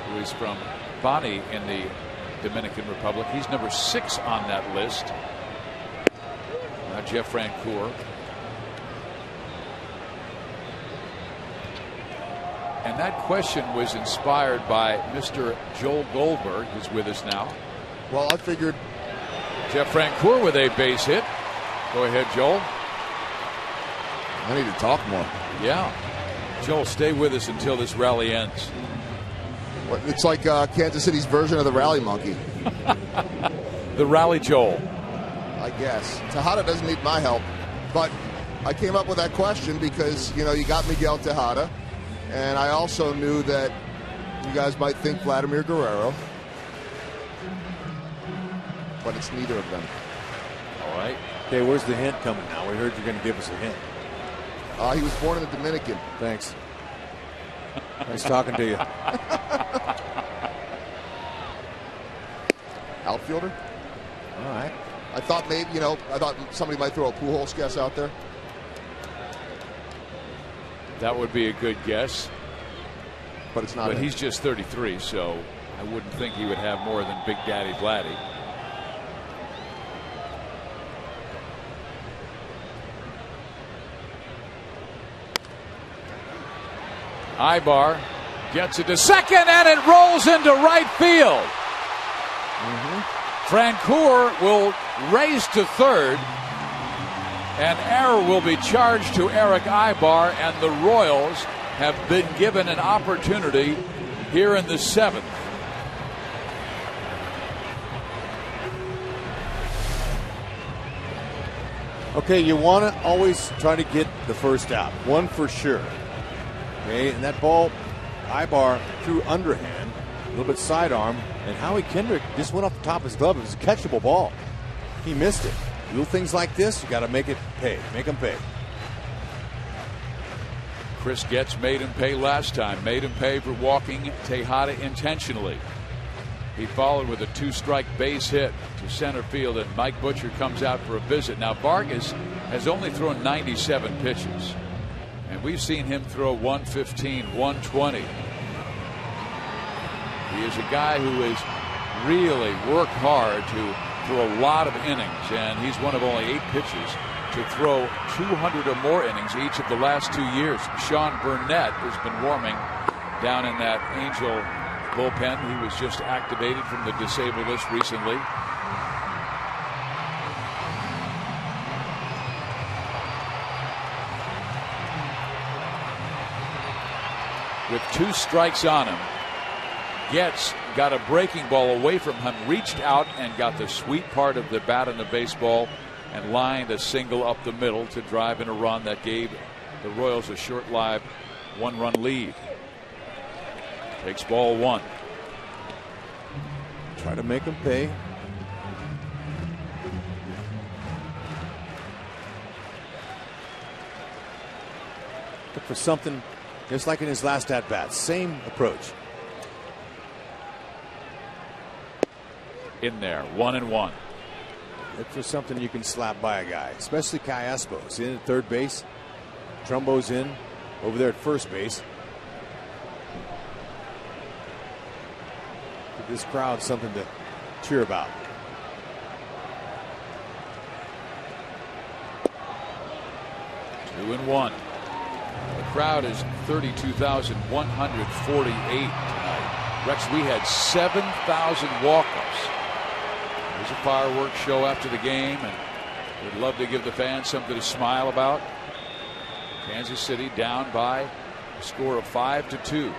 who is from Bani in the Dominican Republic. He's number 6 on that list. Now Jeff Francoeur. And that question was inspired by Mr. Joel Goldberg, who's with us now. Well, I figured Jeff Francoeur with a base hit. Go ahead, Joel. I need to talk more. Yeah. Joel, stay with us until this rally ends. It's like Kansas City's version of the Rally Monkey. The Rally Joel. I guess. Tejada doesn't need my help. But I came up with that question because, you got Miguel Tejada. And I also knew that you guys might think Vladimir Guerrero. But it's neither of them. All right. Okay, where's the hint coming now? We heard you're going to give us a hint. He was born in the Dominican. Thanks. Nice talking to you. Outfielder? All right. I thought maybe, I thought somebody might throw a Pujols guess out there. That would be a good guess. But it's not. But he's just 33, so I wouldn't think he would have more than Big Daddy Vladdy. Ibar gets it to second, and it rolls into right field. Francoeur will race to third. An error will be charged to Eric Ibar, and the Royals have been given an opportunity here in the 7th. Okay, you want to always try to get the first out. One for sure. Okay, and that ball, Ibar threw underhand, a little bit sidearm, and Howie Kendrick just went off the top of his glove. It was a catchable ball. He missed it. Little things like this, you got to make it pay. Make them pay. Chris Getz made him pay last time. Made him pay for walking Tejada intentionally. He followed with a 2-strike base hit to center field, and Mike Butcher comes out for a visit. Now Vargas has only thrown 97 pitches, and we've seen him throw 115, 120. He is a guy who has really worked hard to throw a lot of innings, and he's one of only 8 pitchers to throw 200 or more innings each of the last 2 years. Sean Burnett has been warming down in that Angel bullpen. He was just activated from the disabled list recently. With 2 strikes on him, Getz got a breaking ball away from him, reached out and got the sweet part of the bat in the baseball and lined a single up the middle to drive in a run that gave the Royals a short-lived 1-run lead. Takes ball 1. Try to make them pay. Look for something just like in his last at-bat. Same approach. In there, 1-1. Look for something you can slap by a guy, especially Kai Espos in at third base. Trumbo's in over there at first base. Give this crowd something to cheer about. Two and one. The crowd is 32,148 tonight. Rex, we had 7,000 walk-ups. There's a fireworks show after the game, and we'd love to give the fans something to smile about. Kansas City down by a score of 5-2.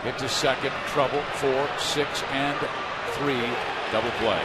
Hit to second, trouble, 4, 6, and 3, double play.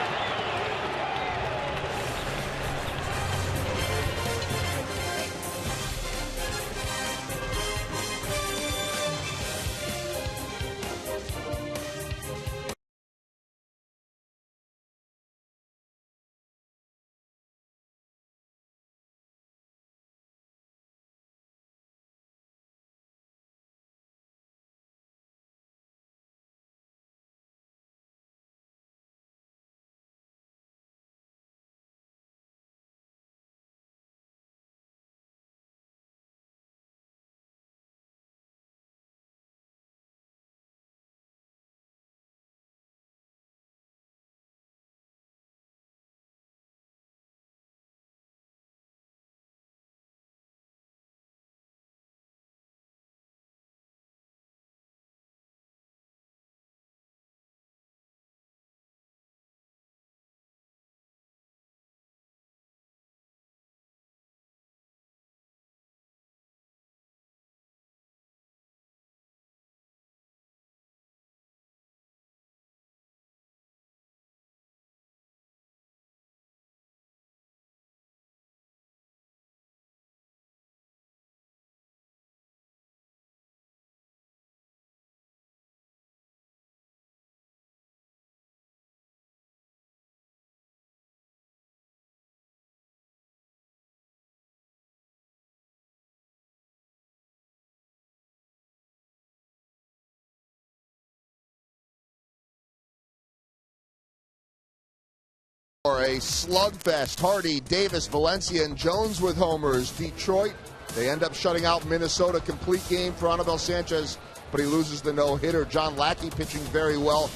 Or a slugfest. Hardy, Davis, Valencia, and Jones with homers. Detroit, they end up shutting out Minnesota. Complete game for Anibal Sanchez, but he loses the no-hitter. John Lackey pitching very well.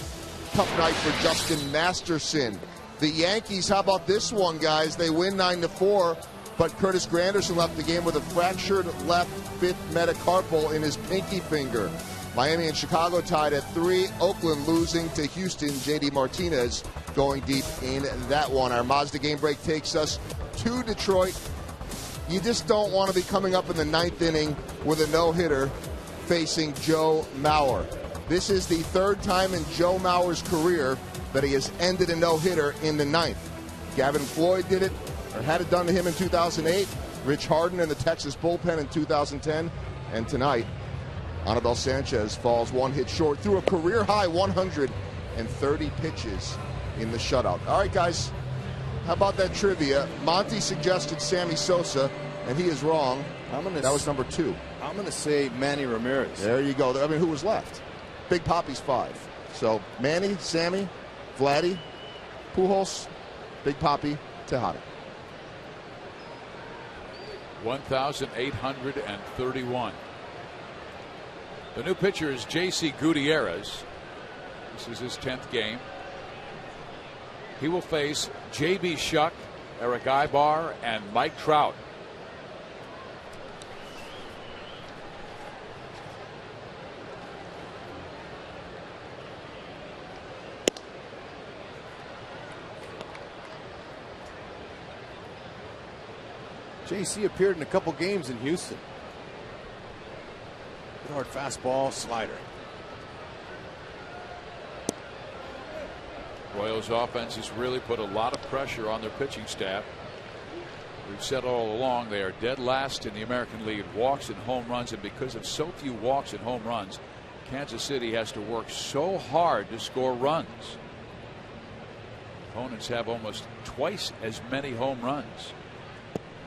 Tough night for Justin Masterson. The Yankees, how about this one, guys? They win 9-4, but Curtis Granderson left the game with a fractured left fifth metacarpal in his pinky finger. Miami and Chicago tied at 3. Oakland losing to Houston. J.D. Martinez going deep in that one. Our Mazda game break takes us to Detroit. You just don't want to be coming up in the 9th inning with a no-hitter facing Joe Mauer. This is the 3rd time in Joe Mauer's career that he has ended a no-hitter in the 9th. Gavin Floyd did it, or had it done to him in 2008. Rich Harden in the Texas bullpen in 2010. And tonight, Anibal Sanchez falls 1 hit short through a career-high 130 pitches in the shutout. All right, guys, how about that trivia? Monty suggested Sammy Sosa, and he is wrong. That was number 2. I'm going to say Manny Ramirez. There you go. I mean, who was left? Big Papi's 5. So Manny, Sammy, Vladdy, Pujols, Big Papi, Tejada. 1,831. The new pitcher is J.C. Gutierrez. This is his 10th game. He will face J.B. Shuck, Eric Ibar, and Mike Trout. JC appeared in a couple games in Houston. Good hard fastball, slider. Royals offense has really put a lot of pressure on their pitching staff. We've said all along they are dead last in the American League in walks and home runs, and because of so few walks and home runs, Kansas City has to work so hard to score runs. Opponents have almost twice as many home runs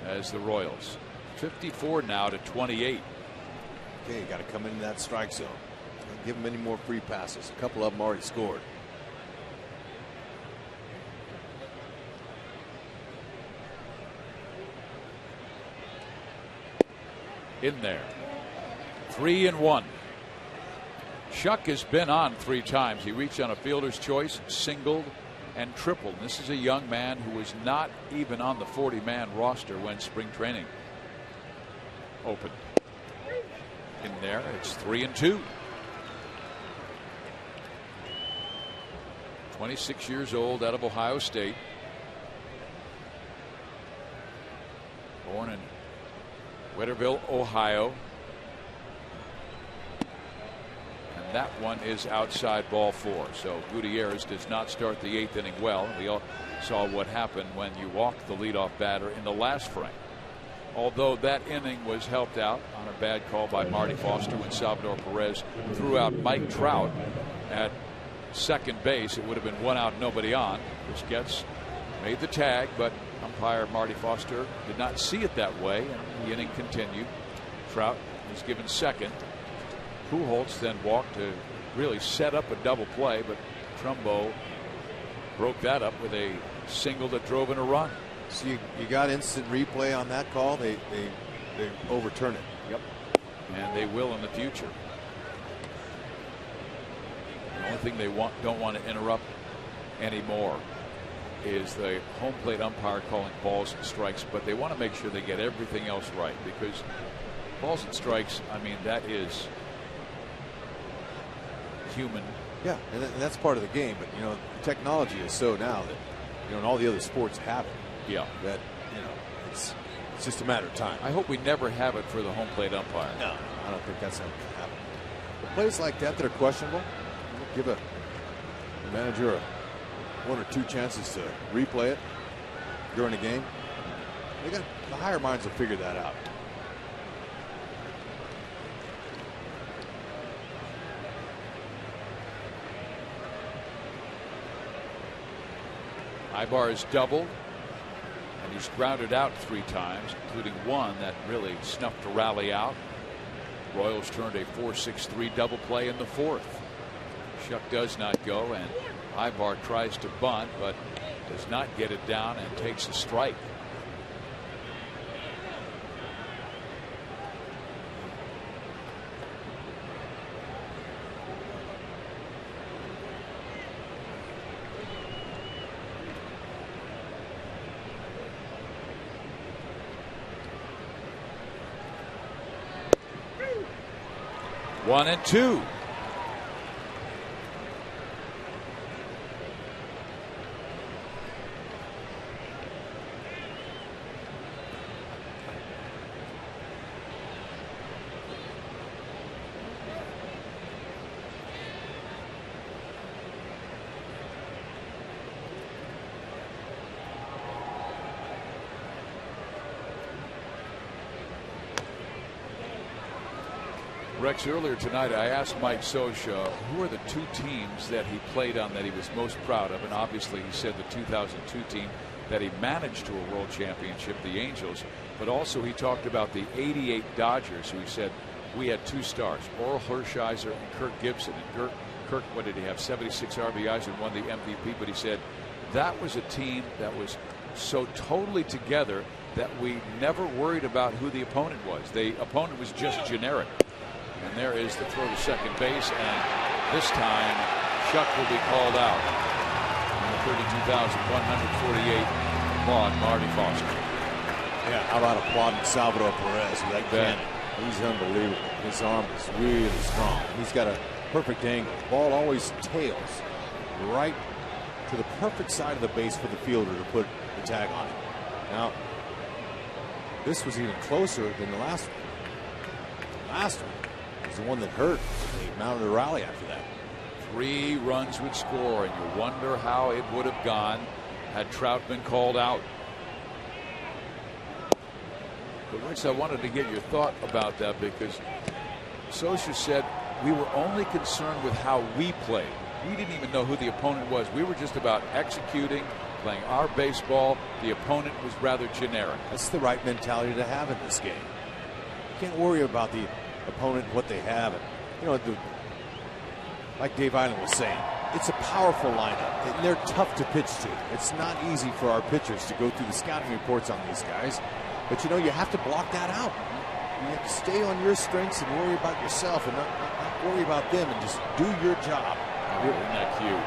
as the Royals. 54 now to 28. Okay, you got to come into that strike zone. Don't give them any more free passes. A couple of them already scored. In there. 3-1. Shuck has been on 3 times. He reached on a fielder's choice, singled, and tripled. This is a young man who was not even on the 40-man roster when spring training opened. In there, it's 3-2. 26 years old, out of Ohio State. Born in Whitterville, Ohio. And that one is outside ball 4. So Gutierrez does not start the 8th inning well. We all saw what happened when you walked the leadoff batter in the last frame. Although that inning was helped out on a bad call by Marty Foster when Salvador Perez threw out Mike Trout at second base. It would have been 1 out, nobody on. Chris Getz made the tag, but umpire Marty Foster did not see it that way, and the inning continued. Trout was given second. Pujols then walked to really set up a double play, but Trumbo broke that up with a single that drove in a run. So you got instant replay on that call. They overturn it. Yep. And they will in the future. The only thing they don't want to interrupt anymore is the home plate umpire calling balls and strikes, but they want to make sure they get everything else right, because balls and strikes, I mean, that is human. Yeah, and that's part of the game, but you know, technology is so now that, you know, and all the other sports have it. Yeah. That, you know, it's just a matter of time. I hope we never have it for the home plate umpire. No, I don't think that's going to happen. But plays like that are questionable, give a manager 1 or 2 chances to replay it during the game. The higher minds will figure that out. Ibar is doubled, and he's grounded out 3 times, including one that really snuffed a rally out. Royals turned a 4-6-3 double play in the 4th. Shuck does not go, and Ibar tries to bunt, but does not get it down and takes a strike. One and two. Rex, earlier tonight I asked Mike Scioscia who are the two teams that he played on that he was most proud of, and obviously he said the 2002 team that he managed to a world championship, the Angels, but also he talked about the '88 Dodgers, who he said we had two stars, Oral Hershiser and Kirk Gibson. And Kirk, what did he have, 76 RBIs and won the MVP, but he said that was a team that was so totally together that we never worried about who the opponent was. The opponent was just generic. And there is the throw to second base, and this time Shuck will be called out. Number 32,148, applaud Marty Foster. Yeah, how about applauding Salvador Perez with that cannon? He's unbelievable. His arm is really strong. He's got a perfect angle. The ball always tails right to the perfect side of the base for the fielder to put the tag on it. Now, this was even closer than the last one. The last one was the one that hurt. They mounted a rally after that. 3 runs would score, and you wonder how it would have gone had Trout been called out. But Rich, I wanted to get your thought about that, because Scioscia said we were only concerned with how we played. We didn't even know who the opponent was. We were just about executing, playing our baseball. The opponent was rather generic. That's the right mentality to have in this game. You can't worry about the opponent, what they have. And, you know, like Dave Island was saying, it's a powerful lineup, and they're tough to pitch to. It's not easy for our pitchers to go through the scouting reports on these guys, but you know, you have to block that out. You have to stay on your strengths and worry about yourself, and not worry about them, and just do your job. Isn't that cute?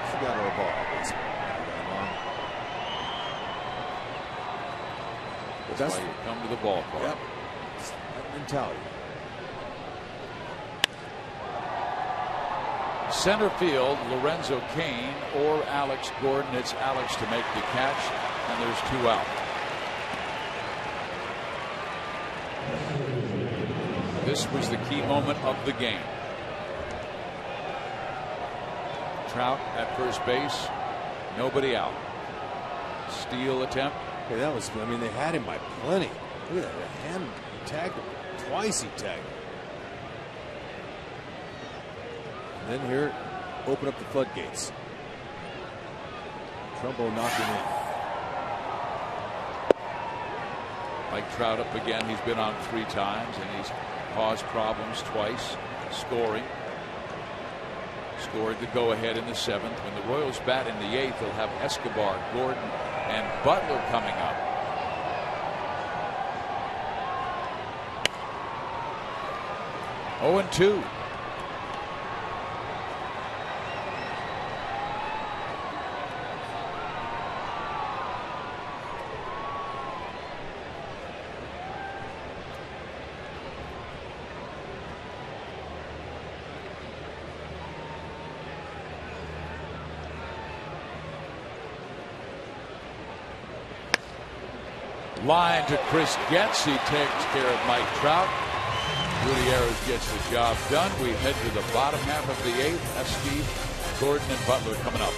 She got her a ball. That's why you come to the ballpark. Yep. It's that mentality. Center field, Lorenzo Cain or Alex Gordon. It's Alex to make the catch, and there's 2 out. This was the key moment of the game. Trout at first base, nobody out. Steal attempt. Hey, that was, I mean, they had him by plenty. Look at that. Hand tagged him. Twice he tagged him. And then here, open up the floodgates. Trumbo knocked him in. Mike Trout up again. He's been on 3 times, and he's caused problems twice, scoring. Scored the go-ahead in the 7th. When the Royals bat in the 8th, they'll have Escobar, Gordon, and Butler coming up. Oh, and 2. Line to Chris Getz. He takes care of Mike Trout. Gutierrez gets the job done. We head to the bottom half of the 8th. Esky, Gordon, and Butler coming up.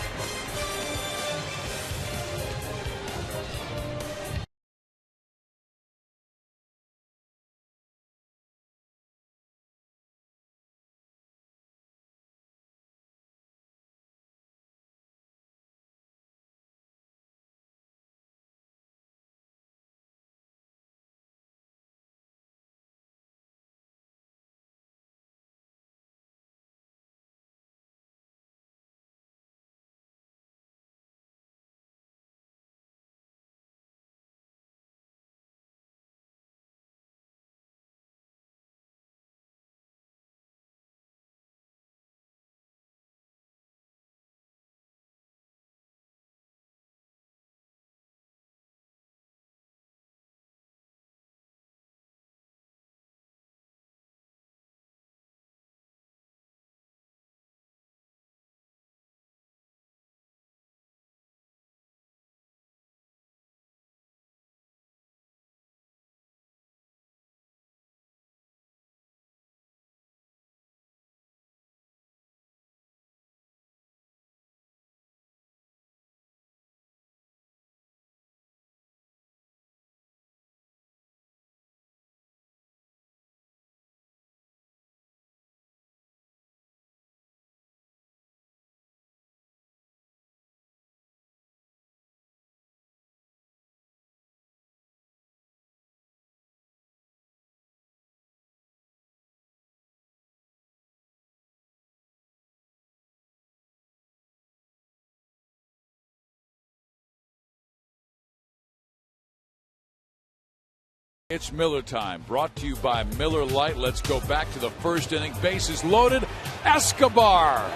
It's Miller time, brought to you by Miller Lite. Let's go back to the first inning. Bases loaded. Escobar.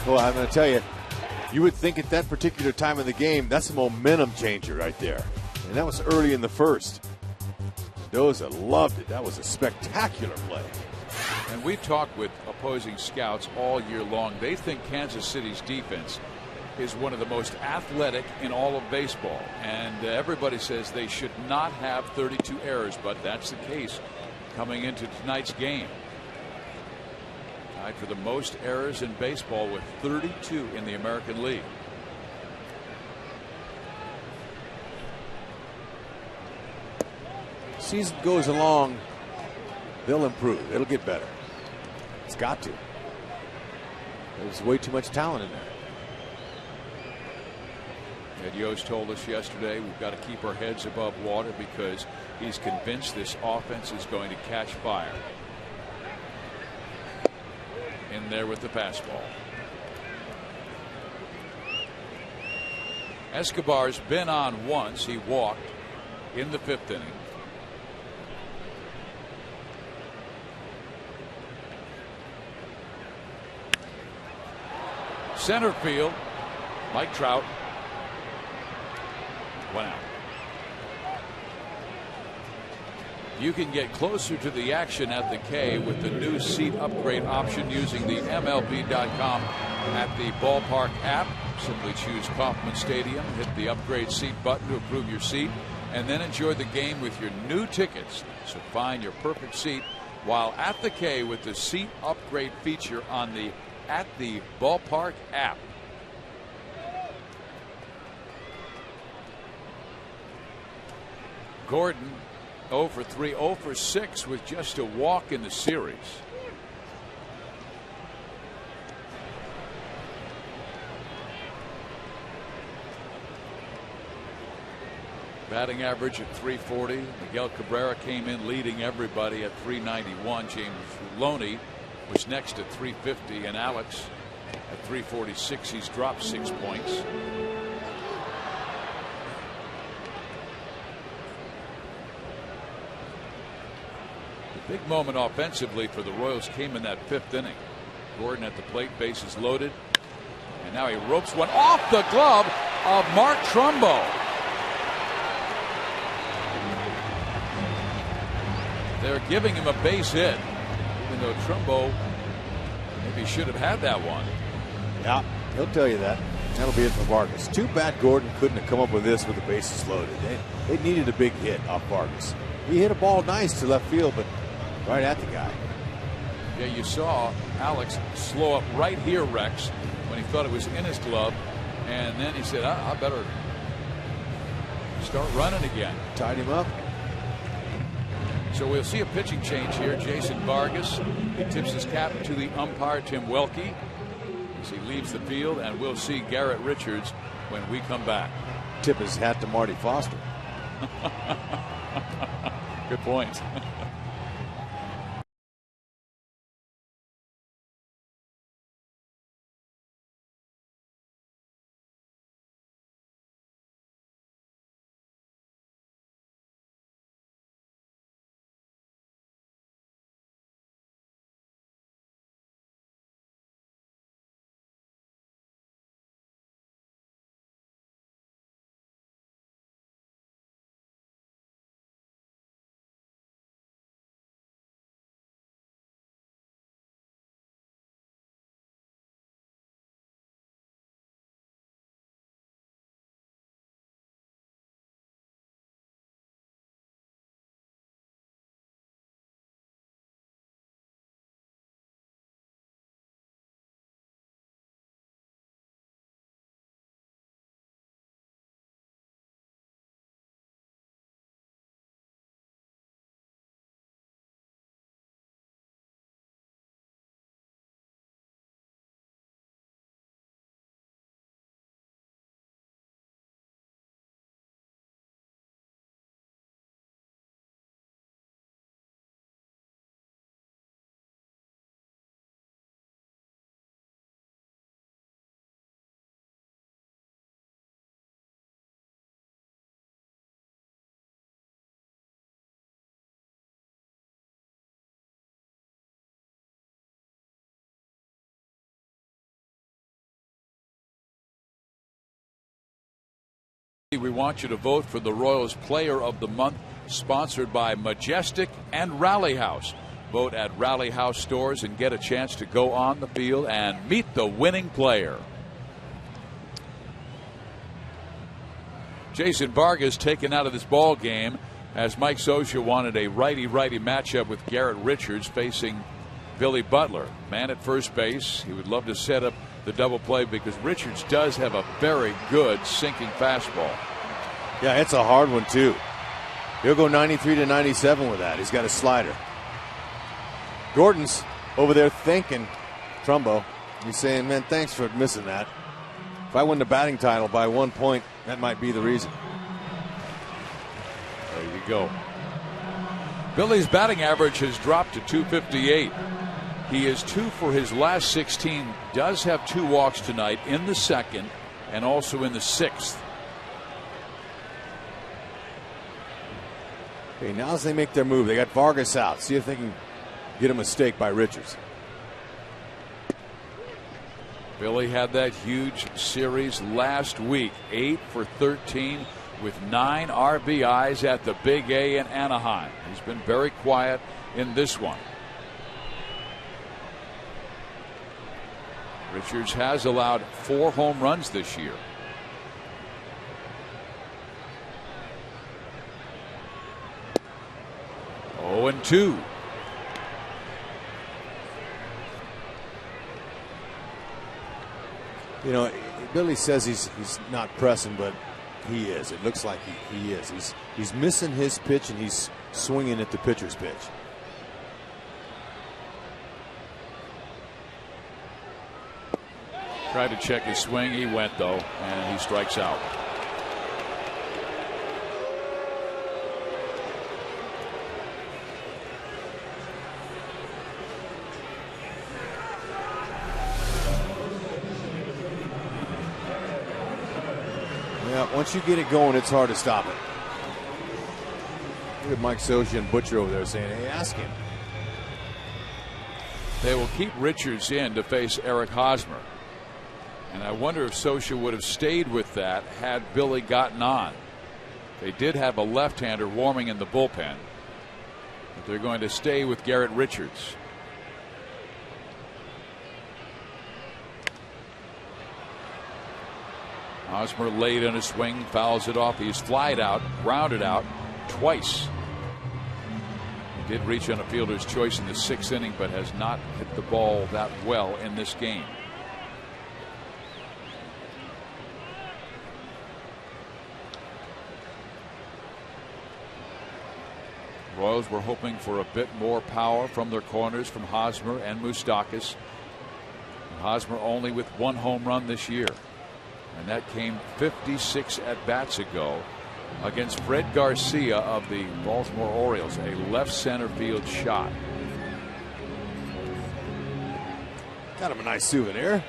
Well, I'm going to tell you, you would think at that particular time of the game, that's a momentum changer right there. And that was early in the first. Mendoza loved it. That was a spectacular play. And we've talked with opposing scouts all year long. They think Kansas City's defense is one of the most athletic in all of baseball. And everybody says they should not have 32 errors, but that's the case coming into tonight's game. Tied for the most errors in baseball with 32 in the American League. Season goes along, they'll improve. It'll get better. It's got to. There's way too much talent in there. Ed Yost told us yesterday we've got to keep our heads above water because he's convinced this offense is going to catch fire. In there with the fastball. Escobar's been on once. He walked in the 5th inning. Center field, Mike Trout. 1 out. You can get closer to the action at the K with the new seat upgrade option using the MLB.com at the ballpark app. Simply choose Kauffman Stadium, hit the upgrade seat button to approve your seat, and then enjoy the game with your new tickets. So find your perfect seat while at the K with the seat upgrade feature on the at the ballpark app. Gordon 0 for 3, 0 for 6 with just a walk in the series. Batting average at 340. Miguel Cabrera came in leading everybody at 391. James Loney was next at 350, and Alex at 346. He's dropped 6 points. Big moment offensively for the Royals came in that 5th inning. Gordon at the plate, bases loaded, and now he ropes one off the glove of Mark Trumbo. They're giving him a base hit, even though Trumbo maybe should have had that one. Yeah, he'll tell you that. That'll be it for Vargas. Too bad Gordon couldn't have come up with this with the bases loaded. They needed a big hit off Vargas. He hit a ball nice to left field, but right at the guy. Yeah, you saw Alex slow up right here, Rex, when he thought it was in his glove, and then he said, I better start running again. Tied him up. So we'll see a pitching change here. Jason Vargas, he tips his cap to the umpire, Tim Welke, as he leaves the field, and we'll see Garrett Richards when we come back. Tip his hat to Marty Foster. Good point. We want you to vote for the Royals Player of the Month, sponsored by Majestic and Rally House. Vote at Rally House stores and get a chance to go on the field and meet the winning player. Jason Vargas taken out of this ball game as Mike Scioscia wanted a righty-righty matchup with Garrett Richards facing Billy Butler. Man at first base. He would love to set up the double play because Richards does have a very good sinking fastball. Yeah, it's a hard one too. He'll go 93 to 97 with that. He's got a slider. Gordon's over there thanking Trumbo. He's saying, man, thanks for missing that. If I win the batting title by 1 point, that might be the reason. There you go. Billy's batting average has dropped to 258. He is 2 for his last 16. Does have 2 walks tonight in the second and also in the 6th. Okay, now as they make their move, they got Vargas out. See if they can get a mistake by Richards. Billy had that huge series last week, 8 for 13 with 9 RBIs at the Big A in Anaheim. He's been very quiet in this one. Richards has allowed 4 home runs this year. Oh, and 2. You know, Billy says he's not pressing, but he is. It looks like he is. He's missing his pitch and he's swinging at the pitcher's pitch. Tried to check his swing. He went, though, and he strikes out. Yeah, once you get it going, it's hard to stop it. Look at Mike Scioscia and Butcher over there saying, hey, ask him. They will keep Richards in to face Eric Hosmer. And I wonder if Scioscia would have stayed with that had Billy gotten on. They did have a left-hander warming in the bullpen, but they're going to stay with Garrett Richards. Hosmer late on a swing, fouls it off. He's flied out, grounded out twice. He did reach on a fielder's choice in the 6th inning, but has not hit the ball that well in this game. Royals were hoping for a bit more power from their corners from Hosmer and Moustakas. Hosmer only with 1 home run this year, and that came 56 at bats ago against Fred Garcia of the Baltimore Orioles, a left center field shot. Got him a nice souvenir.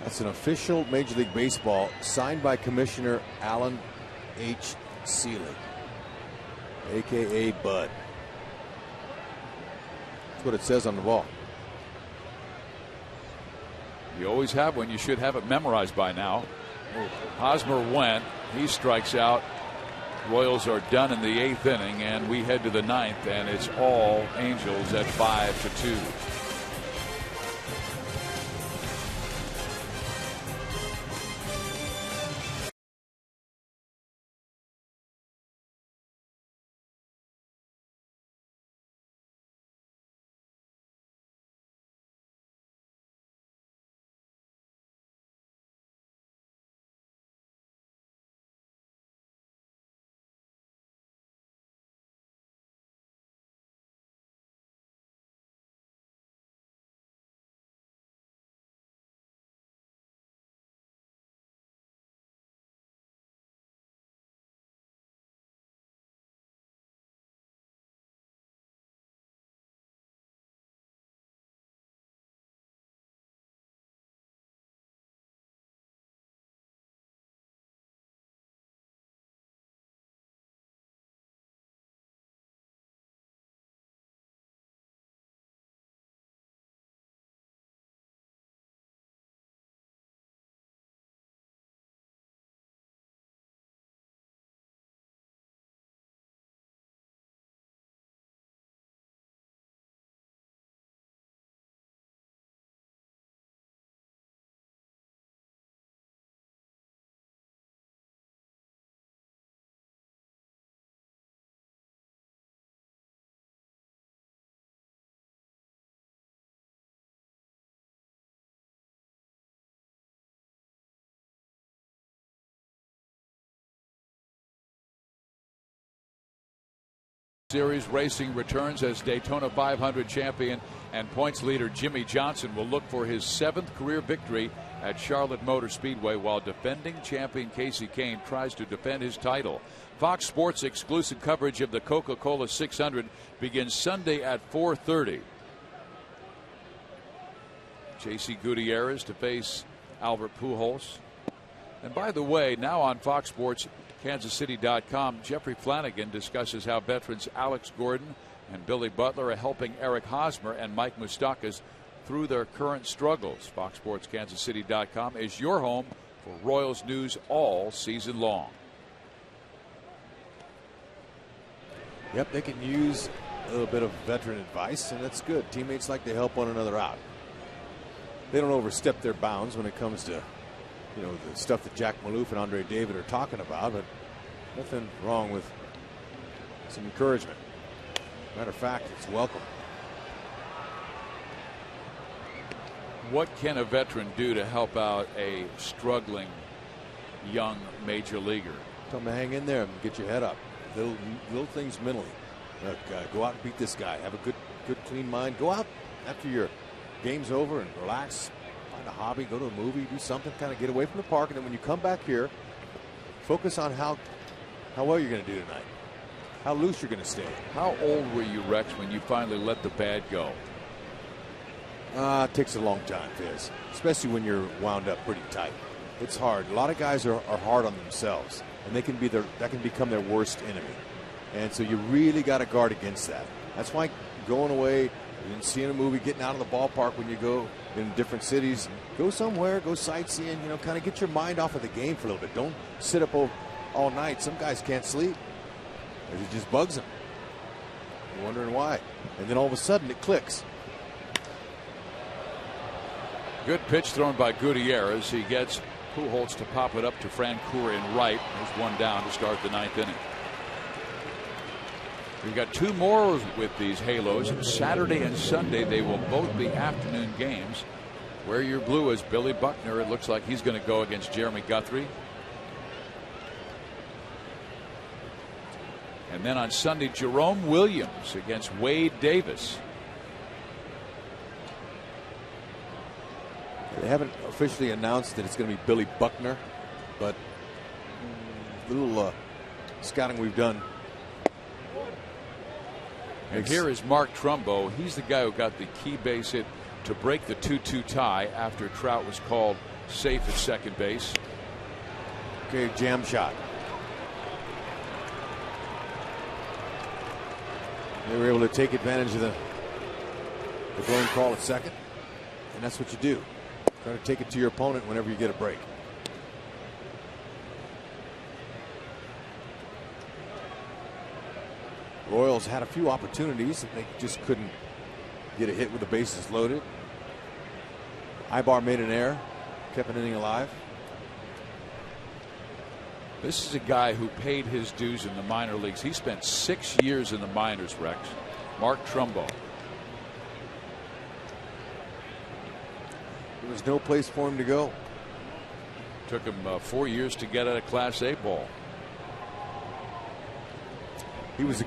That's an official Major League Baseball signed by Commissioner Alan H. Seelig, a.k.a. Bud. That's what it says on the ball. You always have one. You should have it memorized by now. Hosmer went. He strikes out. Royals are done in the 8th inning, and we head to the 9th, and it's all Angels at 5-2. Series racing returns as Daytona 500 champion and points leader Jimmy Johnson will look for his 7th career victory at Charlotte Motor Speedway, while defending champion Casey Kane tries to defend his title. Fox Sports exclusive coverage of the Coca-Cola 600 begins Sunday at 4:30. J.C. Gutierrez to face Albert Pujols. And by the way, now on Fox Sports, KansasCity.com, Jeffrey Flanagan discusses how veterans Alex Gordon and Billy Butler are helping Eric Hosmer and Mike Moustakas through their current struggles. Fox Sports KansasCity.com is your home for Royals news all season long. Yep, they can use a little bit of veteran advice, and that's good. Teammates like to help one another out. They don't overstep their bounds when it comes to, you know, the stuff that Jack Maloof and Andre David are talking about, but nothing wrong with some encouragement. Matter of fact, it's welcome. What can a veteran do to help out a struggling young major leaguer? Tell them to hang in there and get your head up. Little things mentally. Look, go out and beat this guy. Have a good clean mind. Go out after your game's over and relax. Find a hobby. Go to a movie. Do something. Kind of get away from the park. And then when you come back here, focus on how well you're going to do tonight. How loose you're going to stay. How old were you, Rex, when you finally let the bad go? It takes a long time, Fizz. Especially when you're wound up pretty tight. It's hard. A lot of guys are hard on themselves, and that can become their worst enemy. And so you really got to guard against that. That's why going away and seeing a movie, getting out of the ballpark when you go in different cities, go somewhere, go sightseeing, you know, kind of get your mind off of the game for a little bit. Don't sit up all night. Some guys can't sleep. It just bugs them. You're wondering why. And then all of a sudden it clicks. Good pitch thrown by Gutierrez. He gets Pujols to pop it up to Francoeur in right. There's one down to start the 9th inning. We've got 2 more with these Halos. Saturday and Sunday they will both be afternoon games. Wear your blue as Billy Buckner. It looks like he's going to go against Jeremy Guthrie. And then on Sunday, Jerome Williams against Wade Davis. They haven't officially announced that it's going to be Billy Buckner, but a little scouting we've done. And here is Mark Trumbo. He's the guy who got the key base hit to break the 2-2 tie after Trout was called safe at second base. Okay, jam shot. They were able to take advantage of the blown call at second, and that's what you do. Try to take it to your opponent whenever you get a break. Royals had a few opportunities and they just couldn't get a hit with the bases loaded. Ibar made an error, kept an inning alive. This is a guy who paid his dues in the minor leagues. He spent 6 years in the minors, Rex. Mark Trumbo. There was no place for him to go. Took him 4 years to get out of Class A ball. He was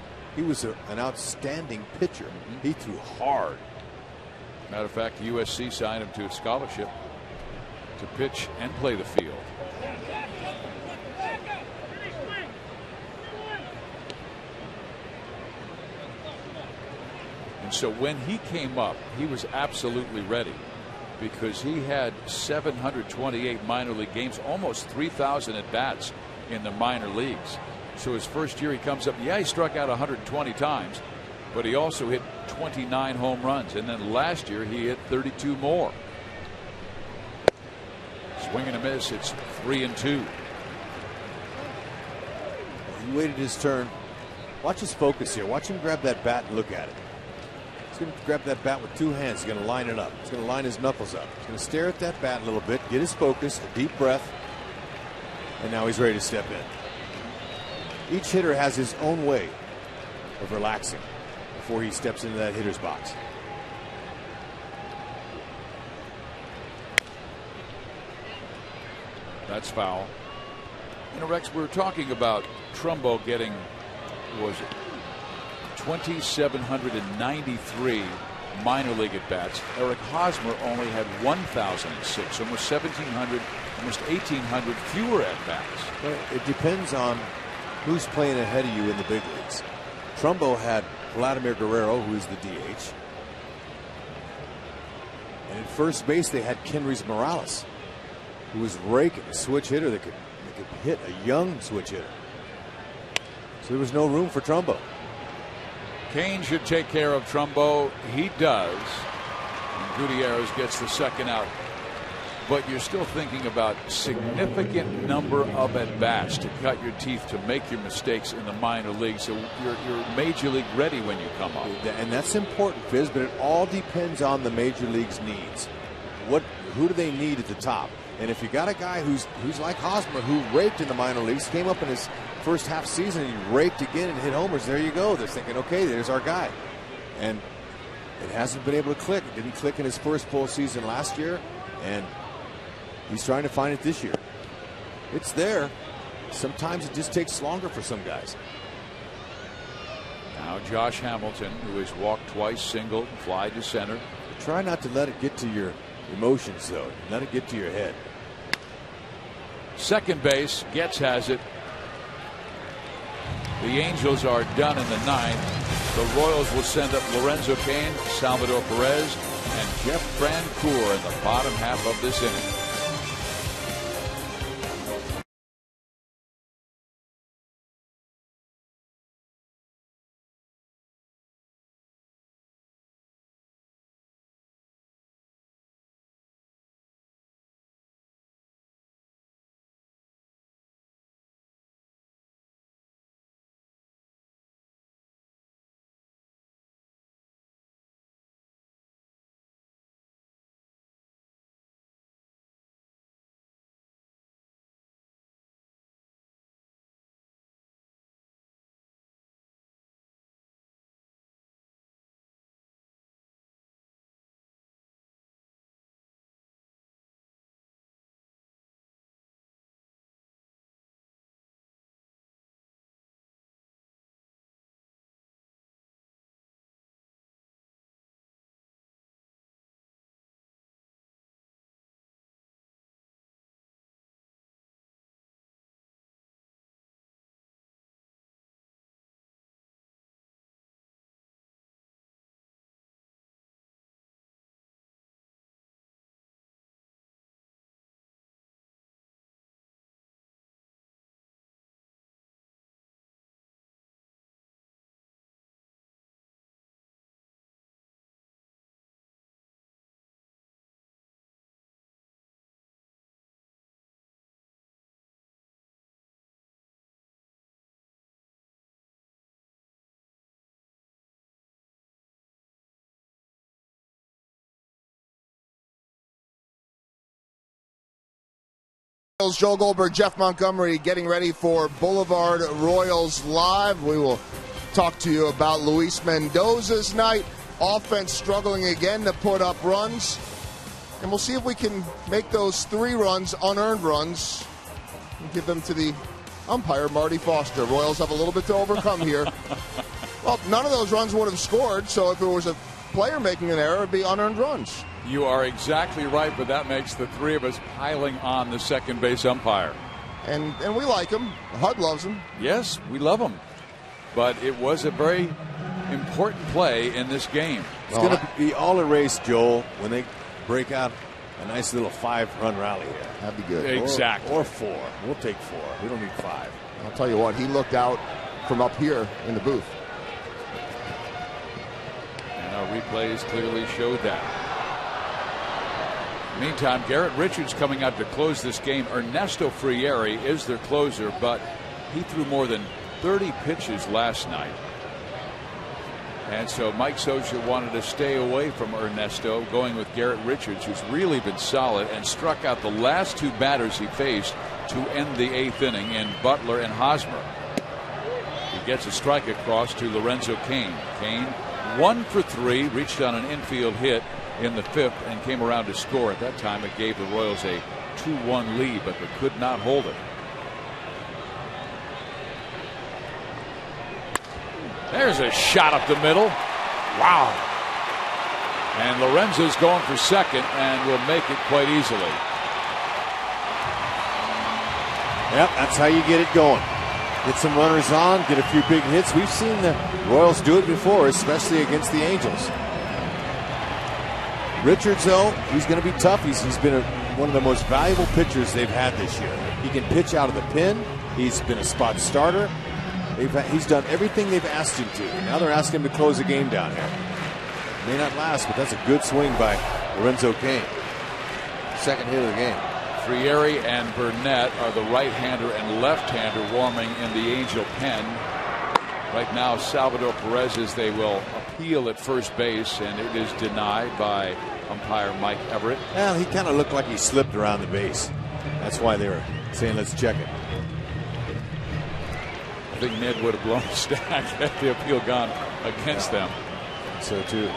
an outstanding pitcher. He threw hard. Matter of fact, USC signed him to a scholarship to pitch and play the field. And so when he came up, he was absolutely ready, because he had 728 minor league games, almost 3,000 at bats in the minor leagues. So his first year he comes up, he struck out 120 times, but he also hit 29 home runs. And then last year he hit 32 more. Swing and a miss. It's 3-2. He waited his turn. Watch his focus here. Watch him grab that bat and look at it. He's going to grab that bat with 2 hands. He's going to line it up. He's going to line his knuckles up. He's going to stare at that bat a little bit, get his focus, a deep breath, and now he's ready to step in. Each hitter has his own way of relaxing before he steps into that hitter's box. That's foul. You know, Rex, we were talking about Trumbo getting, what was it, 2,793 minor league at bats. Eric Hosmer only had 1,006, almost 1,700, almost 1,800 fewer at bats. Well, it depends on who's playing ahead of you in the big leagues. Trumbo had Vladimir Guerrero, who's the DH. And at first base, they had Kenrys Morales, who was raking, a switch hitter that could hit a young switch hitter. So there was no room for Trumbo. Kane should take care of Trumbo. He does. And Gutierrez gets the second out. But you're still thinking about significant number of at-bats to cut your teeth, to make your mistakes in the minor leagues. So you're major league ready when you come up. And that's important, Fizz, but it all depends on the major league's needs. Who do they need at the top? And if you got a guy who's like Hosmer, who raked in the minor leagues, came up in his first half season and he raked again and hit homers, there you go. They're thinking, okay, there's our guy. And it hasn't been able to click. It didn't click in his first full season last year, and he's trying to find it this year. It's there. Sometimes it just takes longer for some guys. Now Josh Hamilton, who has walked twice, singled, fly to center. Try not to let it get to your emotions, though. Let it get to your head. Second base, Getz has it. The Angels are done in the ninth. The Royals will send up Lorenzo Cain, Salvador Perez, and Jeff Francoeur in the bottom half of this inning. Joe Goldberg, Jeff Montgomery getting ready for Boulevard Royals Live. We will talk to you about Luis Mendoza's night. Offense struggling again to put up runs. And we'll see if we can make those 3 runs, unearned runs, and give them to the umpire, Marty Foster. Royals have a little bit to overcome here. Well, none of those runs would have scored, so if it was a player making an error, it would be unearned runs. You are exactly right, but that makes the 3 of us piling on the second base umpire. And we like him. HUD loves him. Yes, we love him. But it was a very important play in this game. It's going to be all erased, Joel, when they break out a nice little 5-run rally here. That'd be good. Exactly. Or 4. We'll take 4. We don't need 5. I'll tell you what, he looked out from up here in the booth. And our replays clearly showed that. Meantime, Garrett Richards coming out to close this game. Ernesto Frieri is their closer, but he threw more than 30 pitches last night. And so Mike Scioscia wanted to stay away from Ernesto, going with Garrett Richards, who's really been solid and struck out the last 2 batters he faced to end the 8th inning in Butler and Hosmer. He gets a strike across to Lorenzo Cain. Cain 1 for 3, reached on an infield hit in the 5th and came around to score. At that time, it gave the Royals a 2-1 lead, but they could not hold it. There's a shot up the middle. Wow. And Lorenzo's going for second and will make it quite easily. Yep, that's how you get it going. Get some runners on, get a few big hits. We've seen the Royals do it before, especially against the Angels. Richards, though, he's going to be tough. He's been one of the most valuable pitchers they've had this year. He can pitch out of the pen. He's been a spot starter. He's done everything they've asked him to. Now they're asking him to close the game down here. May not last, but that's a good swing by Lorenzo Cain. Second hit of the game. Frieri and Burnett are the right-hander and left-hander warming in the Angel pen. Right now, Salvador Perez is they will appeal at first base, and it is denied by umpire Mike Everett. Well, he kind of looked like he slipped around the base. That's why they were saying, let's check it. I think Ned would have blown a stack had the appeal gone against them. So, too.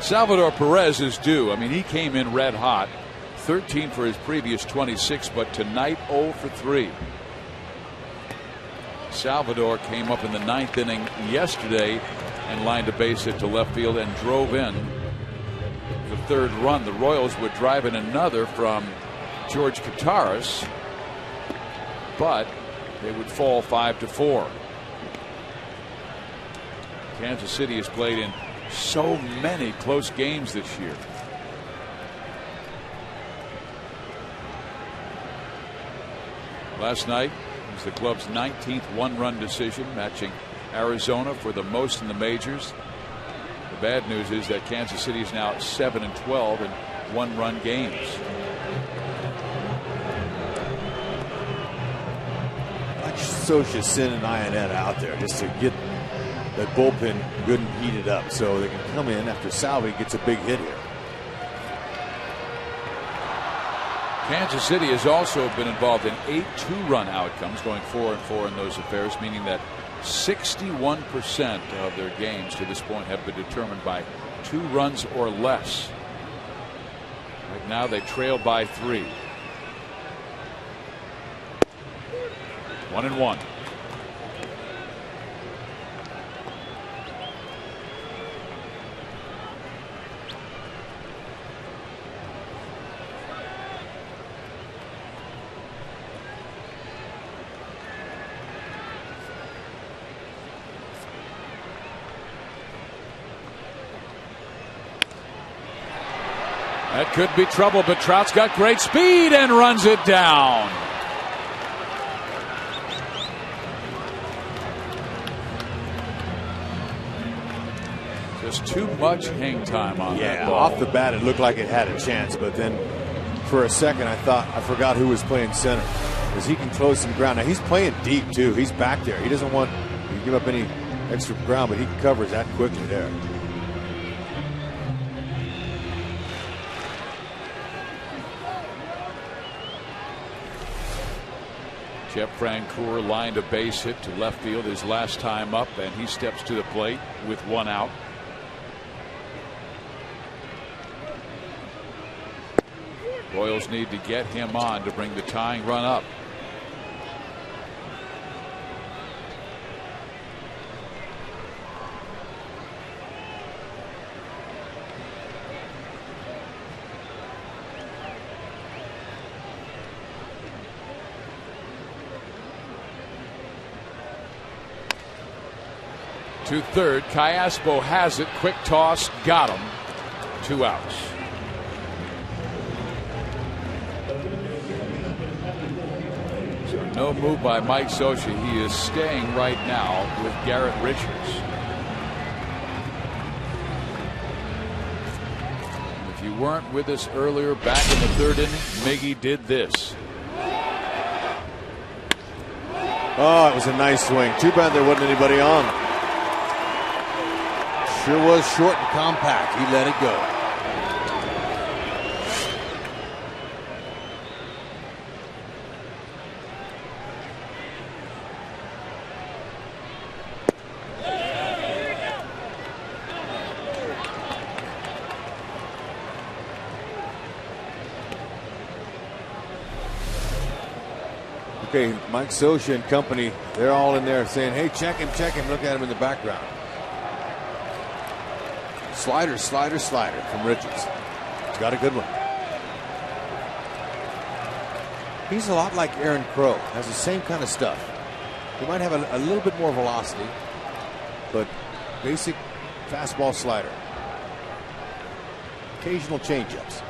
Salvador Perez is due. I mean, he came in red hot. 13 for his previous 26, but tonight 0 for 3. Salvador came up in the 9th inning yesterday and lined a base hit to left field and drove in the 3rd run. The Royals would drive in another from George Kataris, but they would fall 5-4. Kansas City has played in so many close games this year. Last night was the club's 19th one-run decision, matching Arizona for the most in the majors. The bad news is that Kansas City is now 7-12 in one-run games. Like Socha sending Ionetta out there just to get that bullpen good and heated up so they can come in after Salvi gets a big hit here. Kansas City has also been involved in 8 two-run outcomes, going 4-4 in those affairs, meaning that 61% of their games to this point have been determined by 2 runs or less. Right now they trail by 3. 1-1. That could be trouble, but Trout's got great speed and runs it down. Just too much hang time on that ball. Off the bat it looked like it had a chance, but then for a second I forgot who was playing center, because he can close some ground. Now he's playing deep too. He's back there. He doesn't want to give up any extra ground, but he covers that quickly there. Jeff Francoeur lined a base hit to left field his last time up, and he steps to the plate with 1 out. Royals need to get him on to bring the tying run up. To third, Callaspo has it. Quick toss, got him. 2 outs. So no move by Mike Socha. He is staying right now with Garrett Richards. If you weren't with us earlier back in the 3rd inning, Miggy did this. Oh, it was a nice swing. Too bad there wasn't anybody on. Sure was short and compact. He let it go. Okay, Mike Scioscia and company, they're all in there saying, hey, check him, look at him in the background. Slider from Richards. He's got a good one. He's a lot like Aaron Crow, has the same kind of stuff. He might have a little bit more velocity, but basic fastball slider. Occasional changeups.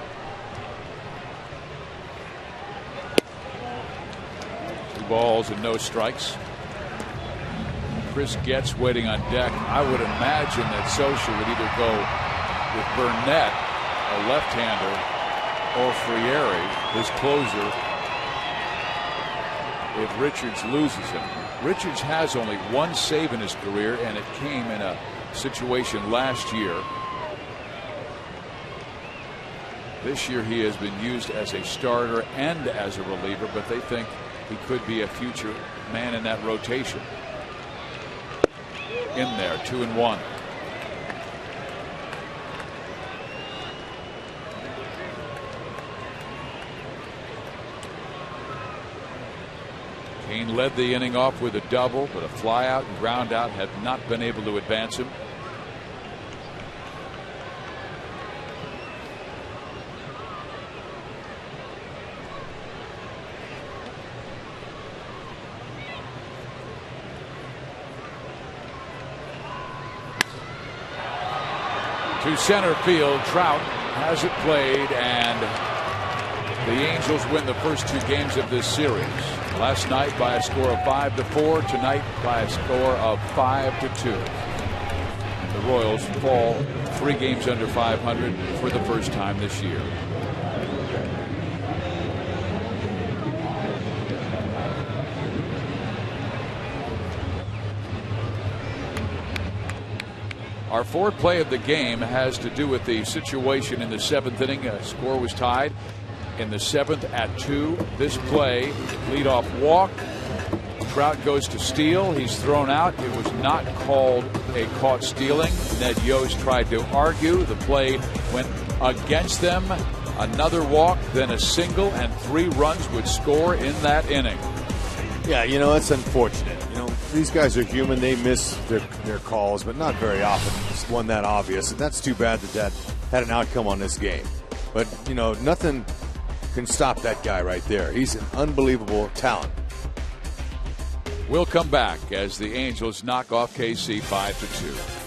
Balls and no strikes. Chris Getz waiting on deck. I would imagine that Scioscia would either go with Burnett, a left-hander, or Frieri, his closer, if Richards loses him. Richards has only one save in his career, and it came in a situation last year. This year he has been used as a starter and as a reliever, but they think he could be a future man in that rotation. In there, 2-1. Kane led the inning off with a double, but a fly out and ground out have not been able to advance him. To center field, Trout has it played, and the Angels win the first two games of this series. Last night by a score of 5-4, tonight by a score of 5-2. The Royals fall 3 games under 500 for the first time this year. Our fourth play of the game has to do with the situation in the 7th inning. A score was tied in the 7th at 2. This play, leadoff walk. Trout goes to steal. He's thrown out. It was not called a caught stealing. Ned Yost tried to argue. The play went against them. Another walk, then a single, and 3 runs would score in that inning. Yeah, it's unfortunate. These guys are human. They miss their calls, but not very often. It's one that obvious, and that's too bad that had an outcome on this game. But, nothing can stop that guy right there. He's an unbelievable talent. We'll come back as the Angels knock off KC 5-2.